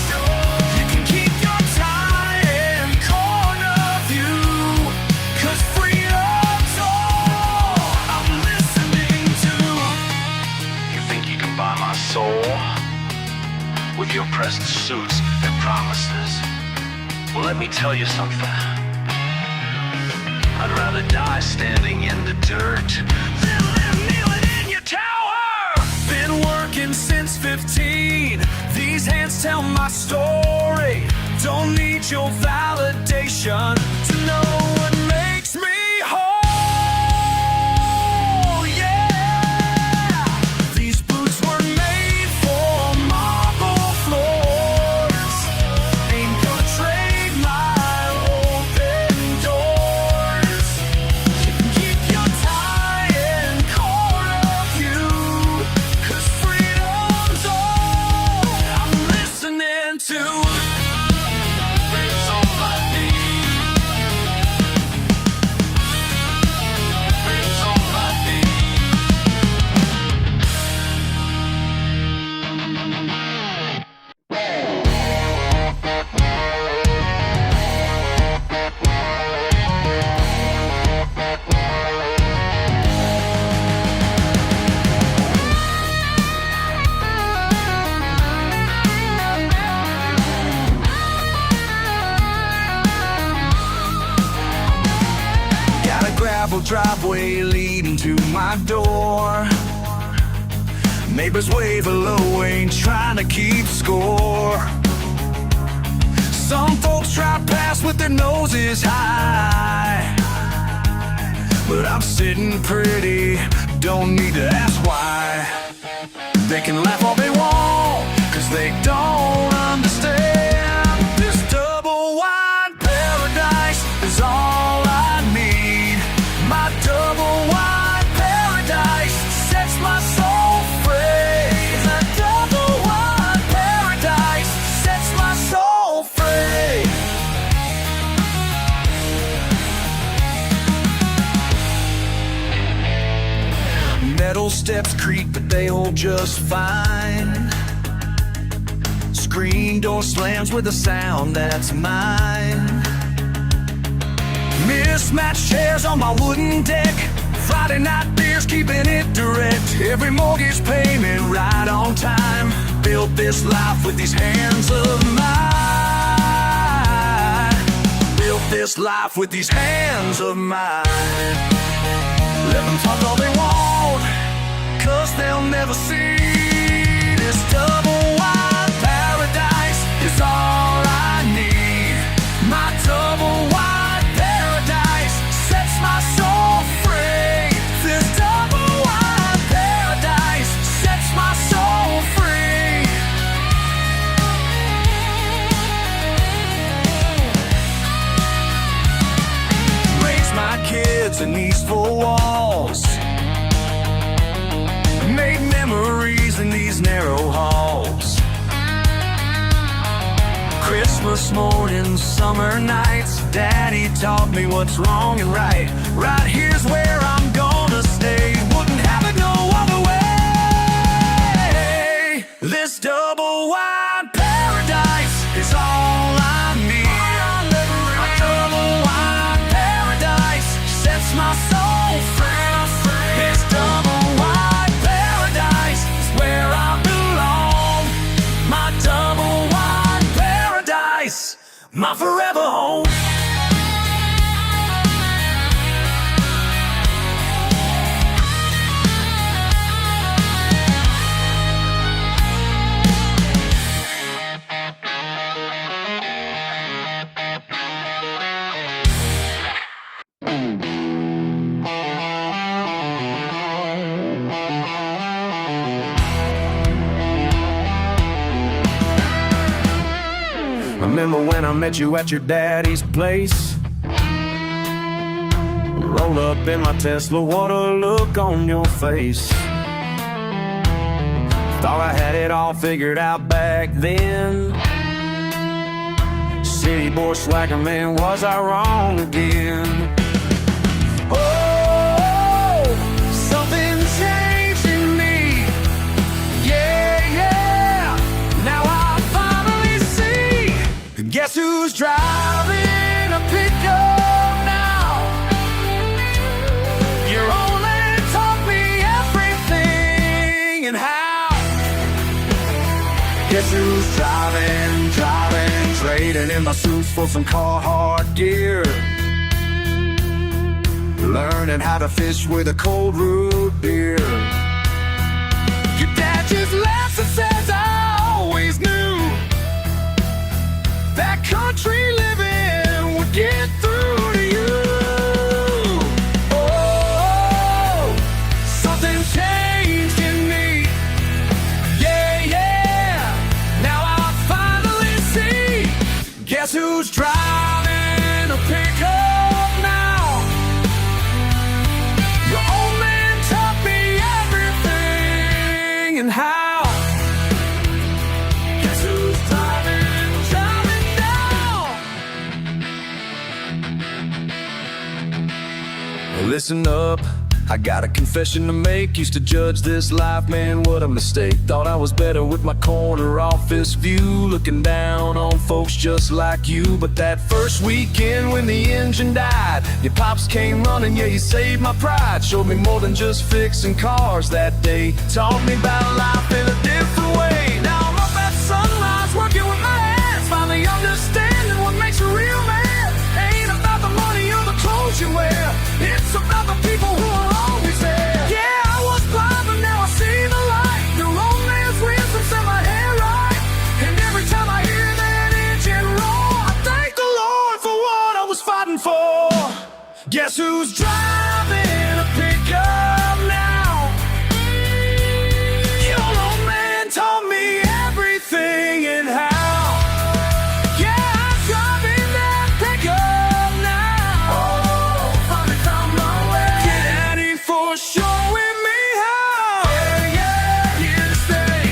You can keep your tie and corner view, 'cause freedom's all I'm listening to. You think you can buy my soul with your present suits and promises? Well, let me tell you something. I'd rather die standing in the dirt than live kneeling in your tower. Been working since 15. These hands tell my story. Don't need your validation to know what makes me whole. Yeah, these boots were made for marble floors. Ain't gonna trade my open doors. Keep your tie and cord of you, 'cause freedom's all I'm listening to. Driveway leading to my door. Neighbors way below, ain't trying to keep score. Some folks drive past with their noses high, but I'm sitting pretty, don't need to ask why. They can laugh all they want, 'cause they don't understand. This double wide paradise is all I need. My double wide paradise sets my soul free. The double wide paradise sets my soul free. Metal steps creak, but they hold just fine. Screen door slams with a sound that's mine. Mismatched chairs on my wooden deck. Friday night beers keeping it direct. Every mortgage payment right on time. Built this life with these hands of mine. Built this life with these hands of mine. Let them talk all they want, 'cause they'll never see. This double wide paradise is all I need. My double wide paradise sets my soul free. This double wide paradise sets my soul free. Raised my kids in these four walls. Made memories in these narrow halls. Christmas mornings, summer nights, Daddy taught me what's wrong and right. Right here's where I'm gonna stay. Wouldn't have it no other way. This double wide paradise is all I need. My double wide paradise sets my soul free. This double wide paradise is where I belong. My double wide paradise, my forever home. Remember when I met you at your daddy's place? Rolled up in my Tesla, what a look on your face. Thought I had it all figured out back then. City boy slacker, man, was I wrong again? Oh, something changed in me. Yeah, yeah, now I finally see. Guess who's driving a pickup now? You only taught me everything and how. Guess who's driving, trading in my suits for some Carhartt gear. learning how to fish with a cold root beer. Your dad just laughs and says, I always knew that country living would get through to you. Oh, something changed in me. Yeah, yeah, now I finally see. Guess who's driving a pickup now? Your old man taught me everything and how. Guess who's driving now? Listen up, I got a confession to make. Used to judge this life, man, what a mistake. Thought I was better with my corner office view, looking down on folks just like you. But that first weekend when the engine died, your pops came running, yeah, you saved my pride. Showed me more than just fixing cars that day. Taught me about life in a different way. Now I'm up at sunrise, working with my hands, finally understanding what makes a real man. Ain't about the money or the clothes you wear, it's about the people who are always there. Yeah, I was blind, but now I see the light. The romance wisdom set my hair right. And every time I hear that engine roar, I thank the Lord for what I was fighting for. Guess who's driving a pickup now? Your old man taught me everything and how. Yeah, I'm driving that pickup now. Oh, finally found my way. Get Daddy for showing me how. Yeah, yeah, here to stay.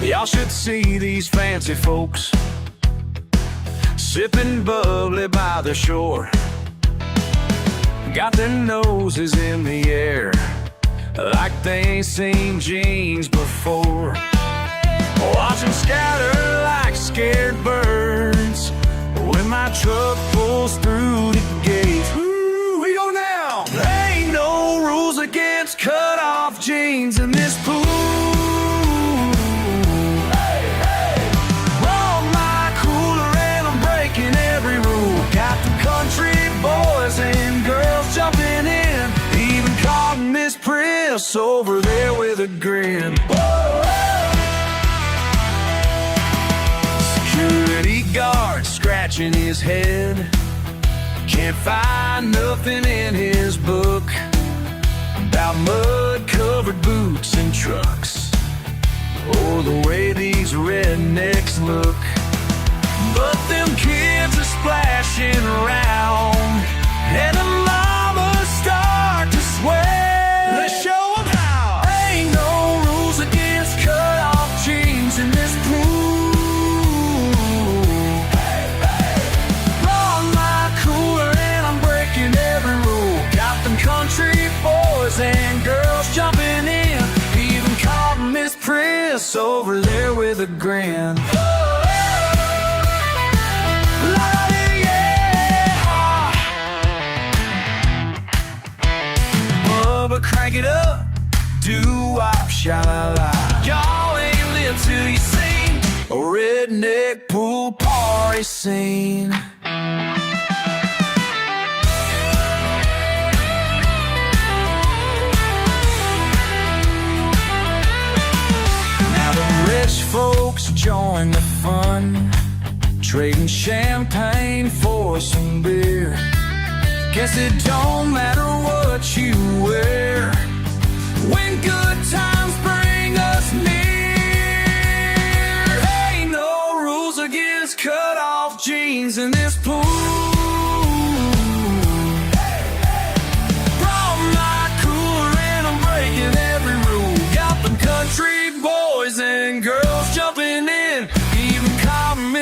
Y'all should see these fancy folks sipping bubbly by the shore. Got their noses in the air like they ain't seen jeans before. Watch them scatter like scared birds when my truck pulls through the gate. Ooh, we go now. There ain't no rules against cut-off jeans in this pool. Boys and girls jumping in, even caught Miss Priss over there with a grin. Whoa! Security guard scratching his head, can't find nothing in his book about mud-covered boots and trucks, or the way these rednecks look. But them kids are splashing around, and the llamas start to swear. Let's show them how. Ain't no rules against cut-off jeans in this pool. Hey, hey. Run my cooler and I'm breaking every rule. Got them country boys and girls jumping in, even caught Miss Priss over there with a grin. But crank it up, doo-wop, sha-la-la. Y'all ain't live till you seen a redneck pool party scene. Now the rich folks join the fun, trading champagne for some beer. Guess it don't matter what you wear when good times bring us near. Ain't no rules against cut-off jeans in this pool.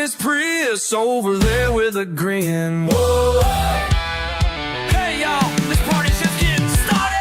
his Prius over there with a grin. Whoa. Hey y'all, this party's just getting started.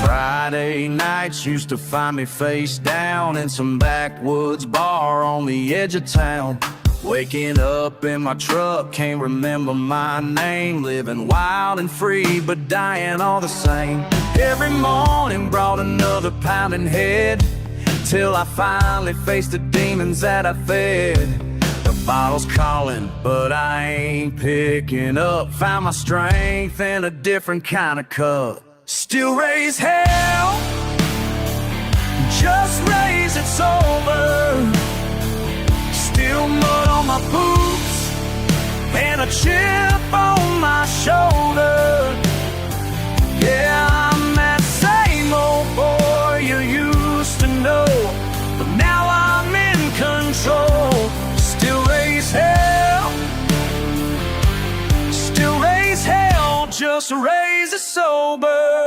Friday nights used to find me face down in some backwoods bar on the edge of town. Waking up in my truck, can't remember my name. Living wild and free, but dying all the same. Every morning brought another pounding head, till I finally faced the demons that I fed. The bottle's calling, but I ain't picking up. Found my strength in a different kind of cup. Still raise hell, just raise it sober. Still mud on my boots and a chip on my shoulder. Yeah, I'm that same old boy you used to know, but now I'm in control. Still raise hell, still raise hell, just raise it sober.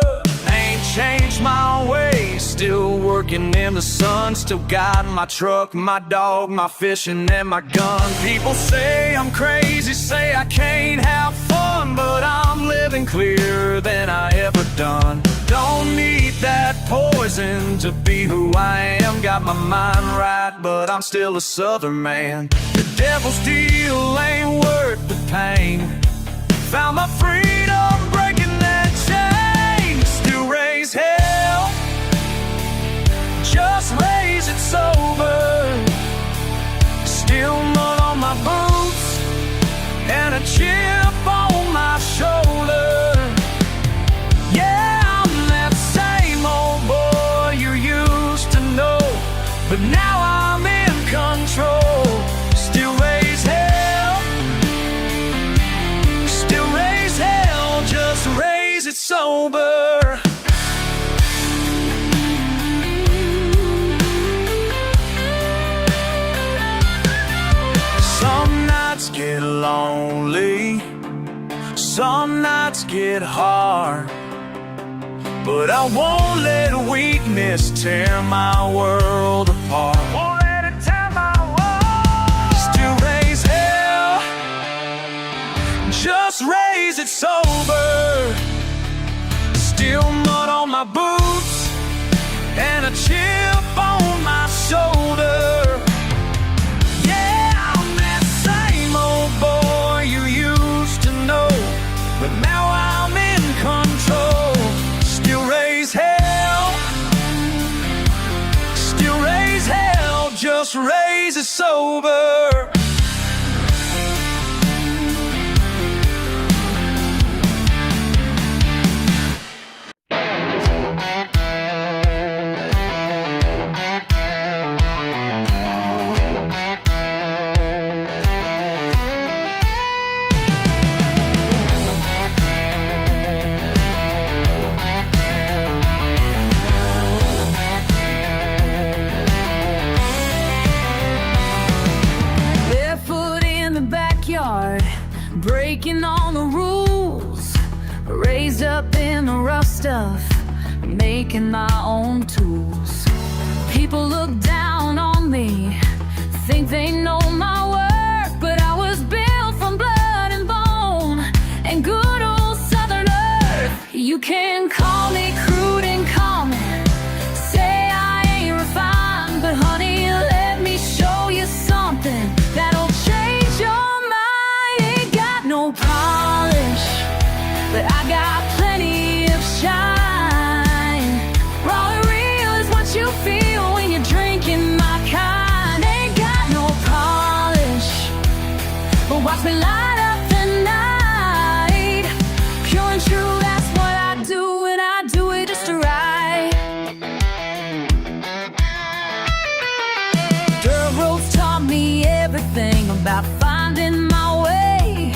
Ain't changed my ways, still working in the sun. Still got my truck, my dog, my fishing and my gun. People say I'm crazy, say I can't have fun, but I'm living clearer than I ever done. Don't need that poison to be who I am. Got my mind right, but I'm still a southern man. The devil's deal ain't worth the pain. Found my freedom breaking that chain. Still raise hell, just raise it sober. Still mud on my boots and a chip on my shoulder. Yeah, I'm that same old boy you used to know, but now I'm in control. Still raise hell, still raise hell, just raise it sober. Some nights get lonely, some nights get hard, but I won't let weakness tear my world apart. Won't let it tear my world. Still raise hell, just raise it sober. Still mud on my boots and a chip on my shoulder. Yeah, I'm that same old boy you used to know, but now I'm in control. Still raise hell, still raise hell, just raise it sober. Breaking all the rules, raised up in the rough stuff, making my own tools. People look down on me, think they know my work, but I was built from blood and bone and good old Southern earth. You can call me crude and common, say I ain't refined, but honey, let me show you something that'll change your no polish, but I got plenty of shine. Raw and real is what you feel when you're drinking my kind. Ain't got no polish, but watch me light up the night. Pure and true, that's what I do, and I do it just right. Dirt roads taught me everything about finding my way.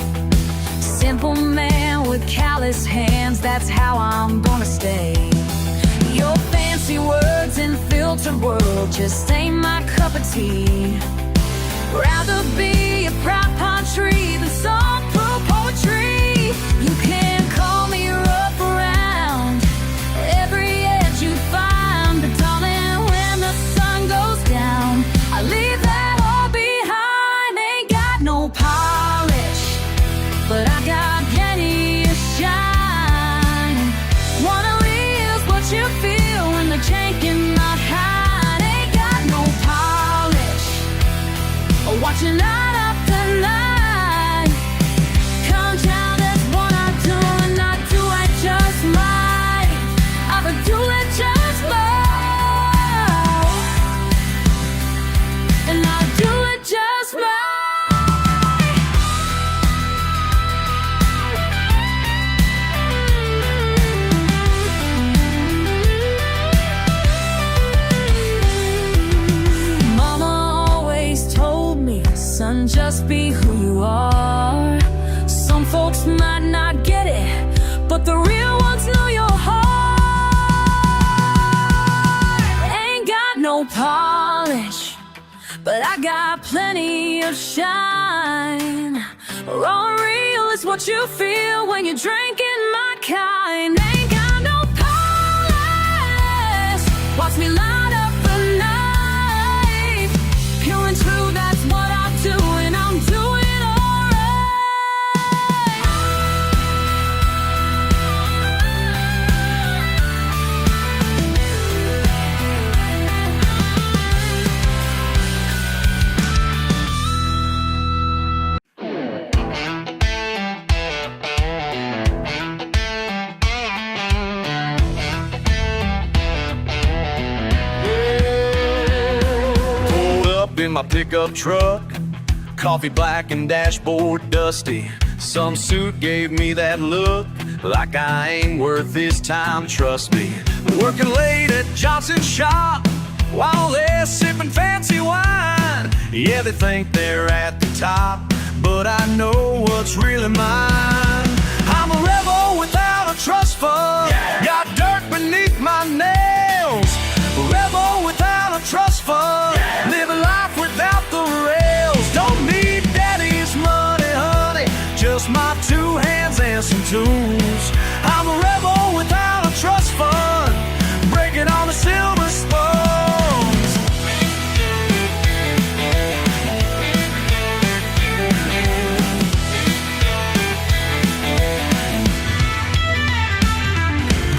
Simple man with callous hands, that's how I'm gonna stay. Your fancy words and filtered world just ain't my cup of tea. Rather be a proud pine tree than some poor poetry. You can call me rough around every edge you find, but darling, when the sun goes down, I leave that all behind. Ain't got no polish, but I got plenty of shine. Wanna reveal what you feel when the jank in my hide. Ain't got no polish, watching night after night. Come down, that's what I do, and I do it just right. I would do it just right, and I do it just right. Son, just be who you are. Some folks might not get it, but the real ones know your heart. Ain't got no polish, but I got plenty of shine. Raw and real is what you feel when you're drinking my kind. Ain't got no polish, watch me light up the night. Pure and true, that's what I do, and I'm doing alright. Pulled up in my pickup truck, coffee black and dashboard dusty. Some suit gave me that look, like I ain't worth his time, trust me. Working late at Johnson's shop, while they're sipping fancy wine. Yeah, they think they're at the top, but I know what's really mine. I'm a rebel without a trust fund, got dirt beneath my nails. Rebel without a trust fund, living life without the rails. Don't need daddy's money, honey, just my 2 hands and some tools. I'm a rebel without a trust fund, breaking all the silver spoons.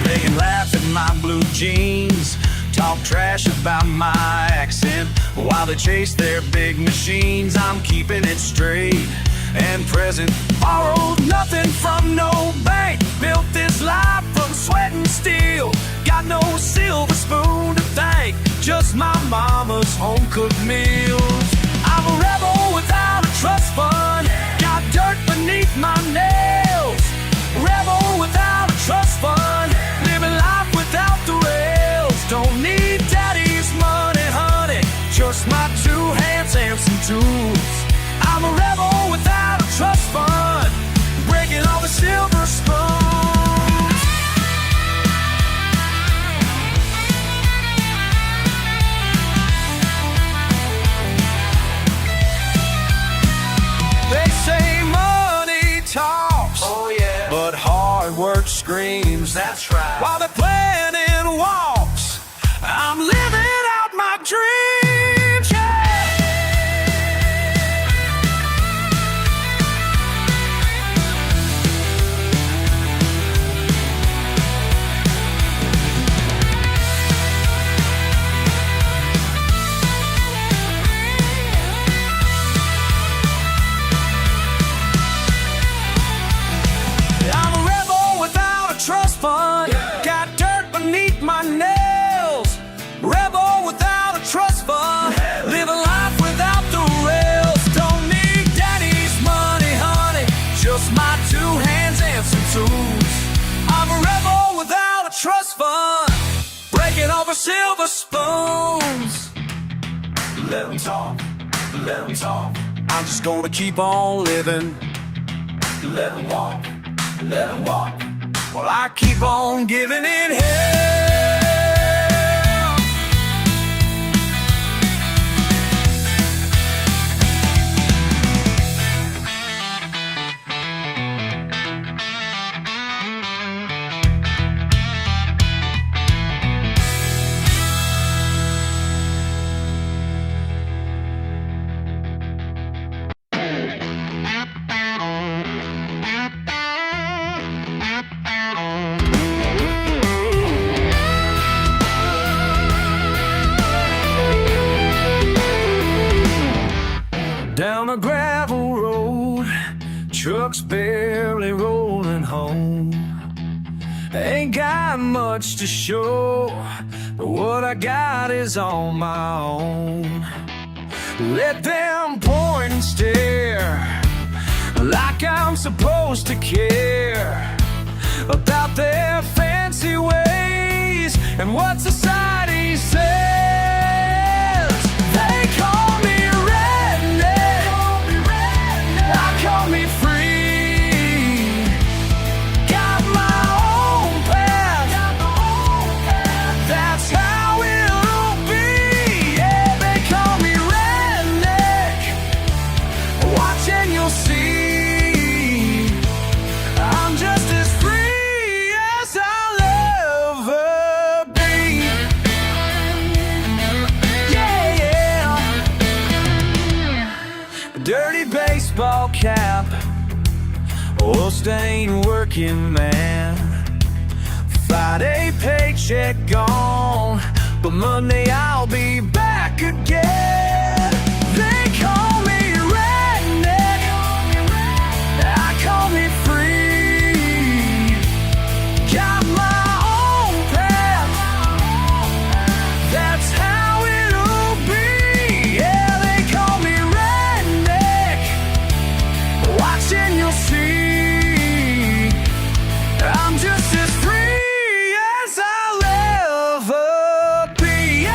They can laugh at my blue jeans, talk trash about my accent, while they chase their big machines. I'm keeping it straight and present. Borrowed nothing from no bank, built this life from sweat and steel. Got no silver spoon to thank, just my mama's home-cooked meals. I'm a rebel without a trust fund, got dirt beneath my nails. Rebel without a trust fund, living life without the rails. Don't need daddy's money, honey, just my 2 hands and some tools. I'm a rebel without a trust fund, breaking all the silver spoons. They say money talks, oh yeah, but hard work screams. That's right. While they're planning walks, I'm living out my dreams. Yeah. I'm a rebel without a trust fund, got dirt beneath my nails. Rebel without a trust fund, live a life without the rails. Don't need daddy's money, honey, just my 2 hands and some tools. I'm a rebel without a trust fund, breaking over silver spoons. Let them talk, let them talk. I'm just gonna keep on living. Let them walk, let him walk. Well, I keep on giving it hell. Down a gravel road, trucks barely rolling home. Ain't got much to show, but what I got is on my own. Let them point and stare like I'm supposed to care about their fancy ways and what society says. They call me redneck, I call me free. Got my own path, that's how it'll be. Yeah, they call me redneck, watch and you'll see. I'm just as free as I'll ever be. Yeah, yeah. Dirty baseball cap, old-stained working man. Friday paycheck gone, but Monday I'll be back again. They call me redneck, I call me free. Got my own path, that's how it'll be. Yeah, they call me redneck, watch and you'll see. I'm just as free as I'll ever be.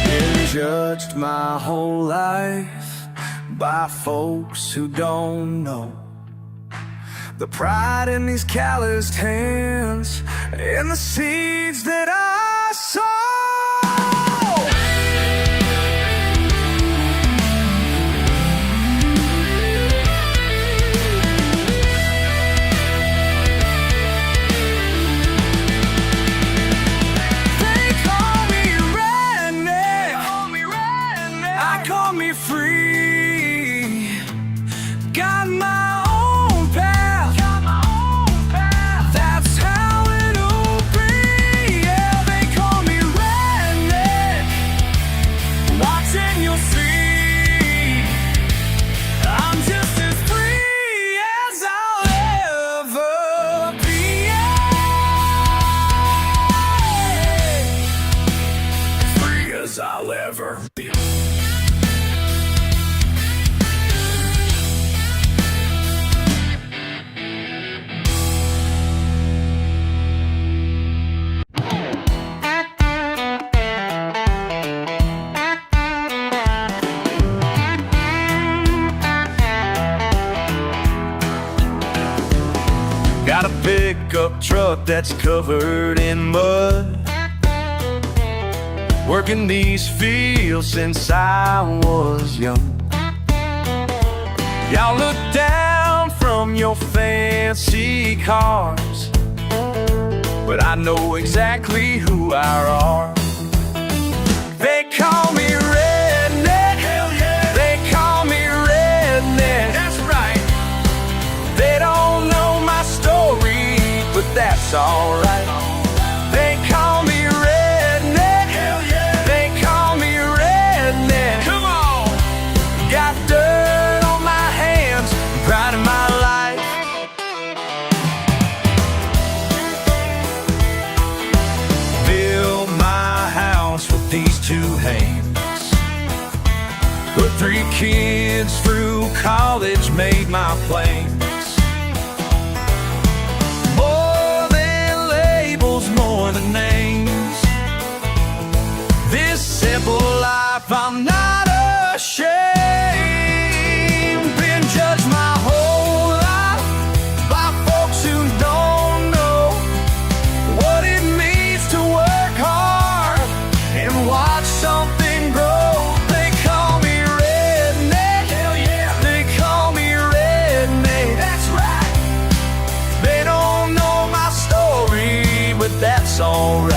Been judged my whole life by folks who don't know the pride in these calloused hands and the seeds that I sow. They call me redneck, I call me free. Got my own path, that's how it'll be. Yeah, they call me redneck, watch and you'll see. I'm just as free as I'll ever be. Yeah. Free as I'll ever be. Got a pickup truck that's covered in mud, working these fields since I was young. Y'all look down from your fancy cars, but I know exactly who I are. They call me redneck, hell yeah. They call me redneck, that's right. They don't know my story, but that's alright. They call me redneck, hell yeah. They call me redneck. Come on! Got dirt on my hands, pride in my life. Build my house with these two hands. Put 3 kids through college, made my plans. it's alright.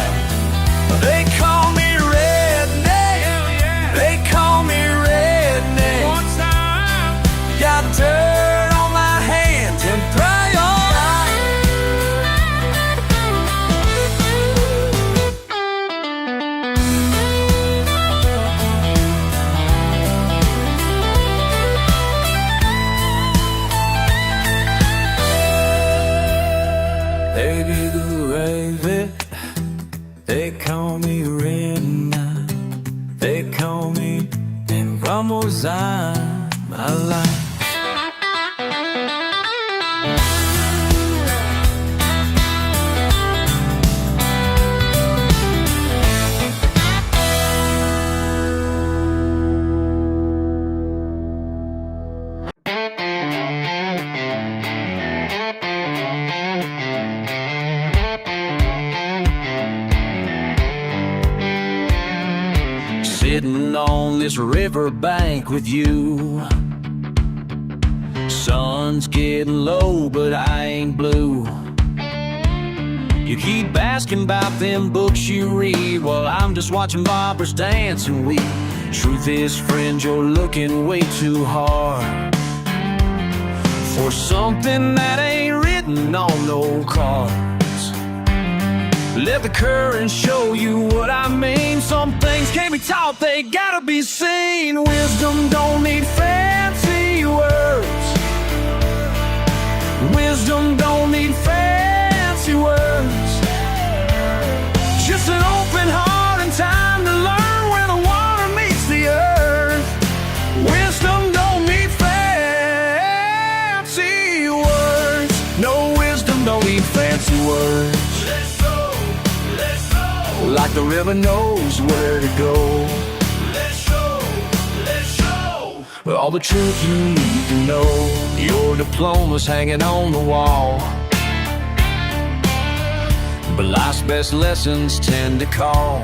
They call me redneck, they call me redneck. One time. Got dirt on my hands and priorities. They be the they call me redneck, they call me and vamos a my life. Sitting on this riverbank with you. Sun's getting low, but I ain't blue. You keep asking about them books you read, while I'm just watching boppers dance and weep. Truth is, friend, you're looking way too hard for something that ain't written on no cards. Let the current show you what I mean. Some things can't be taught, they gotta be seen. Wisdom don't need fancy words. Wisdom don't need fancy words. Just an open heart and time to learn where the water meets the earth. Wisdom don't need fancy words. No, wisdom don't need fancy words. Like the river knows where to go. Let's show all the truth you need to know. Your diploma's hanging on the wall, but life's best lessons tend to call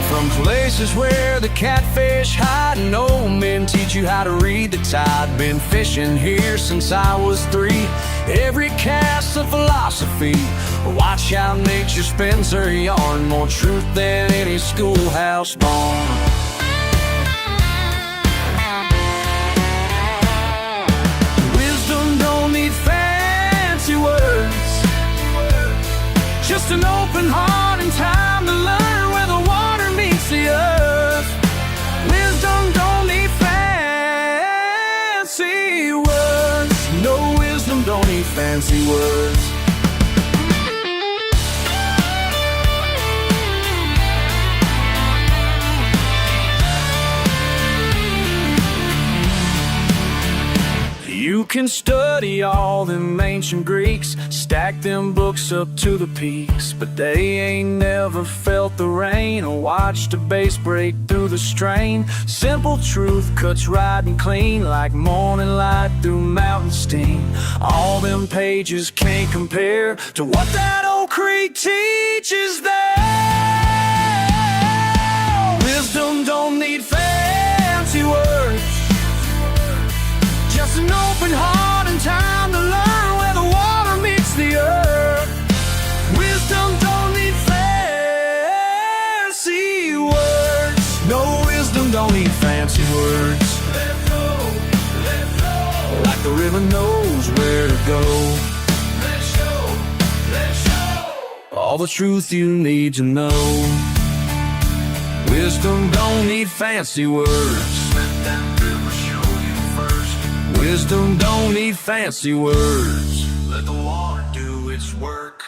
from places where the catfish hide, and old men teach you how to read the tide. Been fishing here since I was 3. Every cast's a philosophy. Watch how nature spins her yarn. More truth than any schoolhouse barn. Wisdom don't need fancy words. Just an open heart and time to learn where the water meets the earth. Wisdom don't need fancy words. No, wisdom don't need fancy words. You can study all them ancient Greeks, stack them books up to the peaks, but they ain't never felt the rain or watched a bass break through the strain. Simple truth cuts right and clean like morning light through mountain steam. All them pages can't compare to what that old creek teaches there. Wisdom don't need fancy words. Just an open heart and time to learn where the water meets the earth. Wisdom don't need fancy words. No, wisdom don't need fancy words. Let go, let go. Like the river knows where to go. Let's show all the truth you need to know. Wisdom don't need fancy words. Wisdom don't need fancy words. Let the water do its work.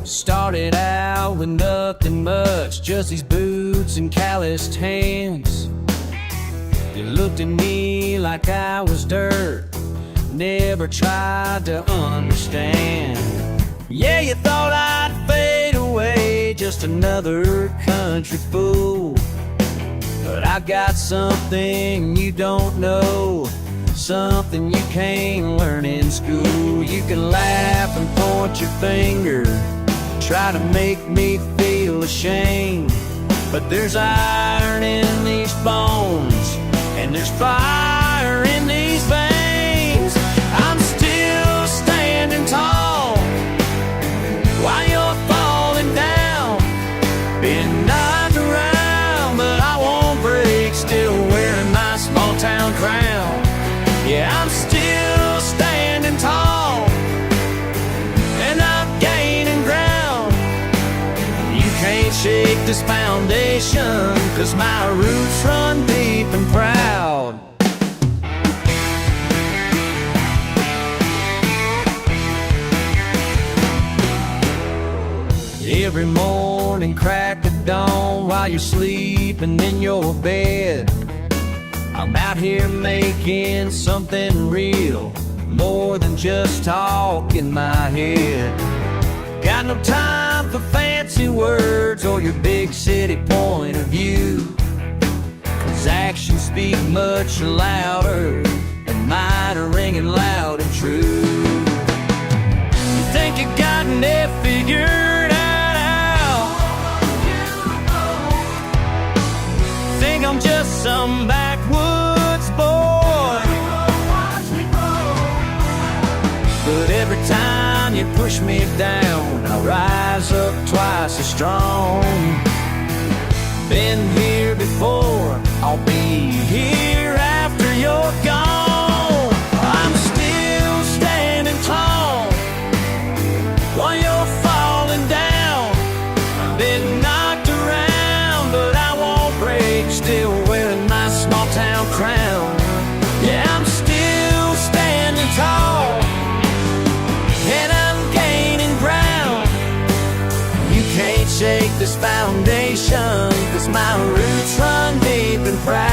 Started out with nothing much, just these boots and calloused hands. You looked at me like I was dirt, never tried to understand. Yeah, you thought I'd fade away, just another country fool. But I got something you don't know, something you can't learn in school. You can laugh and point your finger, try to make me feel ashamed, but there's iron in these bones, and there's fire in these veins. I'm still standing tall while you're falling down. Been knocked around, but I won't break. Still wearing my small town crown. Yeah, I'm still standing tall, and I'm gaining ground. You can't shake this foundation, 'cause my roots run deep and proud. Every morning, crack of dawn, while you're sleeping in your bed, I'm out here making something real, more than just talk in my head. Got no time for fancy words or your big city point of view, 'cause actions speak much louder, and mine are ringing loud and true. You think you gotten it figured out? Think I'm just some backwoods boy? But every time you push me down, I rise up twice as strong. Been here before, I'll be here after you're gone. I'm still standing tall while you're falling down. Been knocked around, but I won't break. Still wearing my small town crown. Yeah, I'm still standing tall, and I'm gaining ground. You can't shake this foundation, 'cause my roots run deep and proud.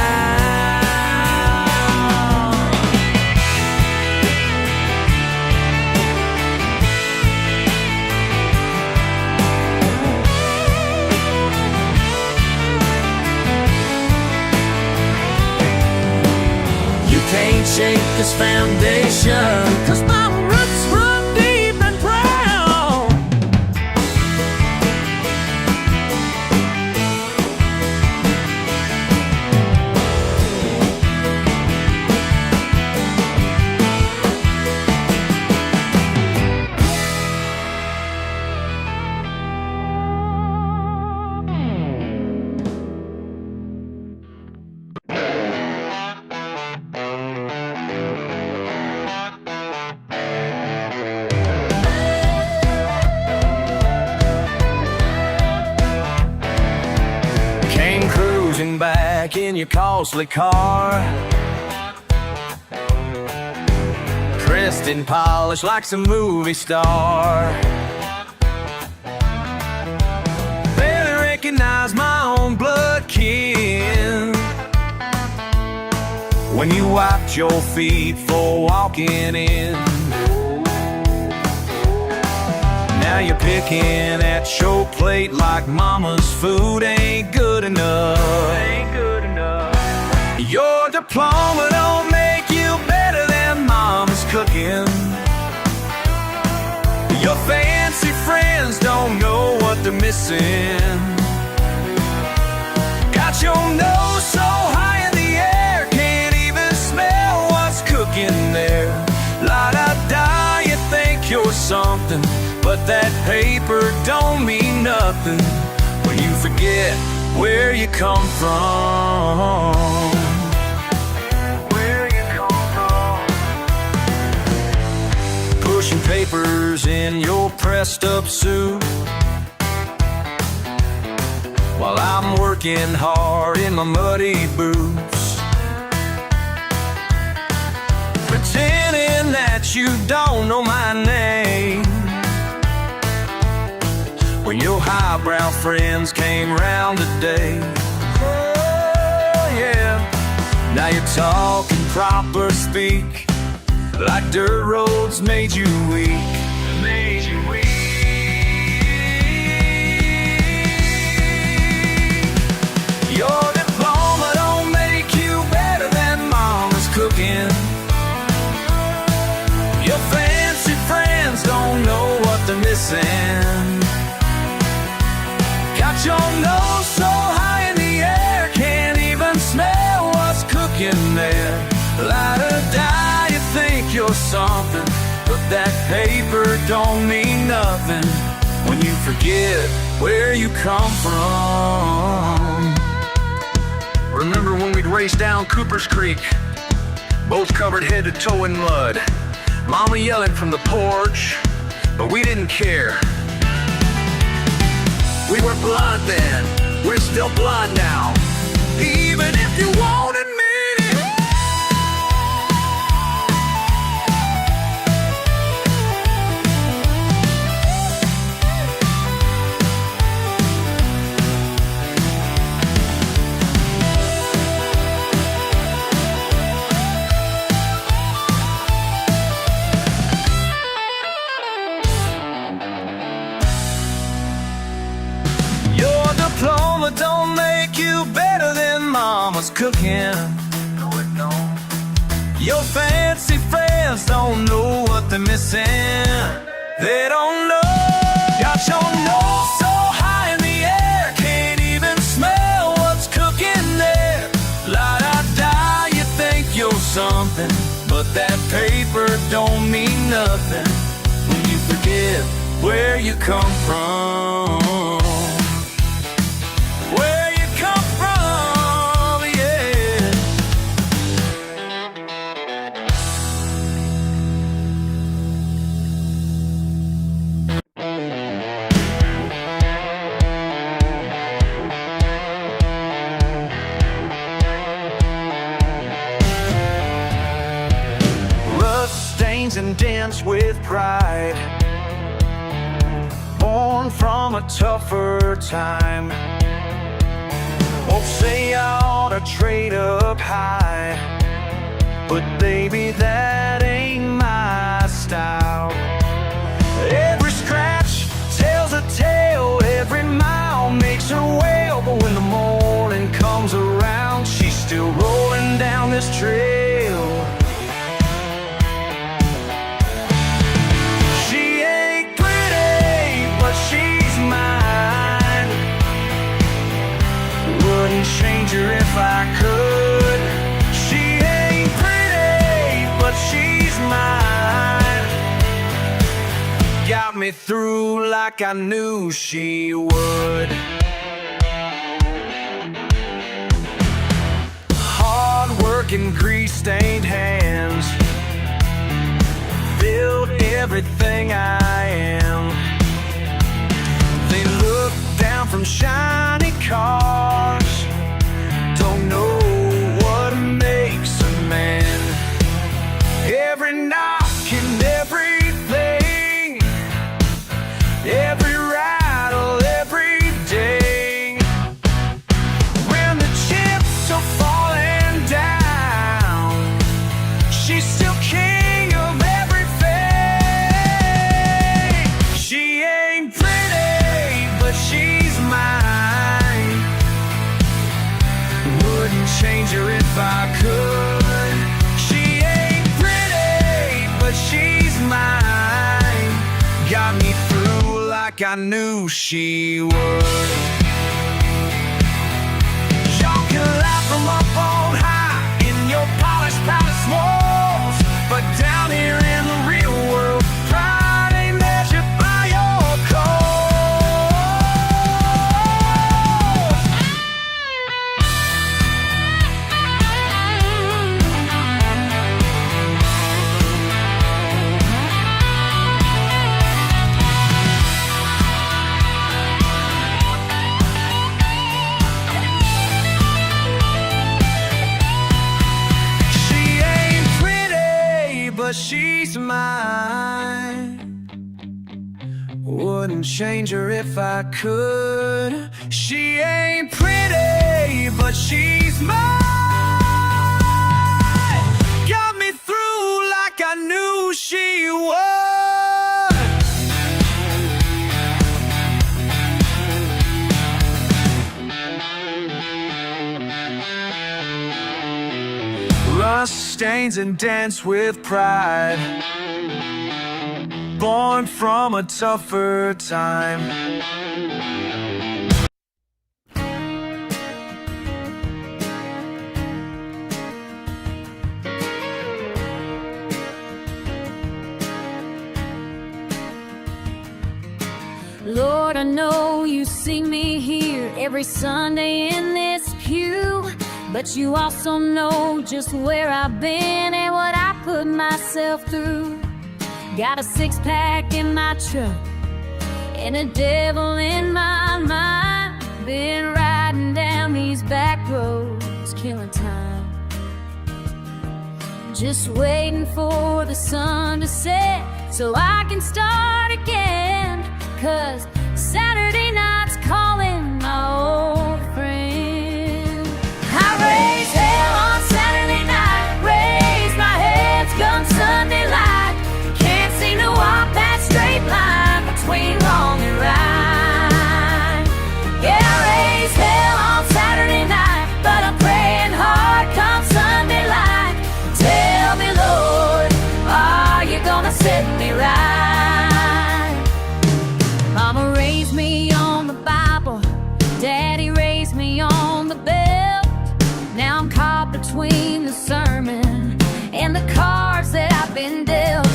You can't shake this foundation, 'cause my roots run deep and proud. Came cruising back in your costly car, dressed in polish like some movie star. Barely recognize my own blood kin when you wiped your feet for walking in. Now you're picking at your plate like mama's food ain't good enough. Your diploma don't make you better than mom's cooking. Your fancy friends don't know what they're missing. Got your nose so high in the air, can't even smell what's cooking there. La-da-da, you think you're something, but that paper don't mean nothing when you forget where you come from. Pushing papers in your pressed up suit, while I'm working hard in my muddy boots, pretending that you don't know my name, when your highbrow friends came round today. Oh yeah, now you're talking proper speak, like dirt roads made you weak. Your diploma your nose so high in the air, can't even smell what's cooking there. Light or die, you think you're something, but that paper don't mean nothing when you forget where you come from. Remember when we'd race down Cooper's Creek, both covered head to toe in mud, Mama yelling from the porch, but we didn't care. We were blind then, we're still blind now, even if you won't admit it. Your diploma don't make you better than Mama's cooking. No, it don't. Your fancy friends don't know what they're missing. They don't know. Got your nose so high in the air, can't even smell what's cooking there. Light or die, you think you're something, but that paper don't mean nothing when you forget where you come from. Where you come from, yeah. Rust stains and dents with pride, born from a tougher time. Won't say I ought to trade up high, but baby, that ain't my style. Every scratch tells a tale, every mile makes her wail, but when the morning comes around, she's still rolling down this trail. She ain't pretty, but she's mine. Wouldn't change her if I could. She ain't pretty, but she's mine. Got me through like I knew she would. Hard working, grease-stained hands build everything I am. They look down from shiny cars, don't know what makes a man. Every knock and everything, every rattle, every ding. When the chips are falling down, she's still king of everything. She ain't pretty, but she's mine. Wouldn't change her if I could. She ain't pretty, but she's mine. Got me through like I knew she would. Y'all can laugh from up on high in your polished palace walls, but down here in the real world, pride ain't measured by your but she's mine. Wouldn't change her if I could. She ain't pretty, but she's mine. Got me through like I knew she would. Rust stains and dents with pride, born from a tougher time. I know you see me here every Sunday in this pew, but you also know just where I've been and what I put myself through. Got a six-pack in my truck and a devil in my mind. Been riding down these back roads, killing time, just waiting for the sun to set so I can start again. 'Cause Saturday night's calling, my old friend. I raise hell on Saturday night, raise my heads come Sunday light. Can't seem to walk that straight line between wrong and right. Yeah, I raise hell on Saturday night, but I'm praying hard come Sunday light. Tell me, Lord, are you gonna set me right? Mama raised me on the Bible, Daddy raised me on the belt. Now I'm caught between the sermon and the cards that I've been dealt.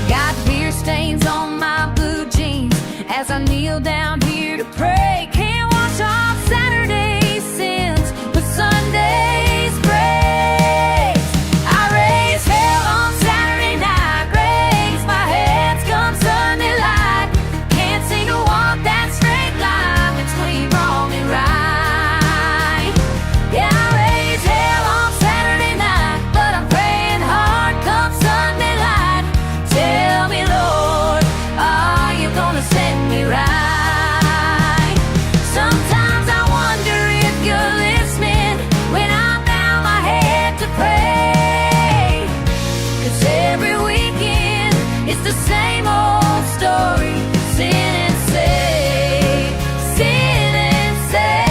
Got beer stains on my blue jeans as I kneel down here to pray. Can't wash off Saturday's sins, but Sunday's grace. I raise hell on Saturday night, raise my hands come Sunday light. Can't seem to walk that straight line between wrong and right. Yeah, I raise hell on Saturday night, but I'm praying hard come Sunday light. Tell me, Lord, are you gonna set me right? Sometimes I wonder if you're listening when I'm down my head to pray. 'Cause every weekend it's the same old story. Sin and say, sin and say.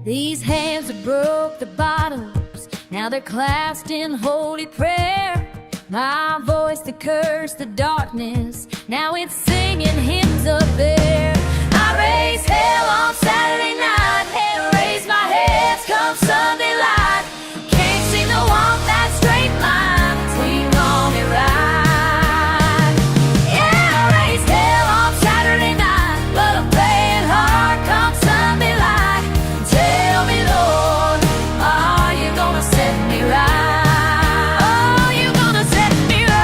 These hands have broke the bottles, now they're clasped in holy prayer. My voice that cursed the darkness, now it's singing hymns up there. I raise hell on Saturday night and raise my hands come Sunday light. Can't seem to walk that straight line between wrong and right. Yeah, I raise hell on Saturday night, but I'm playing hard come Sunday light. Tell me, Lord, are you gonna set me right? Oh, you gonna set me right.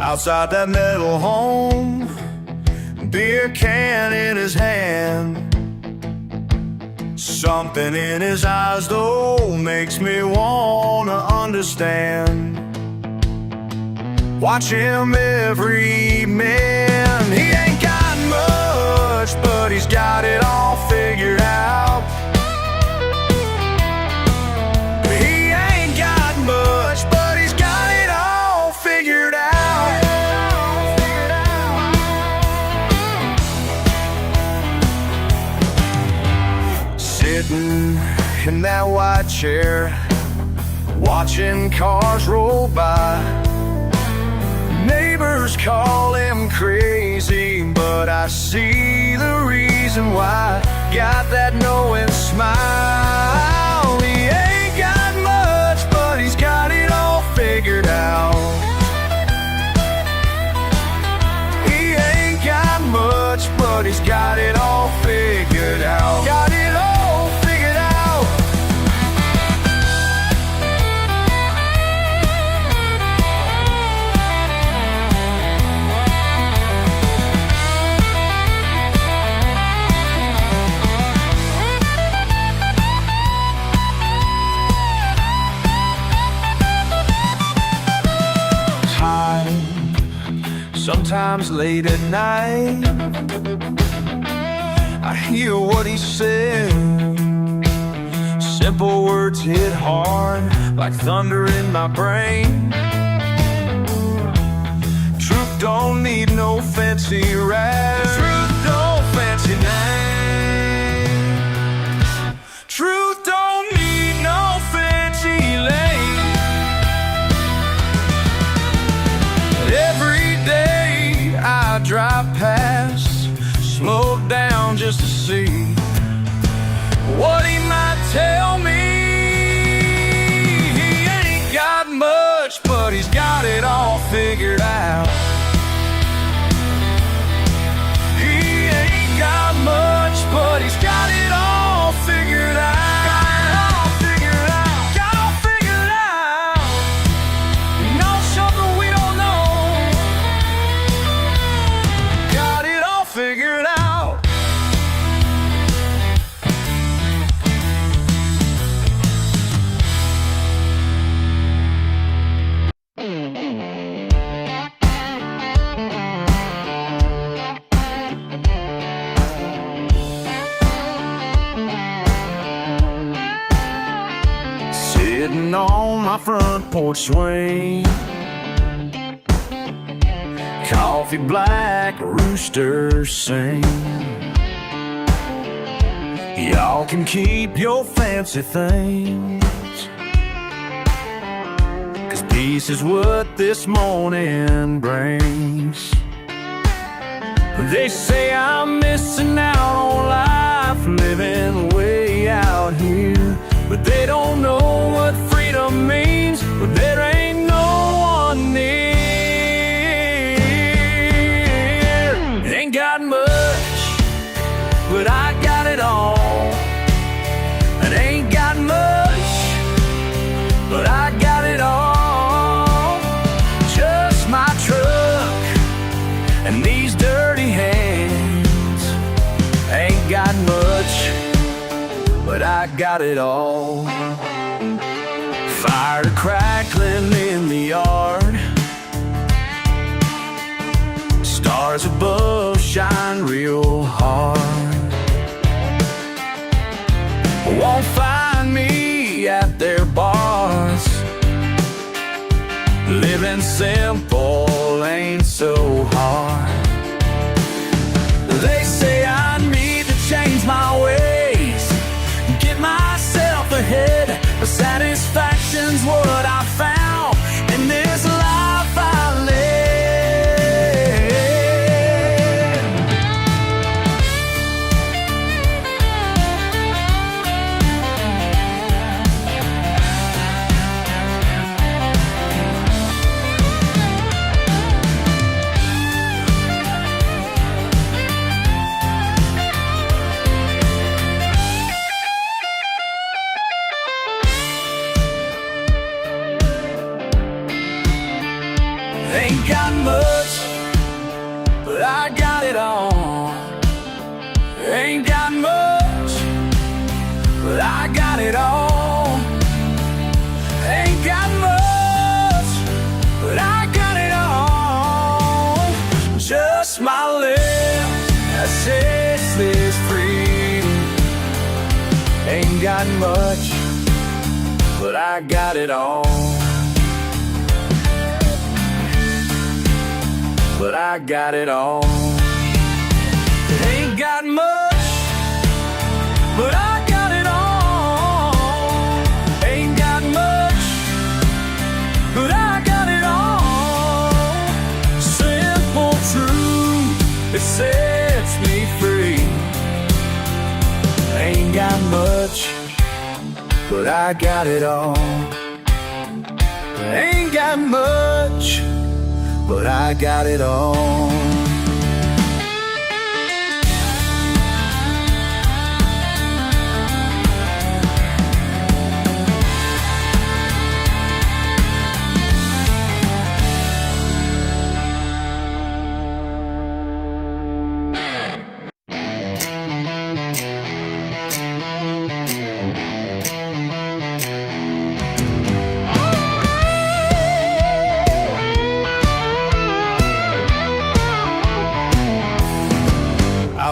Outside that metal home, beer can in his hand. Something in his eyes though makes me wanna understand. Watch him every man. He ain't got much, but he's got it all figured out. He ain't got much, but he's got it all figured out. Sitting in that white chair, watching cars roll by. Neighbors call him crazy, but I see the reason why. Got that knowing smile. He ain't got much, but he's got it all figured out. He ain't got much, but he's got it all figured out. Got it all figured out. Sometimes late at night I hear what he said. Simple words hit hard like thunder in my brain. Truth don't need no fancy rap. Truth don't fancy name. Truth don't need no fancy lane. Every day I drive past, slow down just to see what he might tell me. He ain't got much, but he's got it all figured out. He ain't got much, but he's got it all figured out. Sitting on my front porch swing, coffee black, roosters sing. Y'all can keep your fancy things, 'cause peace is what this morning brings. They say I'm missing out on life, living way out here, but they don't know what freedom means, but there ain't no one near. Ain't got much, but I got it all. It ain't got much, but I got it all. Just my truck and these dirty hands. Ain't got much, but I got it all. Fire crackling in the yard, stars above shine real hard. Won't find me at their bars. Living simple ain't so hard. They say I need to change my ways, get myself ahead, but satisfaction's what I found in this life I live. Ain't got much, but I got it all. Ain't got much, but I got it all. Ain't got much, but I got it all. Just my lips that sets this free. Ain't got much, but I got it all. But I got it all. Ain't got much, but I got it all. Ain't got much, but I got it all. Simple truth, it sets me free. Ain't got much, but I got it all. Ain't got much, but I got it all.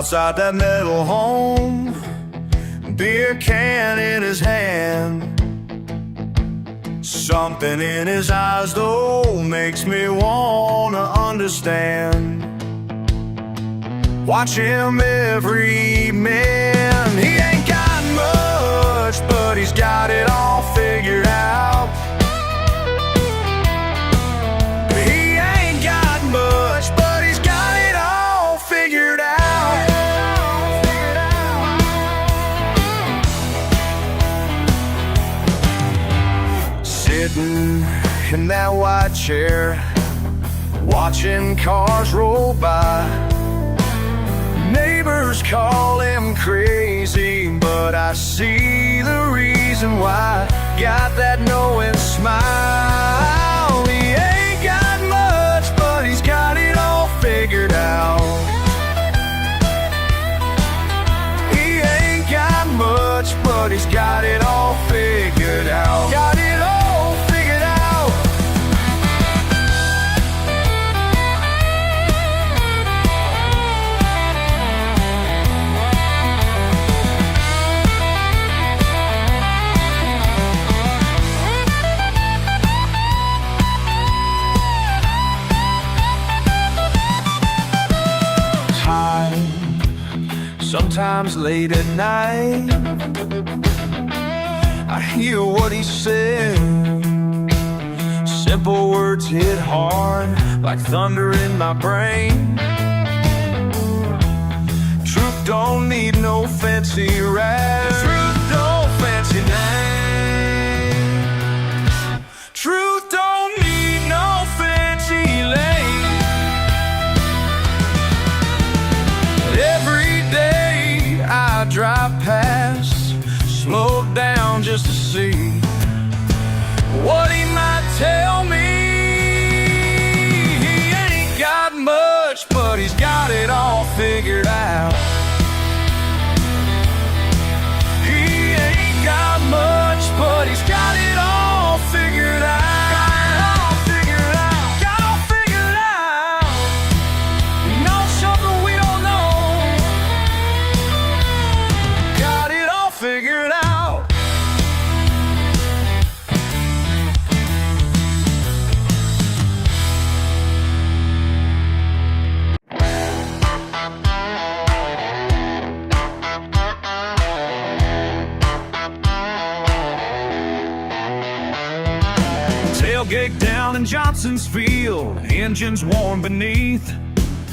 outside that metal home, beer can in his hand. Something in his eyes though makes me wanna understand. Watch him every man. He ain't got much, but he's got it all figured out. He ain't got much, but he's got it all figured out. Sitting in that white chair, watching cars roll by. Neighbors call him crazy, but I see the reason why. Got that knowing smile. He ain't got much, but he's got it all figured out. He ain't got much, but he's got it all figured out. Got it all figured out. Sometimes late at night, I hear what he said. Simple words hit hard like thunder in my brain. Truth don't need no fancy rap. Truth don't fancy name. Truth don't need no fancy lane. Every day I drive past, slow down just to see what he might tell me. He ain't got much, but he's got it all figured out. He ain't got much, but he's got it all figured out. Figured out. Tailgate down in Johnson's field, engines warm beneath,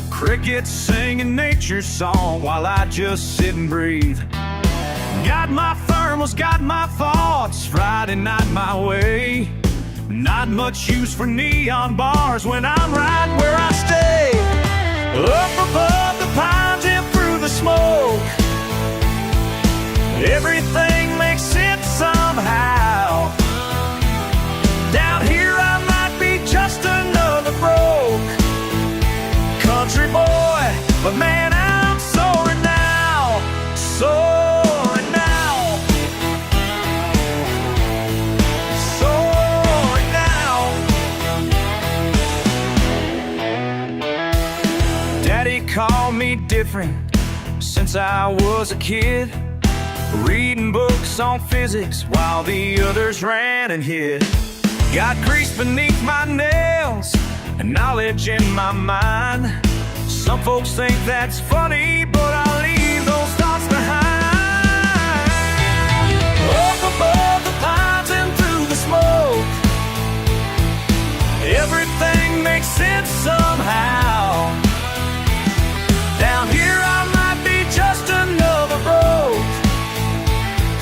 crickets singing nature's song while I just sit and breathe. Got my thermals, got my thoughts, Friday night my way. Not much use for neon bars when I'm right where I stay. Up above the pines and through the smoke, everything makes sense somehow. Down here I might be just another broke country boy, but man, I'm soaring now. Soaring now. Soaring now. Daddy called me different since I was a kid, reading books on physics while the others ran and hid. Got grease beneath my nails and knowledge in my mind. Some folks think that's funny, but I'll leave those thoughts behind. Up above the pines and through the smoke, everything makes sense somehow. Down here I might be just another broke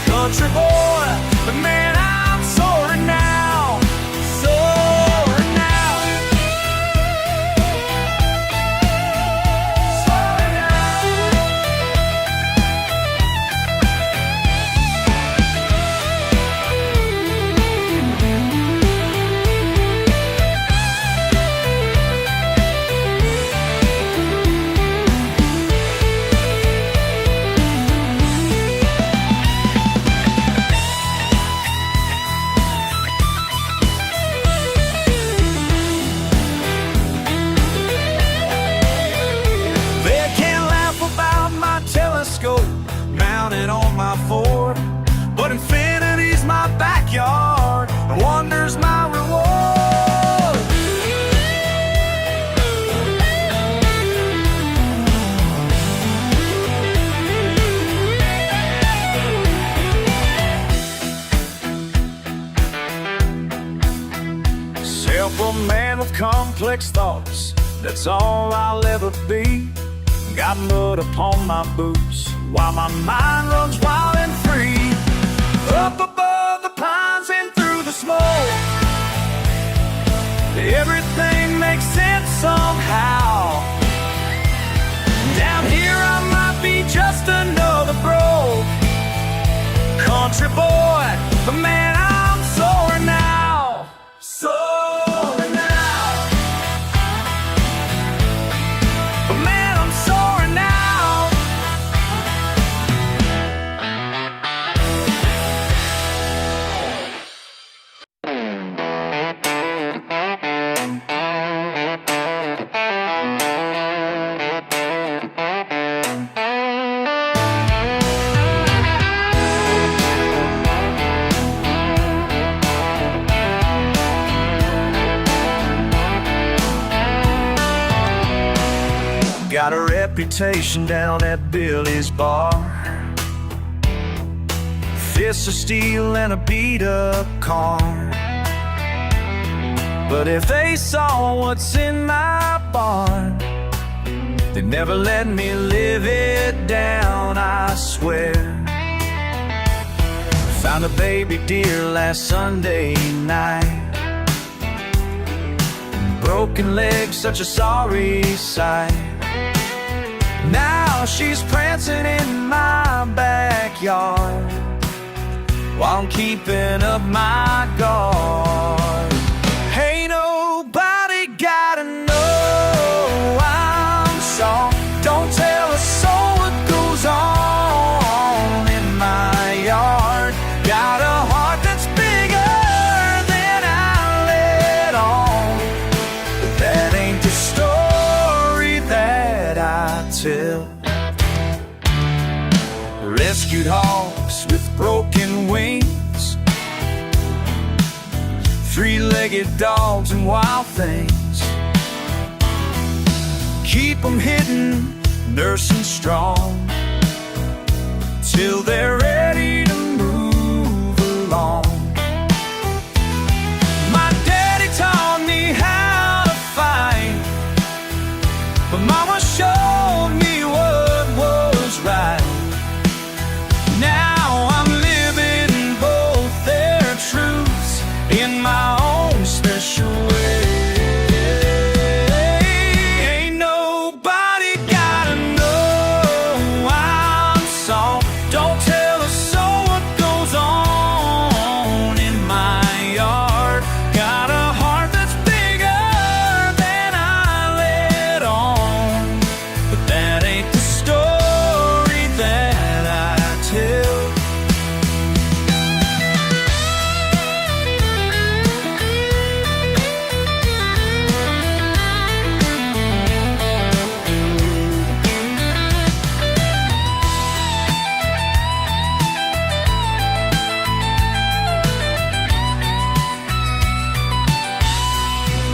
country boy, but man, I'm soaring now. Soaring now. Soaring now. up a man with complex thoughts, that's all I'll ever be. Got mud upon my boots while my mind runs wild and free. Up above the pines and through the smoke, everything makes sense somehow. Down here I might be just another broke country boy, but man, I'm soaring now. Soaring now. But man, I'm soaring now. Got a reputation down at Billy's bar, fists of steel and a beat-up car. But if they saw what's in my barn, they'd never let me live it down, I swear. Found a baby deer last Sunday night, broken leg, such a sorry sight. Now she's prancing in my backyard while I'm keeping up my guard. Ain't nobody gotta know I'm soft. Don't tell a soul what goes on in my yard. Got a heart that's bigger than I let on, but that ain't the story that I tell. Rescued hogs with broken wings, three-legged dogs and wild things. Keep them hidden, nursing strong, till they're ready to move along. My daddy taught me how to fight, but mama showed me what was right. Now I'm living both their truths in my own special way. Ain't nobody gotta know I'm soft. Don't tell a soul what goes on in my yard. Got a heart that's bigger than I let on, but that ain't the story that I tell.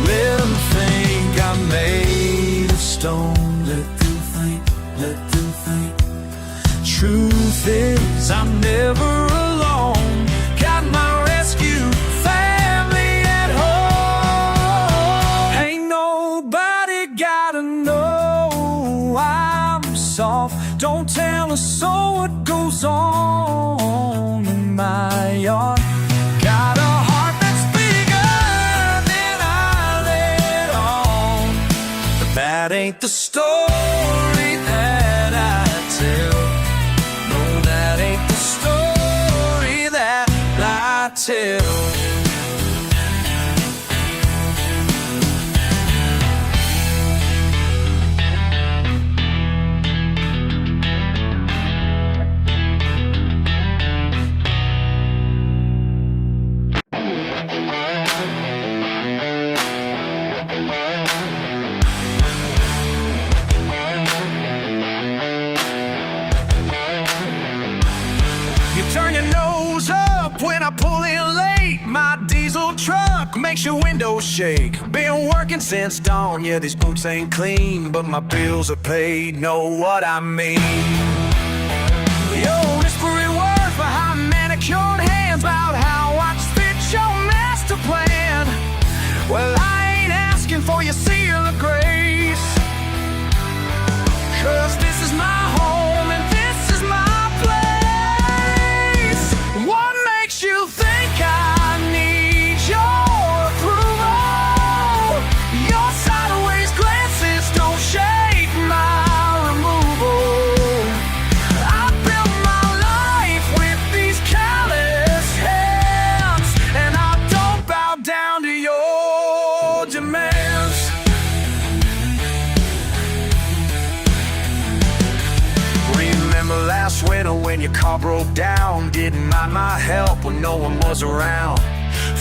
Let them think I'm made of stone. Let them think, let them think. Truth is, I'm never alone. Got my rescue family at home. Ain't nobody gotta know I'm soft. Don't tell a soul what goes on in my yard. Got a heart that's bigger than I let on, but that ain't the story that I tell. No, that ain't the story that I tell. You turn your nose up when I pull in late. My diesel truck makes your windows shake. Been working since dawn, yeah, these boots ain't clean, but my bills are paid, know what I mean. Yo, whispery words behind manicured hands about how I spit your master plan. Well, I when no one was around.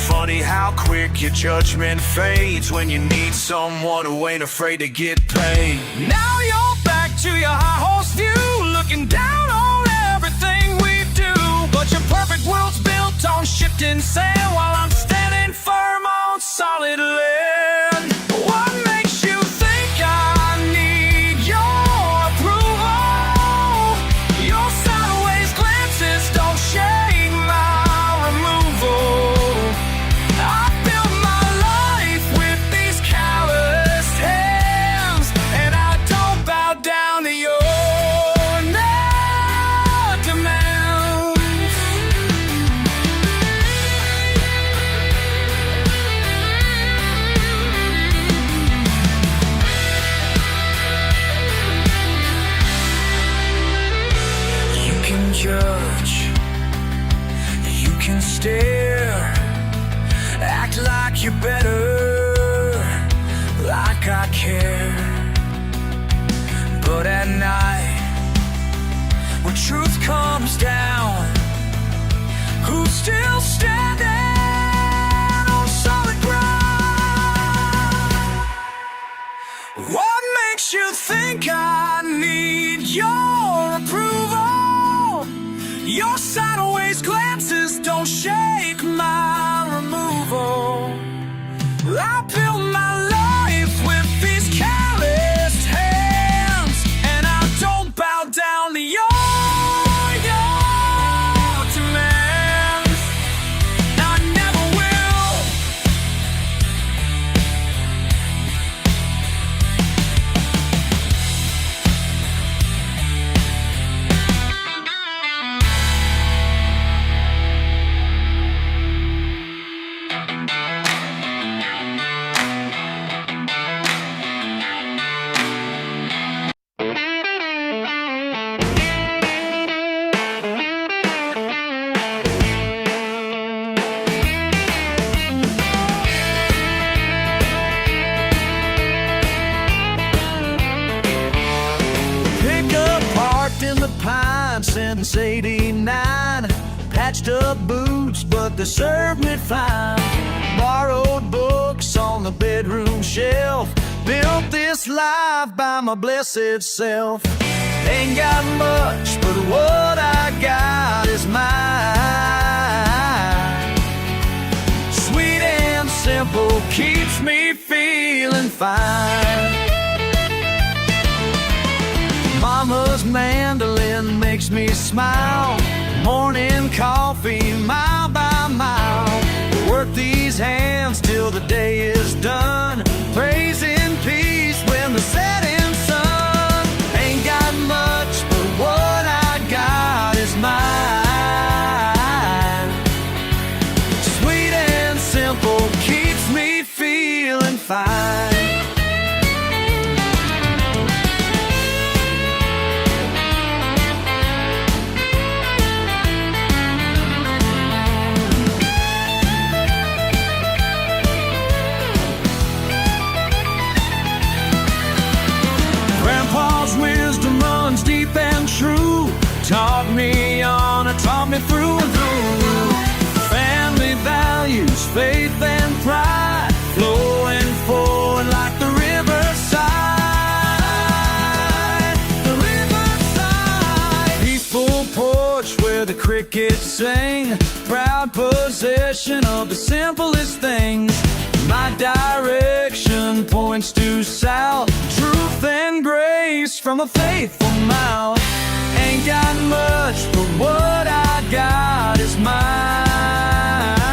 Funny how quick your judgment fades when you need someone who ain't afraid to get paid. Now you're back to your high horse view, looking down on everything we do. But your perfect world's built on shifting sand, while I'm standing firm on solid land. What makes you think I need your approval? Your sideways glances don't shake my removal. I built my life with these calloused hands, and I don't bow down to your demands. You can judge, you can stare, act like you're better, like I care. But at night, when truth comes down, who's still standing on solid ground? What makes you think I need your approval? Your sideways glances don't shake my removal. I built my life with these calloused hands, and I don't bow down to your demands. I never will. Pickup parked in the pines since '89. Patched up boots, but they served me fine. Borrowed books on the bedroom shelf. Built this life by my blessed self. Ain't got much, but what I got is mine. Sweet and simple keeps me feeling fine. Mama's mandolin makes me smile. Morning coffee, mile by mile. Work these hands till the day is done. Praising peace when the setting sun. Ain't got much, but what I got is mine. Sweet and simple keeps me feeling fine. Grandpa's wisdom runs deep and true. Taught me on, taught me through and through. Family values, faith and pride, flowing forward like the riverside. The riverside. Peaceful porch where the crickets sing. Proud possession of the simplest things. My direction points due south. Truth and grace from a faithful mouth. Ain't got much, but what I got is mine.